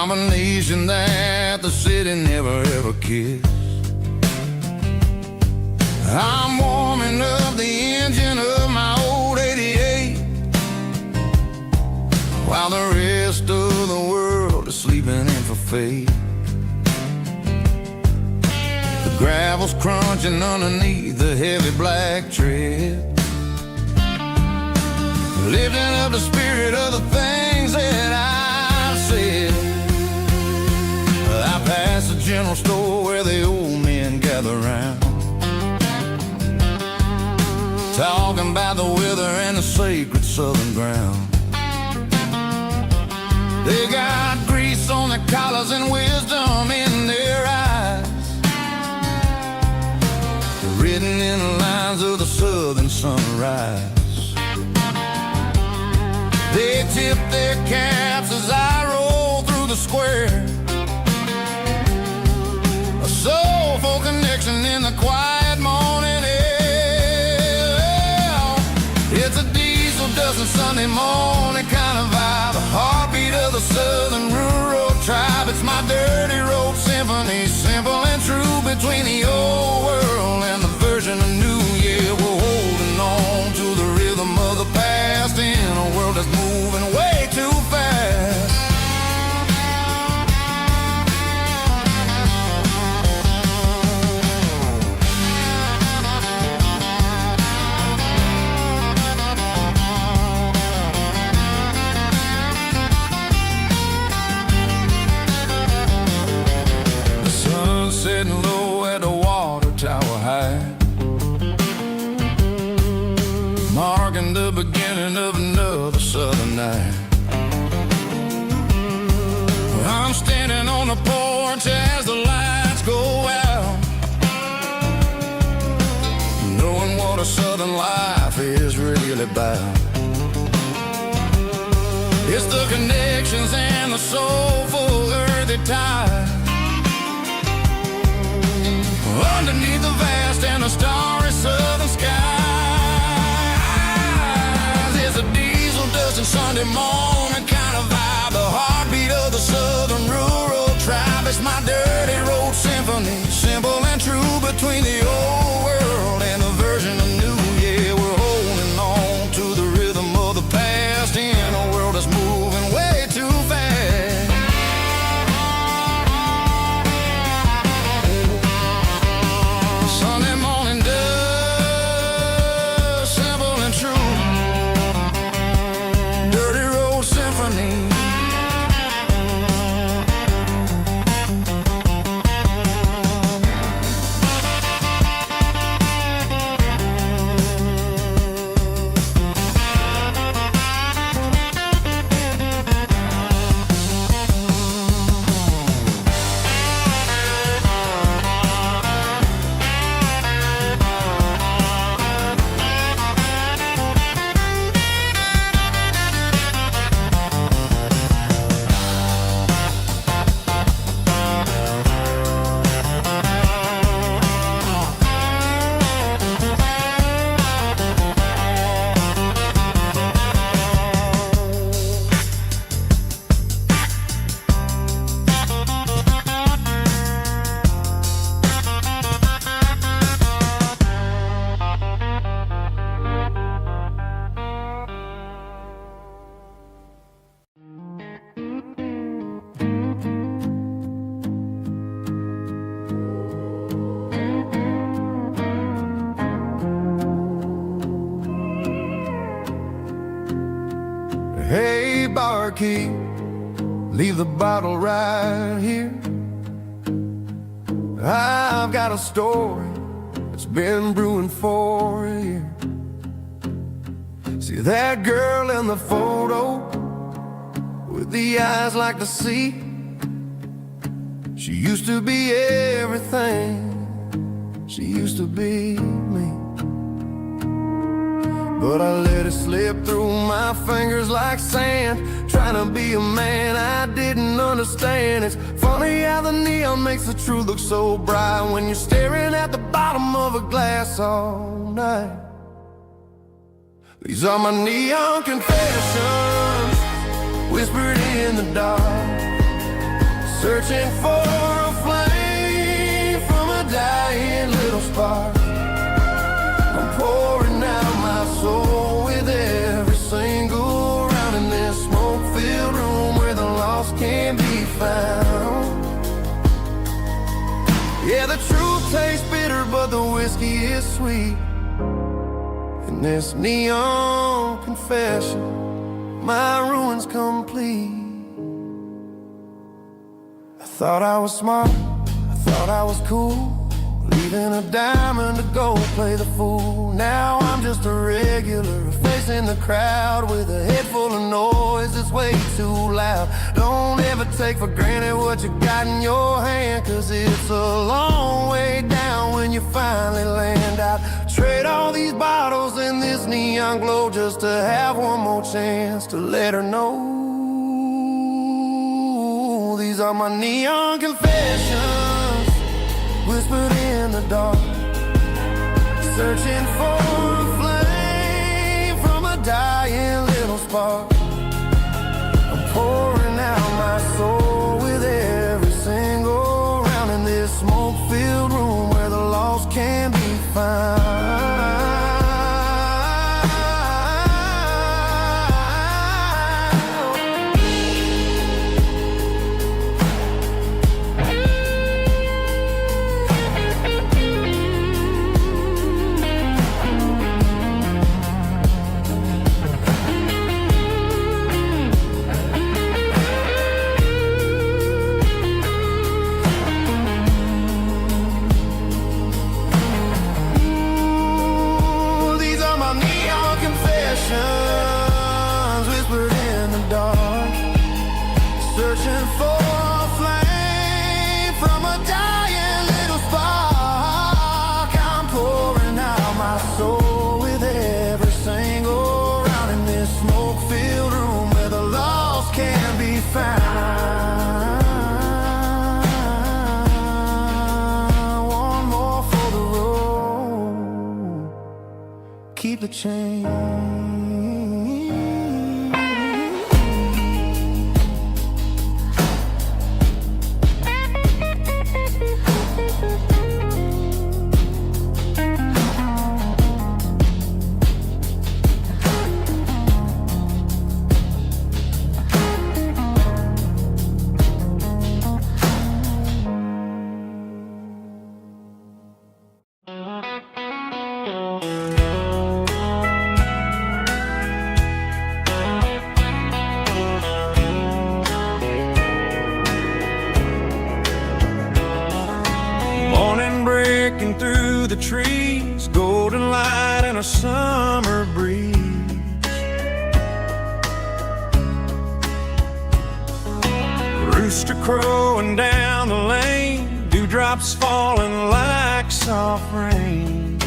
combination that the city never ever kissed. I'm warming up the engine of my old 88 while the rest of the world is sleeping in for fate. The gravel's crunching underneath the heavy black tread, lifting up the spirit of the things that I've said. I pass the general store where the old men gather round, talking about the weather and the sacred southern ground. They got grease on their collars and wisdom in their eyes, written in the lines of the southern sunrise. They tip their caps as I roll through the square, a soulful connection in the quiet morning air. It's a diesel dusting Sunday morning kind of vibe, a heartbeat of the southern rural tribe. It's my dirty road symphony, simple and true, between the old world and the version of new. Yeah, we're holding on to the rhythm of the past in a world that's moving way too fast. The sun's setting low at the water tower high, marking the beginning of another southern night. I'm standing on the porch as the lights go out, knowing what a southern life is really about. It's the connections and the soulful earthy tide, underneath the vast and the starry southern skies. It's a diesel dusting Sunday morning kind of vibe, the heartbeat of the southern rural tribe. It's my dirty road symphony, simple and true, between the old world and the version of new. Yeah, we're holding on to the rhythm of the past in a world that's moving way too fast. Sunday morning dust, simple and true, dirty road symphony. Hey, barkeep, leave the bottle right here. I've got a story that's been brewing for a year. See that girl in the photo with the eyes like the sea? She used to be everything, she used to be me. But I let it slip through my fingers like sand, trying to be a man I didn't understand. It's funny how the neon makes the truth look so bright when you're staring at the bottom of a glass all night. These are my neon confessions, whispered in the dark. searching for a flame from a dying little spark. I'm pouring out my soul with every single round in this smoke-filled room where the lost can be found. Yeah, the truth tastes bitter, but the whiskey is sweet. In this neon confession, my ruin's complete. I thought I was smart, I thought I was cool, leaving a diamond to go play the fool. Now I'm just a regular, facing the crowd with a head full of noise that's way too loud. Don't ever take for granted what you got in your hand, cause it's a long way down when you finally land out. Trade all these bottles and this neon glow just to have one more chance to let her know. These are my neon confessions, whispered in the dark, searching for a flame from a dying little spark. I'm pouring out my soul with every single round in this smoke-filled room where the lost can be found. Whispered in the dark, searching for a flame from a dying little spark. I'm pouring out my soul with every single round in this smoke-filled room where the lost can be found. One more for the road, keep the change. Through the trees, golden light and a summer breeze. Rooster crowing down the lane, dewdrops falling like soft rain.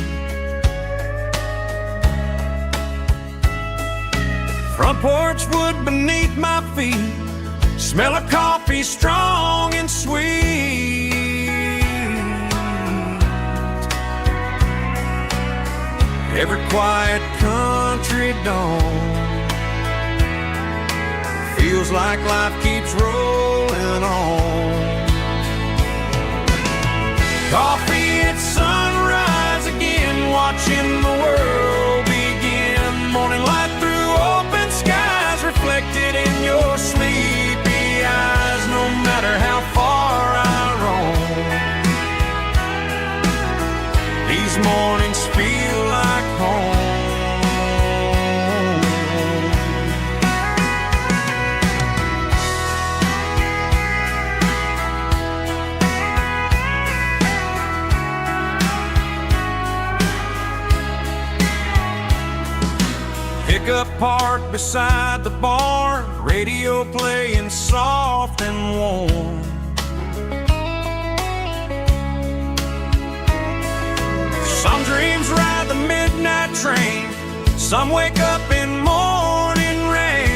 Front porch wood beneath my feet, smell of coffee strong and sweet. Every quiet country dawn feels like life keeps rolling on. Coffee at sunrise again, watching the world begin. Morning light through open skies, reflected in your sleepy eyes. No matter how far I roam, these mornings feel like home. Pickup parked beside the barn, radio playing soft and warm. Some dreams ride the midnight train, some wake up in morning rain.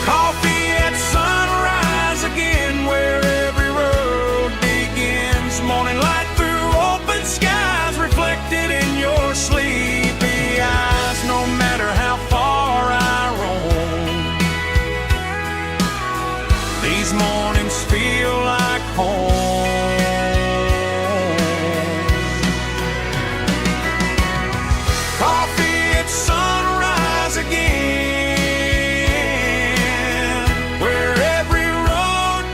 Coffee at sunrise again, where every road begins. Morning light through open skies, reflected in your sleepy eyes. No matter how far I roam, These mornings feel like home. Coffee at sunrise again, where every road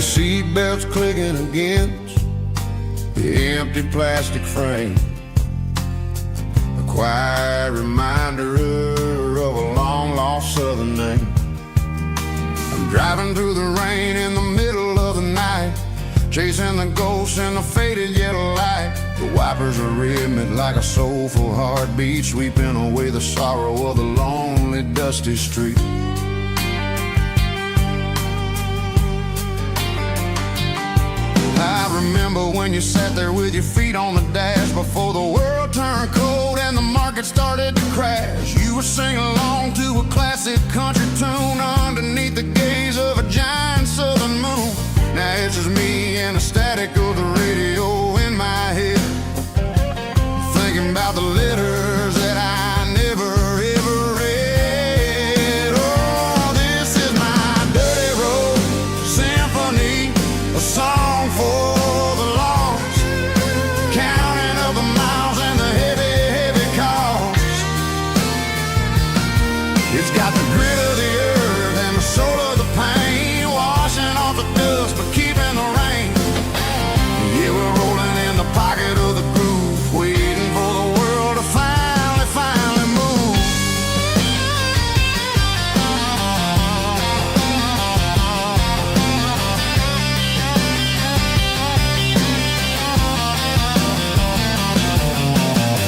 The seatbelt's clicking against the empty plastic frame, a quiet reminder of a long-lost southern name. I'm driving through the rain in the middle of the night, chasing the ghosts in the faded yellow light. The wipers are rhythmic like a soulful heartbeat, sweeping away the sorrow of the lonely, dusty street. I remember when you sat there with your feet on the dash, before the world turned cold and the market started to crash. You were singing along to a classic country tune underneath the gaze of a giant southern moon. Now it's just me and the static of the radio in my head, thinking about the letters that I never ever read. Oh, this is my dirty road symphony, a song for the lost, counting up the miles and the heavy, heavy cost. It's got the grit of the earth and the soul of the pain, washing off the dust but keeping the rain. Yeah, we're rolling in the pocket of the groove, waiting for the world to finally move.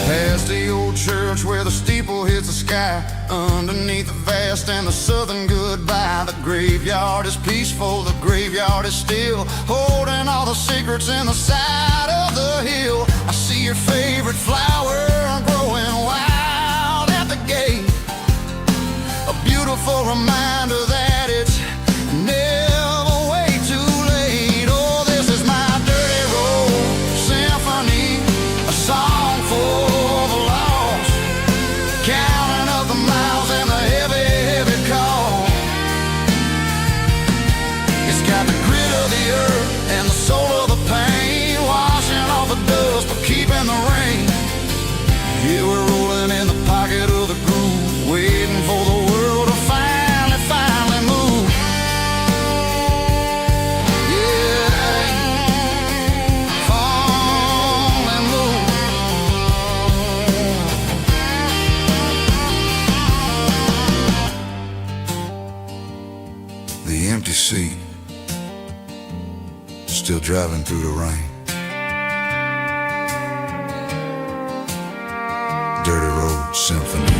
Past the old church where the steeple hits the sky, underneath the vast and the southern goodbye. The graveyard is peaceful, the graveyard is still, holding all the secrets in the side of the hill. I see your favorite flower growing wild at the gate, a beautiful reminder that it's never way too late. Oh, this is my dirty road symphony, a song for the lost, counting up the miles and the heavy, heavy call. It's got the grit of the earth and the soul of the pain, washing off the dust but keeping the rain. Yeah, we're rolling in the pocket of the groove, waiting for the world to finally move. Yeah, finally move. The empty seat, still driving through the rain. Dirty Road Symphony.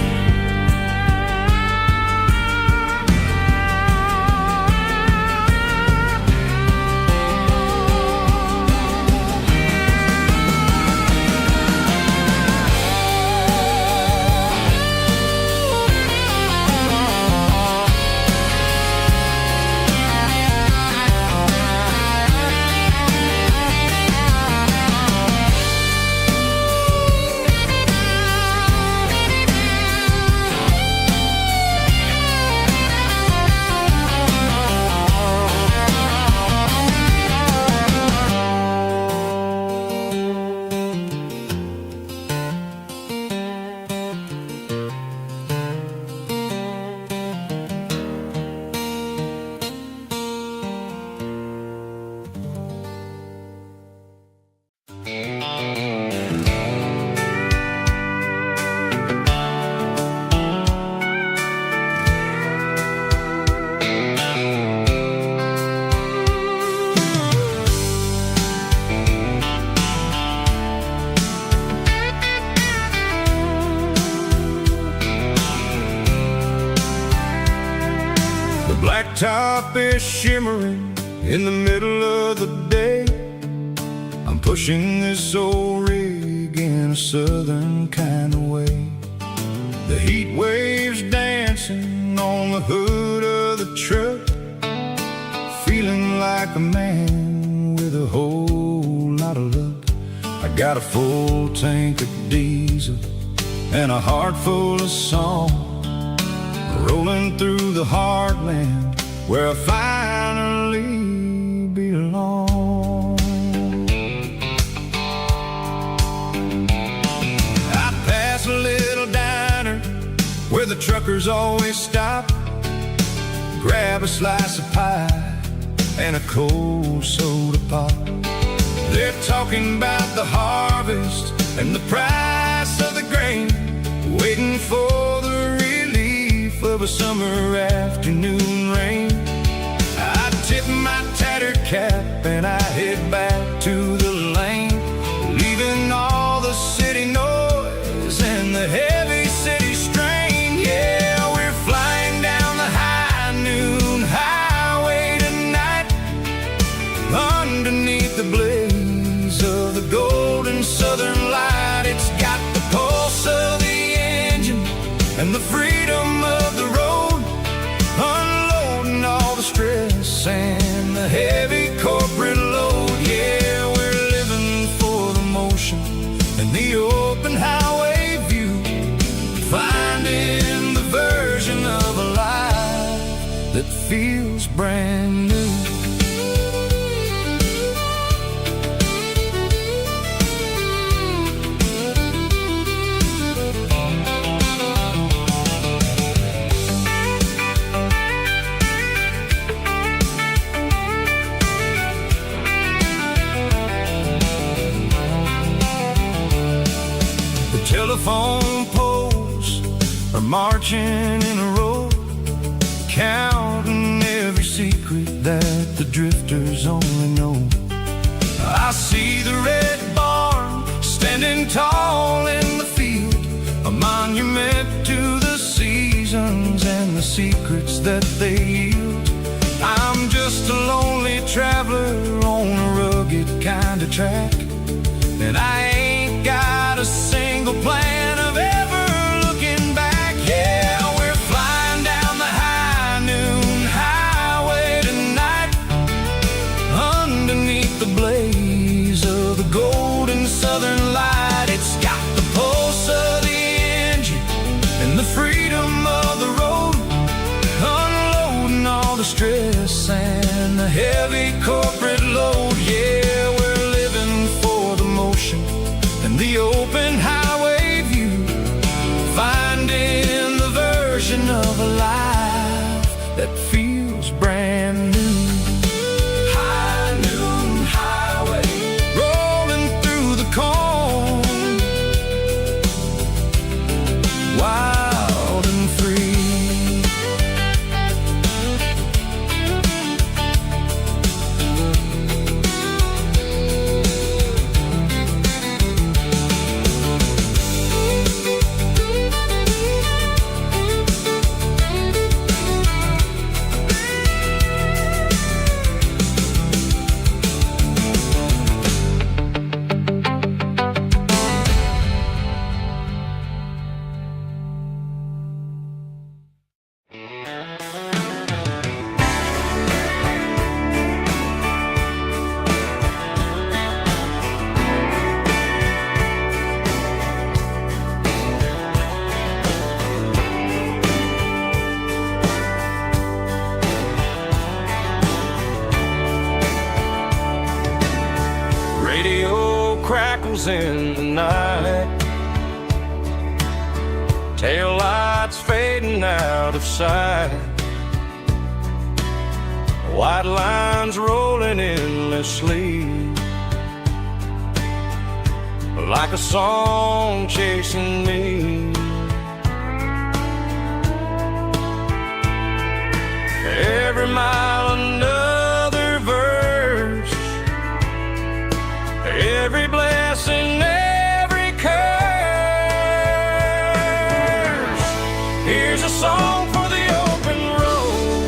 Blacktop is shimmering in the middle of the day. I'm pushing this old rig in a southern kind of way. The heat waves dancing on the hood of the truck, feeling like a man with a whole lot of luck. I got a full tank of diesel and a heart full of song, rolling through the heartland where I finally belong. I pass a little diner where the truckers always stop, grab a slice of pie and a cold soda pop. They're talking about the harvest and the price of the grain, waiting for the relief of a summer afternoon rain. I tip my tattered cap and I head back to the lane, leaving all the city noise and the heavy city strain. Yeah, we're flying down the high noon highway tonight, underneath the blaze of the golden southern light. It's got the pulse of the engine and the freedom of the road, unloading all the stress and the heavy corporate load. Yeah, we're living for the motion and the open highway view, finding the version of a life that feels brand new. Telephone poles are marching in a row, counting every secret that the drifters only know. I see the red barn standing tall in the field, a monument to the seasons and the secrets that they yield. I'm just a lonely traveler on a rugged kind of track, and I ain't got a single plan of ever looking back. Yeah, we're flying down the high noon highway tonight, underneath the blaze of the golden southern light. It's got the pulse of the engine and the freedom of the road, unloading all the stress and the heavy corporate load. Yeah, we're living for the motion and the open highway view, finding the version of a life that feels brand new. High noon highway, rolling through the corn, wild and free. Crackles in the night, tail lights fading out of sight, white lines rolling endlessly, like a song chasing me. Every mile another verse, every blessing, every curse. Here's a song for the open road,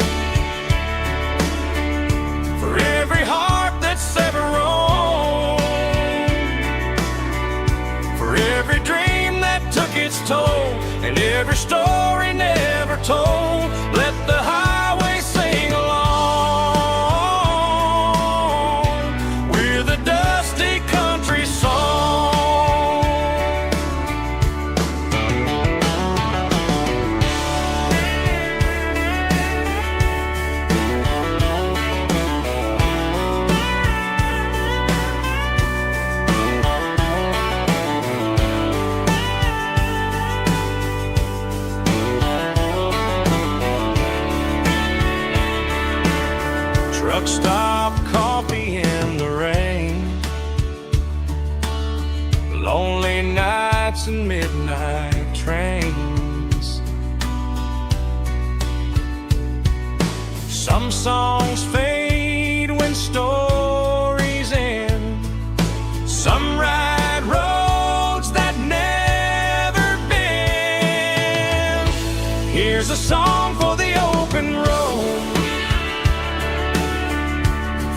Truck stop coffee in the rain, lonely nights and midnight trains. Some songs fade when stories end. Some ride roads that never bend. Here's a song for the open road,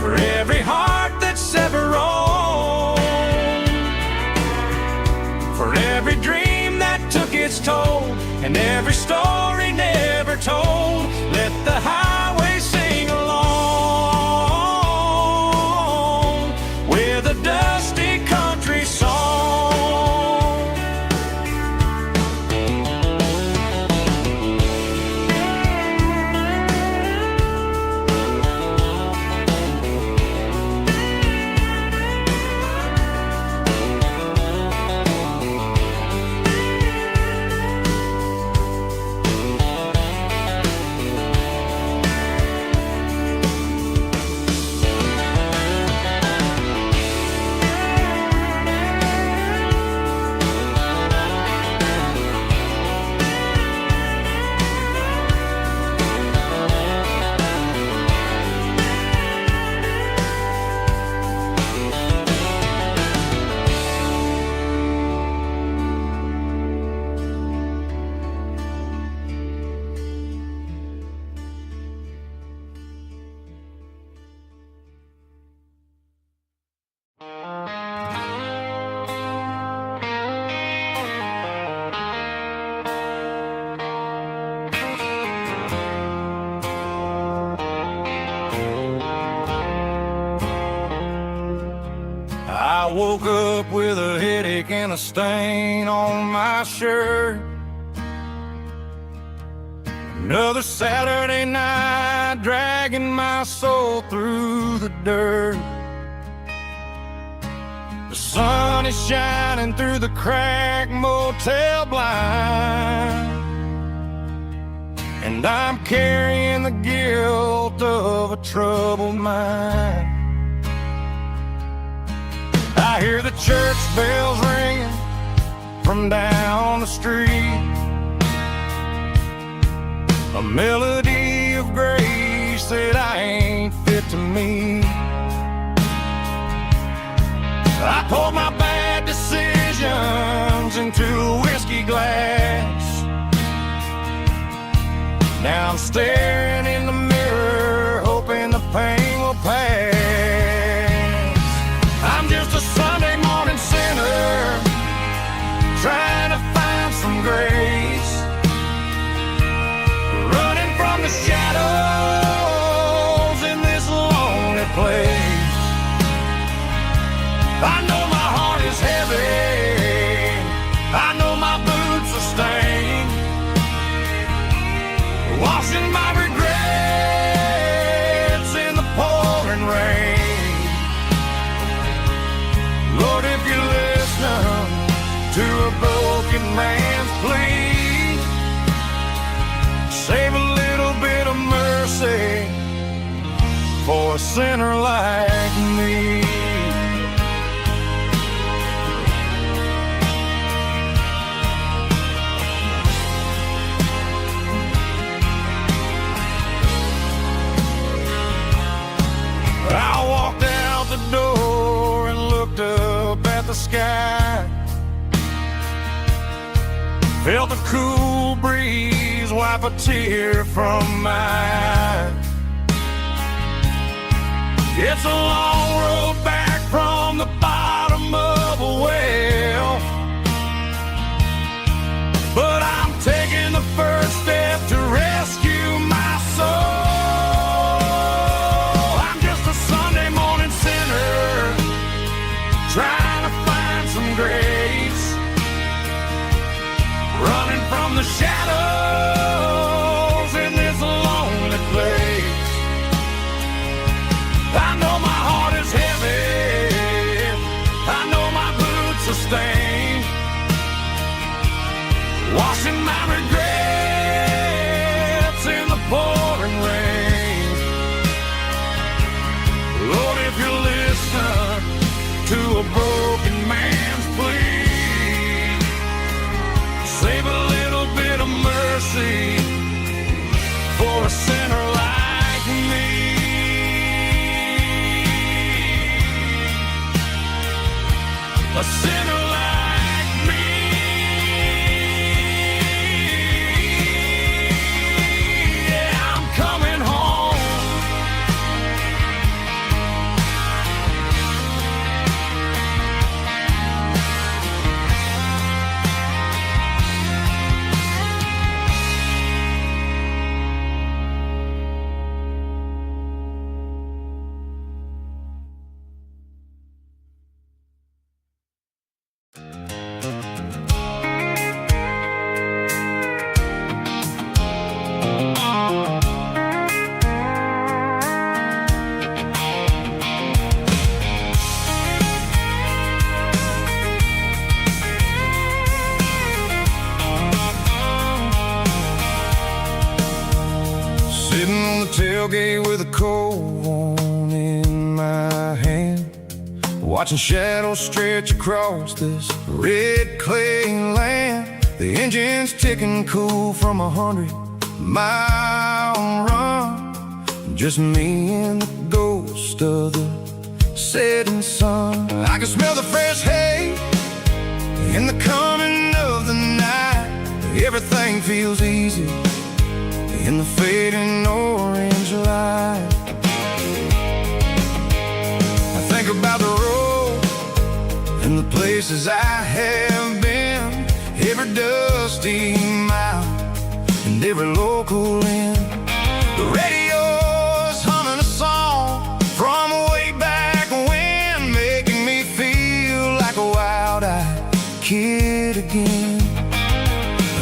for every heart that's ever roamed, for every dream that took its toll, and every story never told. Let the highway sing along with a dusty country song. I woke up with a headache and a stain on my shirt. Another Saturday night dragging my soul through the dirt. The sun is shining through the cracked motel blind, and I'm carrying the guilt of a troubled mind. I hear the church bells ringing from down the street, a melody of grace that I ain't fit to meet. I poured my bad decisions into a whiskey glass. Now I'm staring in the mirror, hoping the pain will pass. I'm just a Sunday morning sinner, trying to find some grace, running from the shadows in this lonely place. I know my heart is heavy, I know my boots are stained, washing my regrets in the pouring rain. Lord, if you listen to a broken man's plea, save a little bit of mercy for a sinner like me. I walked out the door and looked up at the sky, felt a cool breeze wipe a tear from my eye. It's a long road back from the bottom of a well, but I'm taking the first step to rescue my soul. Trying to find some grace, running from the shadows in this lonely place. I know my heart is heavy, I know my boots are stained, washing my regrets sinner like me. Yeah, I'm coming home. Sitting on the tailgate with a cold one in my hand, watching shadows stretch across this red clay land. The engine's ticking cool from 100-mile run. Just me and the ghost of the setting sun. I can smell the fresh hay in the coming of the night. Everything feels easy in the fading orange light. I think about the road and the places I have been, every dusty mile and every local inn. The radio's humming a song from way back when, making me feel like a wild-eyed kid again.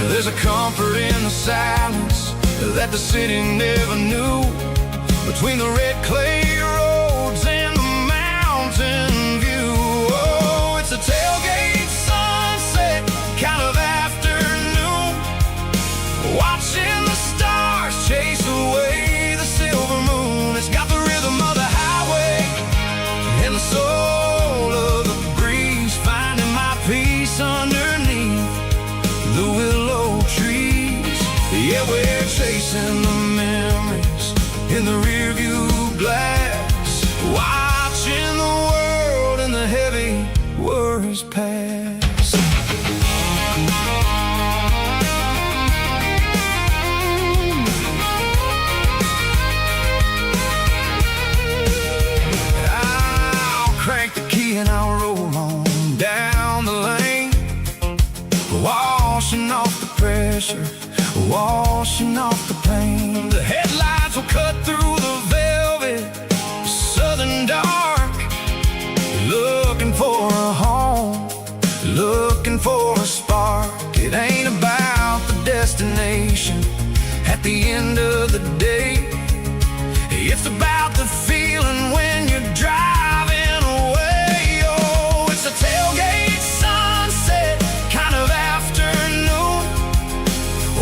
There's a comfort in the silence that the city never knew, between the red clay roads and the mountain view. Oh, it's a tailgate sunset kind of afternoon, watching the stars chase away the silver moon. It's got the rhythm of the highway and the soul of the breeze, finding my peace underneath the willow trees. Yeah, we're chasing the memories in the rearview glass, watching the world and the heavy worries pass. I'll crank the key and I'll roll on down the lane, washing off the pressure, washing off the pain. The headlights will cut through the velvet southern dark, looking for a home, looking for a spark. It ain't about the destination at the end of the day, it's about the feeling when you're driving away. Oh, it's a tailgate sunset kind of afternoon,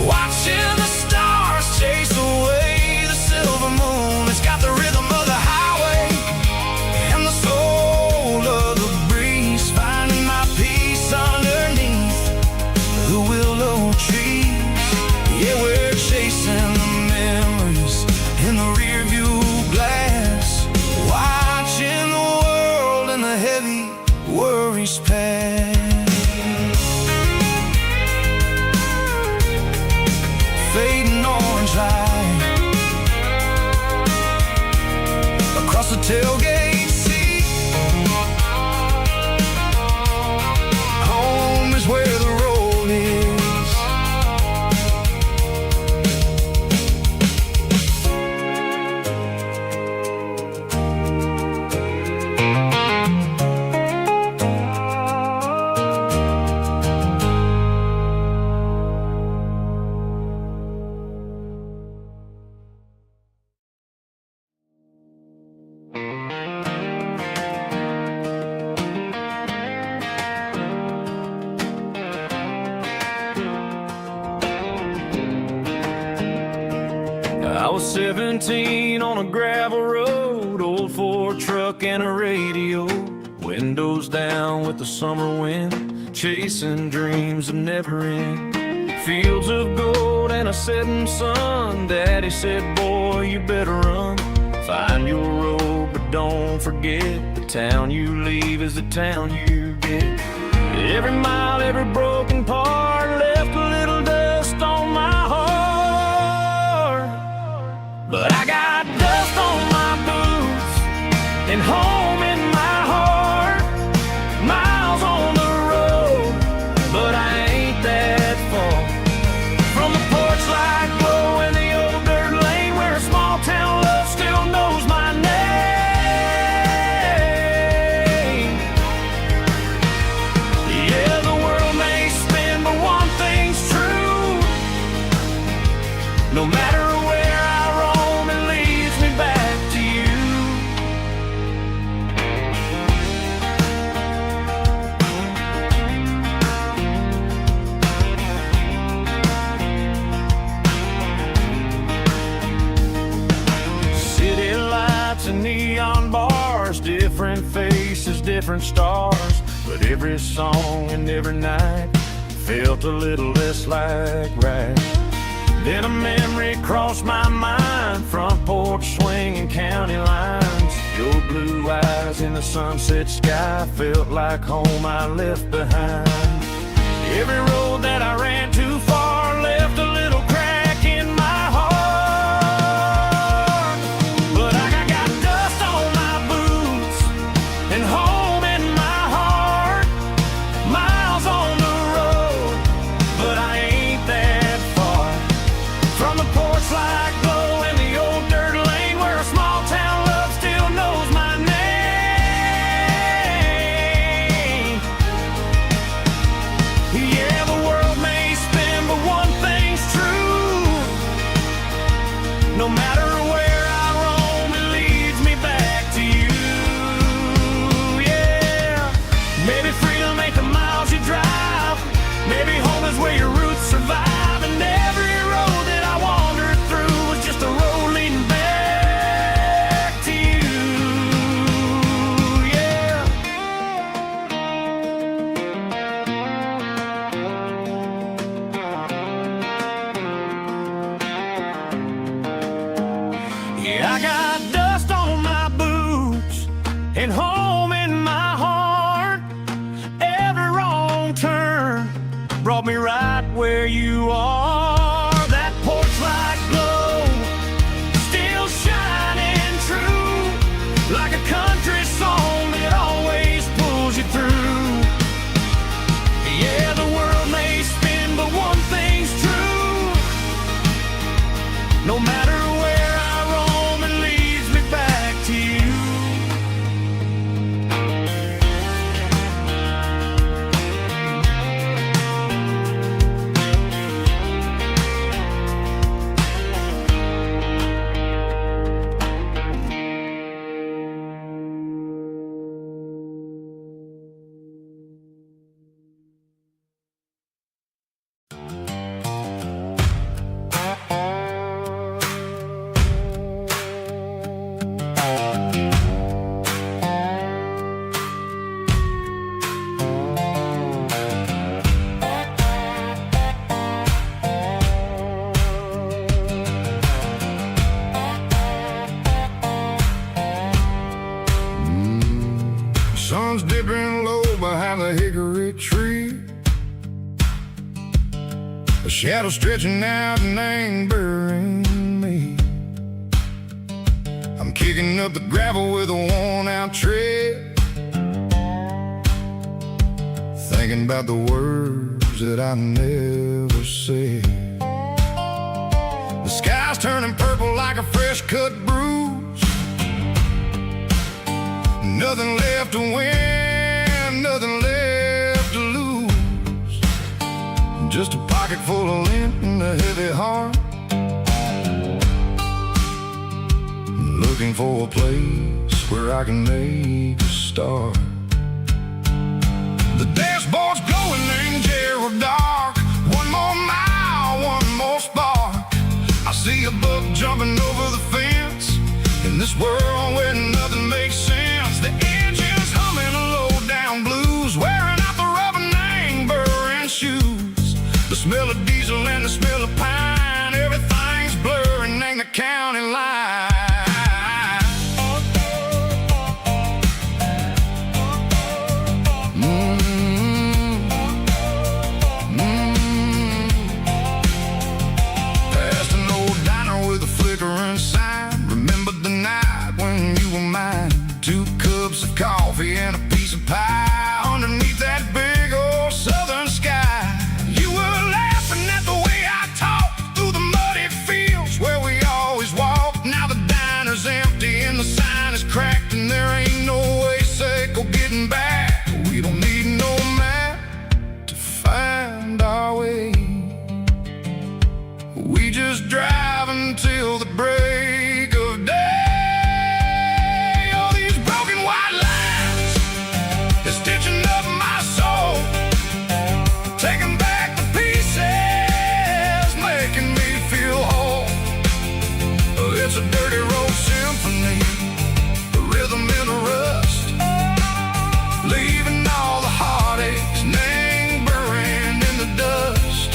watching the stars chase away the silver moon. It's got the rhythm of the highway and the soul of the breeze, finding my peace underneath the willow trees. Yeah, we're chasing the memories in the rearview glass, watching the world and the heavy worries pass. Fading orange light across the tailgate seat. Home is where the road is. I was 17 on a gravel road, old Ford truck and a radio, windows down with the summer wind, chasing dreams of never end. Fields of gold and a setting sun. Daddy said, boy, you better run. Find your road, but don't forget, the town you leave is the town you get. Every mile, every broken part left a little dust on my heart. But I got dust on my boots and home in my heart. Miles on the road, but I ain't that far from the porch light glow in the old dirt lane where a small town love still knows my name. Yeah, the world may spin, but one thing's true. No matter where I roam, it leads me back to you. City lights and neon bars, different faces, different stars. But every song and every night felt a little less like right. Then a memory crossed my mind, front porch swinging county lines. Your blue eyes in the sunset sky felt like home I left behind. Every road that I ran too far left a little crack in my heart. But I got dust on my boots and home in my heart. Miles on the road, but I ain't that far from the porch light glow in the old dirt lane where a small town love still knows my name. Yeah, the world may spin, but one thing's true. No matter where I roam, it leads me back to you. Yeah, maybe freedom ain't the miles you drive. Maybe home is where your roots survive. And every road that I wandered through was just a road leading back to you. Yeah. Yeah, I got dust on my boots and home in my heart. Every wrong turn brought me right where you are. That porch light glow still shining true, like a country song that always pulls you through. Yeah, the world may spin, but one thing's true. No matter where I roam, it leads me back to you. Sun's dipping low behind the hickory tree. A shadow stretching out and ain't burying me. I'm kicking up the gravel with a worn-out tread, thinking about the words that I never said. The sky's turning purple like a fresh-cut bruise. Nothing left to win, nothing left to lose. Just a pocket full of lint and a heavy heart, looking for a place where I can make a start. The dashboard's glowing in Gerald dark. One more mile, one more spark. I see a buck jumping over the fence in this world where nothing makes sense. The engine's humming a low-down blues, wearing out the rubber name, burring shoes. The smell of diesel and the smell of pine, everything's blurring in the county line. till the break of day. Oh, these broken white lines is stitching up my soul, taking back the pieces, making me feel whole. It's a dirty road symphony, a rhythm in the rust, leaving all the heartaches lingering in the dust.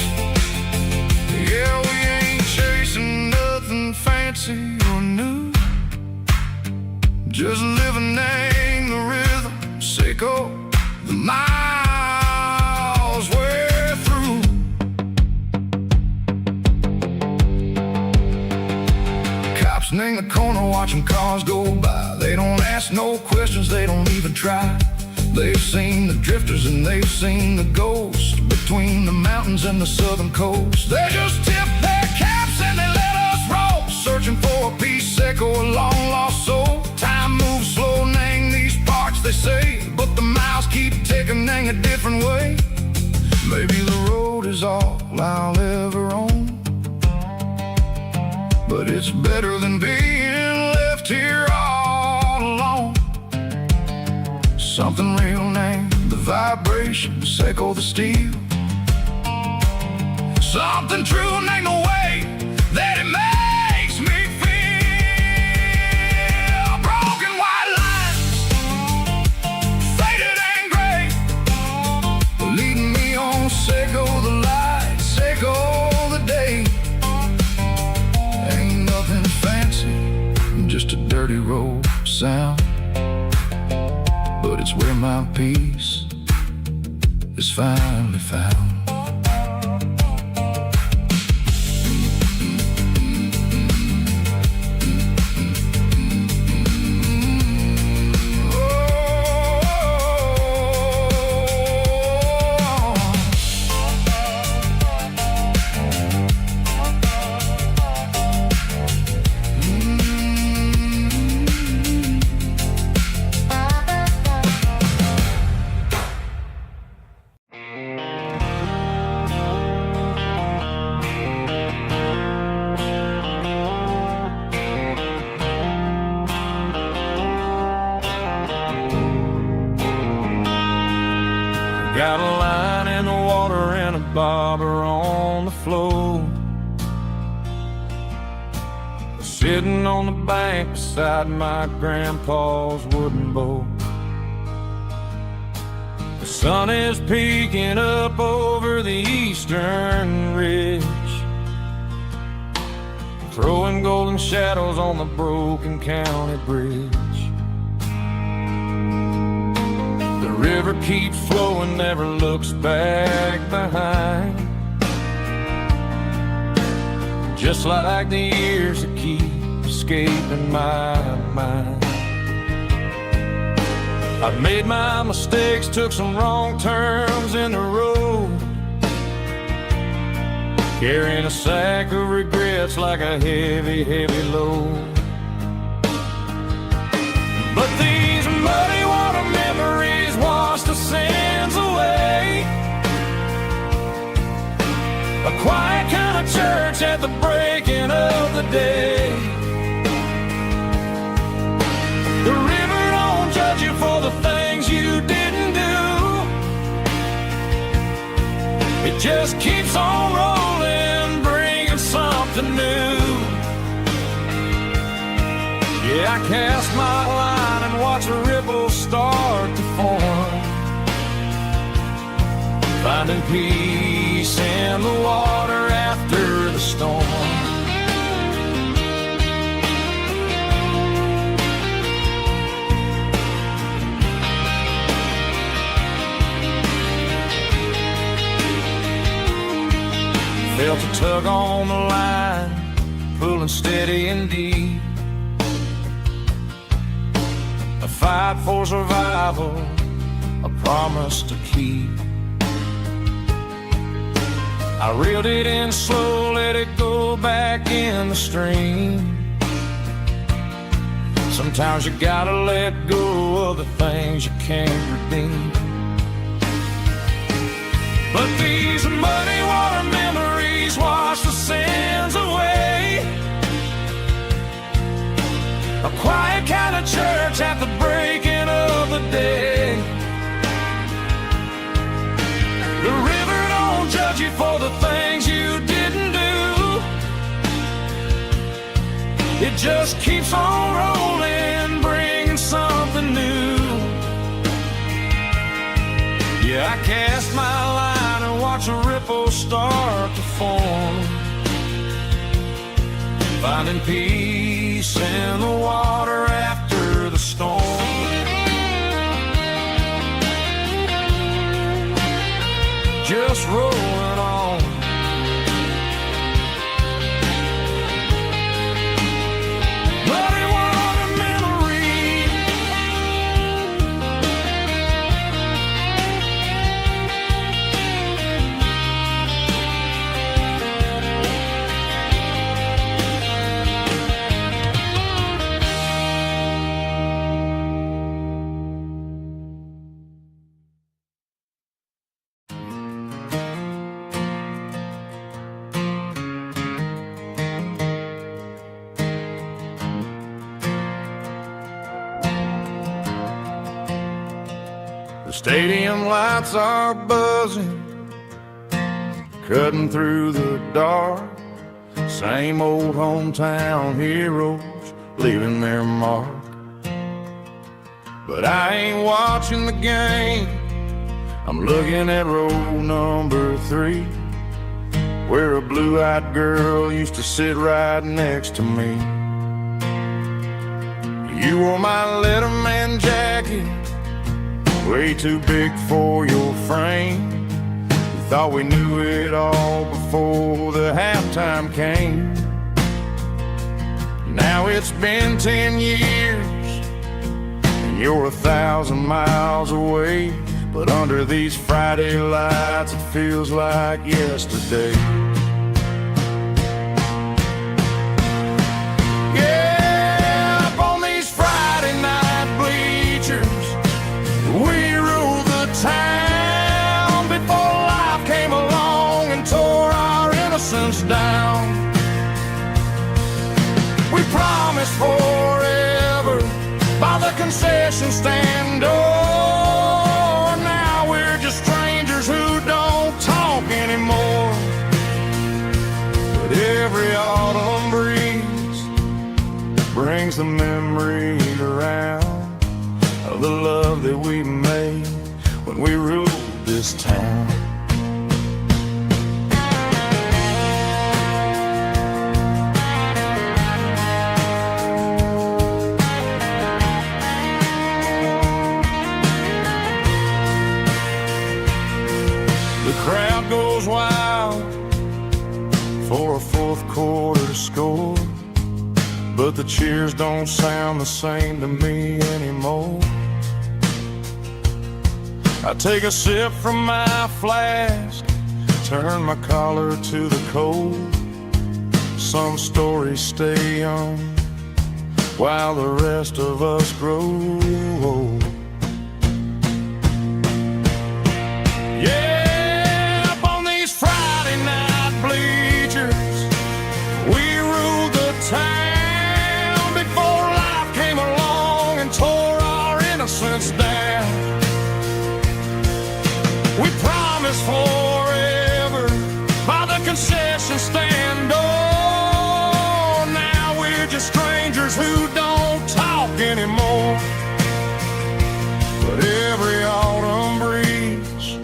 Yeah, we ain't chasing nothing fancy or new, just living in the rhythm, sicko, the miles we're through. Cops in the corner watching cars go by. They don't ask no questions, they don't even try. They've seen the drifters and they've seen the ghosts between the mountains and the southern coast. They just tip their caps and they let us roll, searching for a piece sick or a long lost soul. Time moves slow, nang these parts they say, but the miles keep ticking, nang a different way. Maybe the road is all I'll ever own, but it's better than being left here all alone. Something real named the vibration, echo the steel. Something true named the way that it makes me feel. Broken white lines, faded and gray, leading me on, echo the light, echo the day. Ain't nothing fancy, just a dirty road sound, but it's where my peace is finally found. Got a line in the water and a bobber on the floor, sitting on the bank beside my grandpa's wooden boat. The sun is peeking up over the eastern ridge, throwing golden shadows on the broken county bridge. The river keeps flowing, never looks back behind, just like the years that keep escaping my mind. I've made my mistakes, took some wrong turns in the road, carrying a sack of regrets like a heavy, heavy load. But these muddy water memories wash the sins away. A quiet kind of church at the breaking of the day. The river don't judge you for the things you didn't do. It just keeps on rolling, bringing something new. Yeah, I cast my line and watch a ripple start to form, finding peace in the water after the storm. Felt a tug on the line, pulling steady and deep. A fight for survival, a promise to keep. I reeled it in slow, let it go back in the stream. Sometimes you gotta let go of the things you can't redeem. But these muddy water memories wash the sins away. It just keeps on rolling, bringing something new. Yeah, I cast my line and watch a ripple start to form, finding peace in the water after the storm. Just rolling on. But it was a memory. The stadium lights are buzzing, cutting through the dark. Same old hometown heroes leaving their mark. But I ain't watching the game, I'm looking at row number 3, where a blue-eyed girl used to sit right next to me. You wore my Letterman jacket, way too big for your frame. We thought we knew it all before the halftime came. Now it's been 10 years and you're 1,000 miles away, but under these Friday lights it feels like yesterday. Yeah, up on these Friday night bleachers, we ruled the town before life came along and tore our innocence down. We promised forever by the concession stand door. Now we're just strangers who don't talk anymore. But every autumn breeze brings the memory around of the love that we made when we ruled this town. The crowd goes wild for a fourth quarter score, but the cheers don't sound the same to me anymore. I take a sip from my flask, turn my collar to the cold. Some stories stay young while the rest of us grow old. Yeah, up on these Friday night bleachers, we ruled the town before life came along and tore our innocence down. We promised forever by the concession stand door. Now we're just strangers who don't talk anymore. But every autumn breeze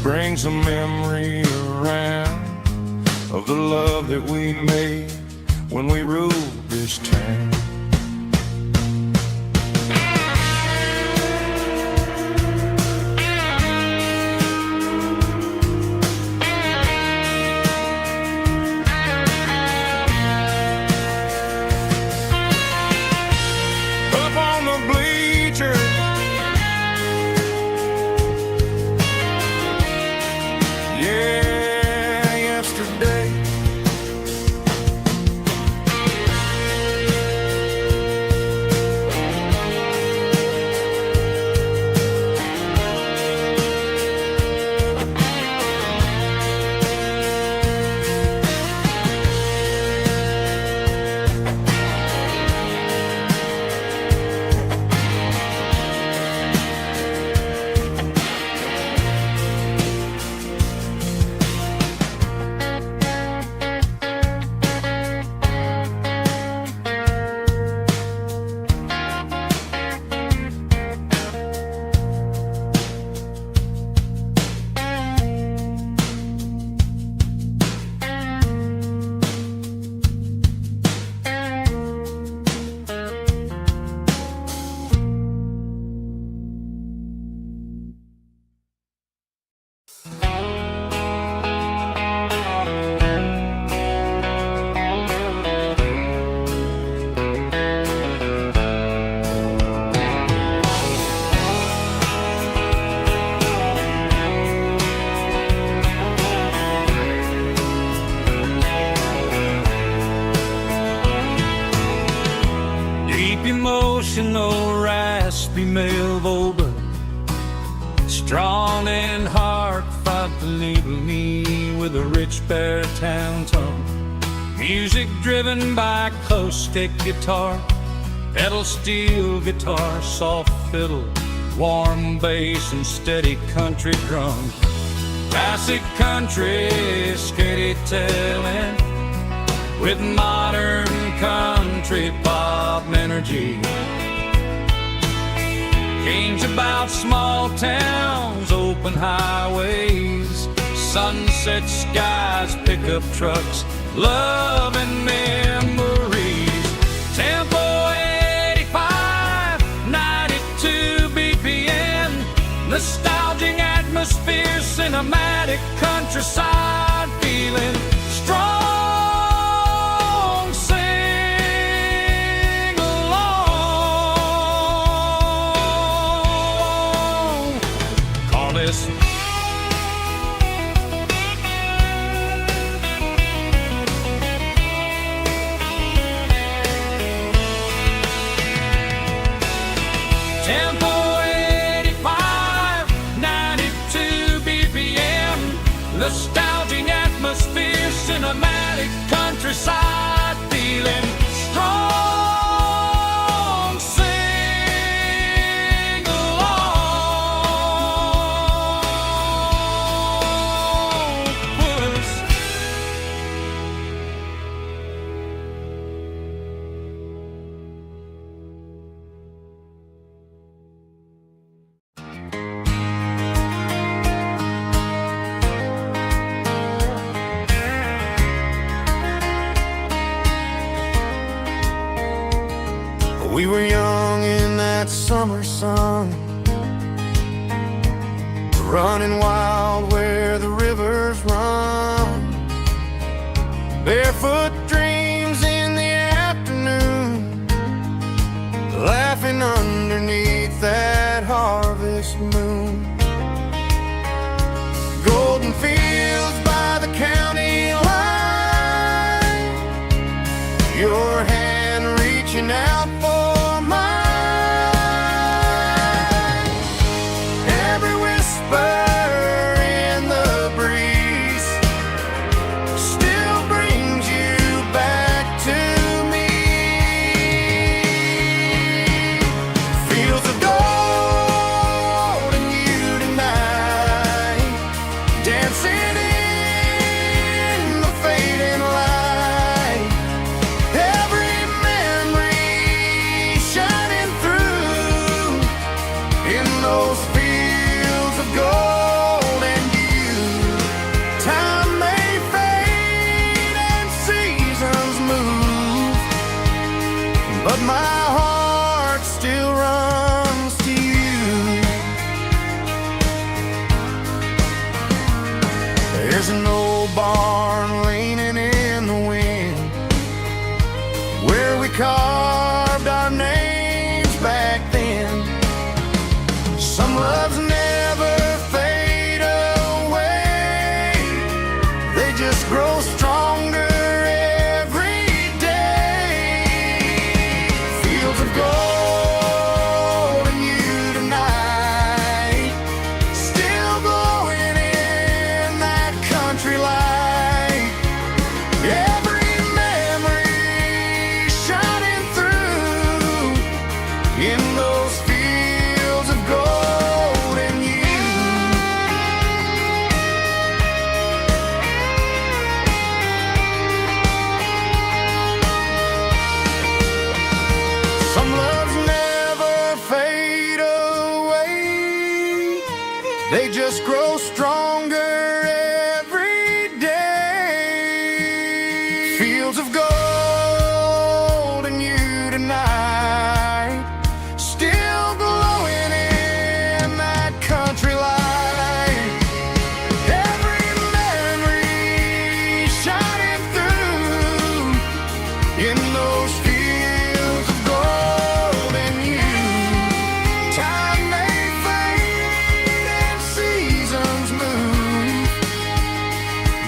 brings a memory around of the love that we made when we ruled this town. emotional, raspy male vulva, strong and heart fought to label me with a rich baritone tone. Music driven by acoustic guitar, pedal steel guitar, soft fiddle, warm bass and steady country drums. Classic country storytelling with modern country pop energy. Games about small towns, open highways, sunset skies, pickup trucks, love and memories. Tempo 85, 92 BPM, nostalgic atmosphere, cinematic countryside feeling, strong, sing along. Call this Tempo 85, 92 BPM, nostalgic atmosphere, cinematic countryside feeling, strong, sing along. Puss. We were young in that summer sun, running wild where the rivers run, barefoot dreams in the afternoon, laughing underneath that harvest moon. Golden fields by the county line, your hand reaching out for but my heart still runs to you. There's an old barn leaning in the wind, where we carved our names back then. Some loves never fade away, they just grow stronger. They just grow stronger every day. Fields of gold and you tonight, still glowing in that country light. Every memory shining through in those fields of gold and you. Time may fade and seasons move,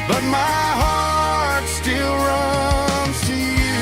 but my heart still runs to you.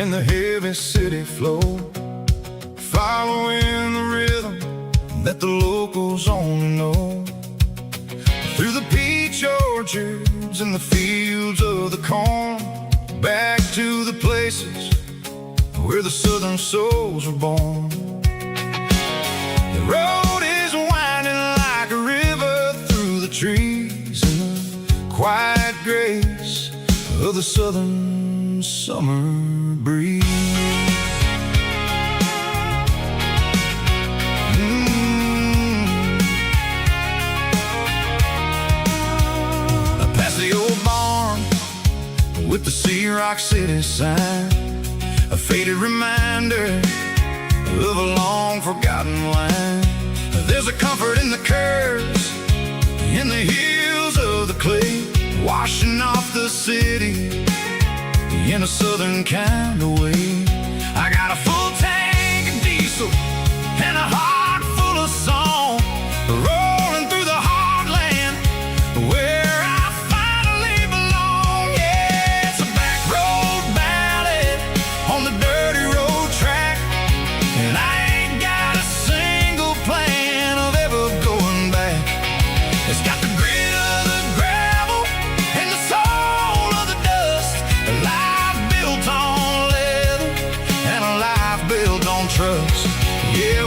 and the heavy city flow, following the rhythm that the locals only know. Through the peach orchards and the fields of the corn, back to the places where the southern souls were born. The road is winding like a river through the trees in the quiet grace of the southern summer breeze. Past the old barn with the Sea Rock City sign, a faded reminder of a long forgotten line. There's a comfort in the curves, in the hills of the clay, washing off the city in a southern kind of way. I got a full tank of diesel and a heart full of song, rolling through the heartland where I finally belong. Yeah, it's a back road ballad on the dirty road track, and I ain't got a single plan of ever going back. It's got the grit of the gravel and the soul of the dust, a life built on leather and a life built on trust. Yeah,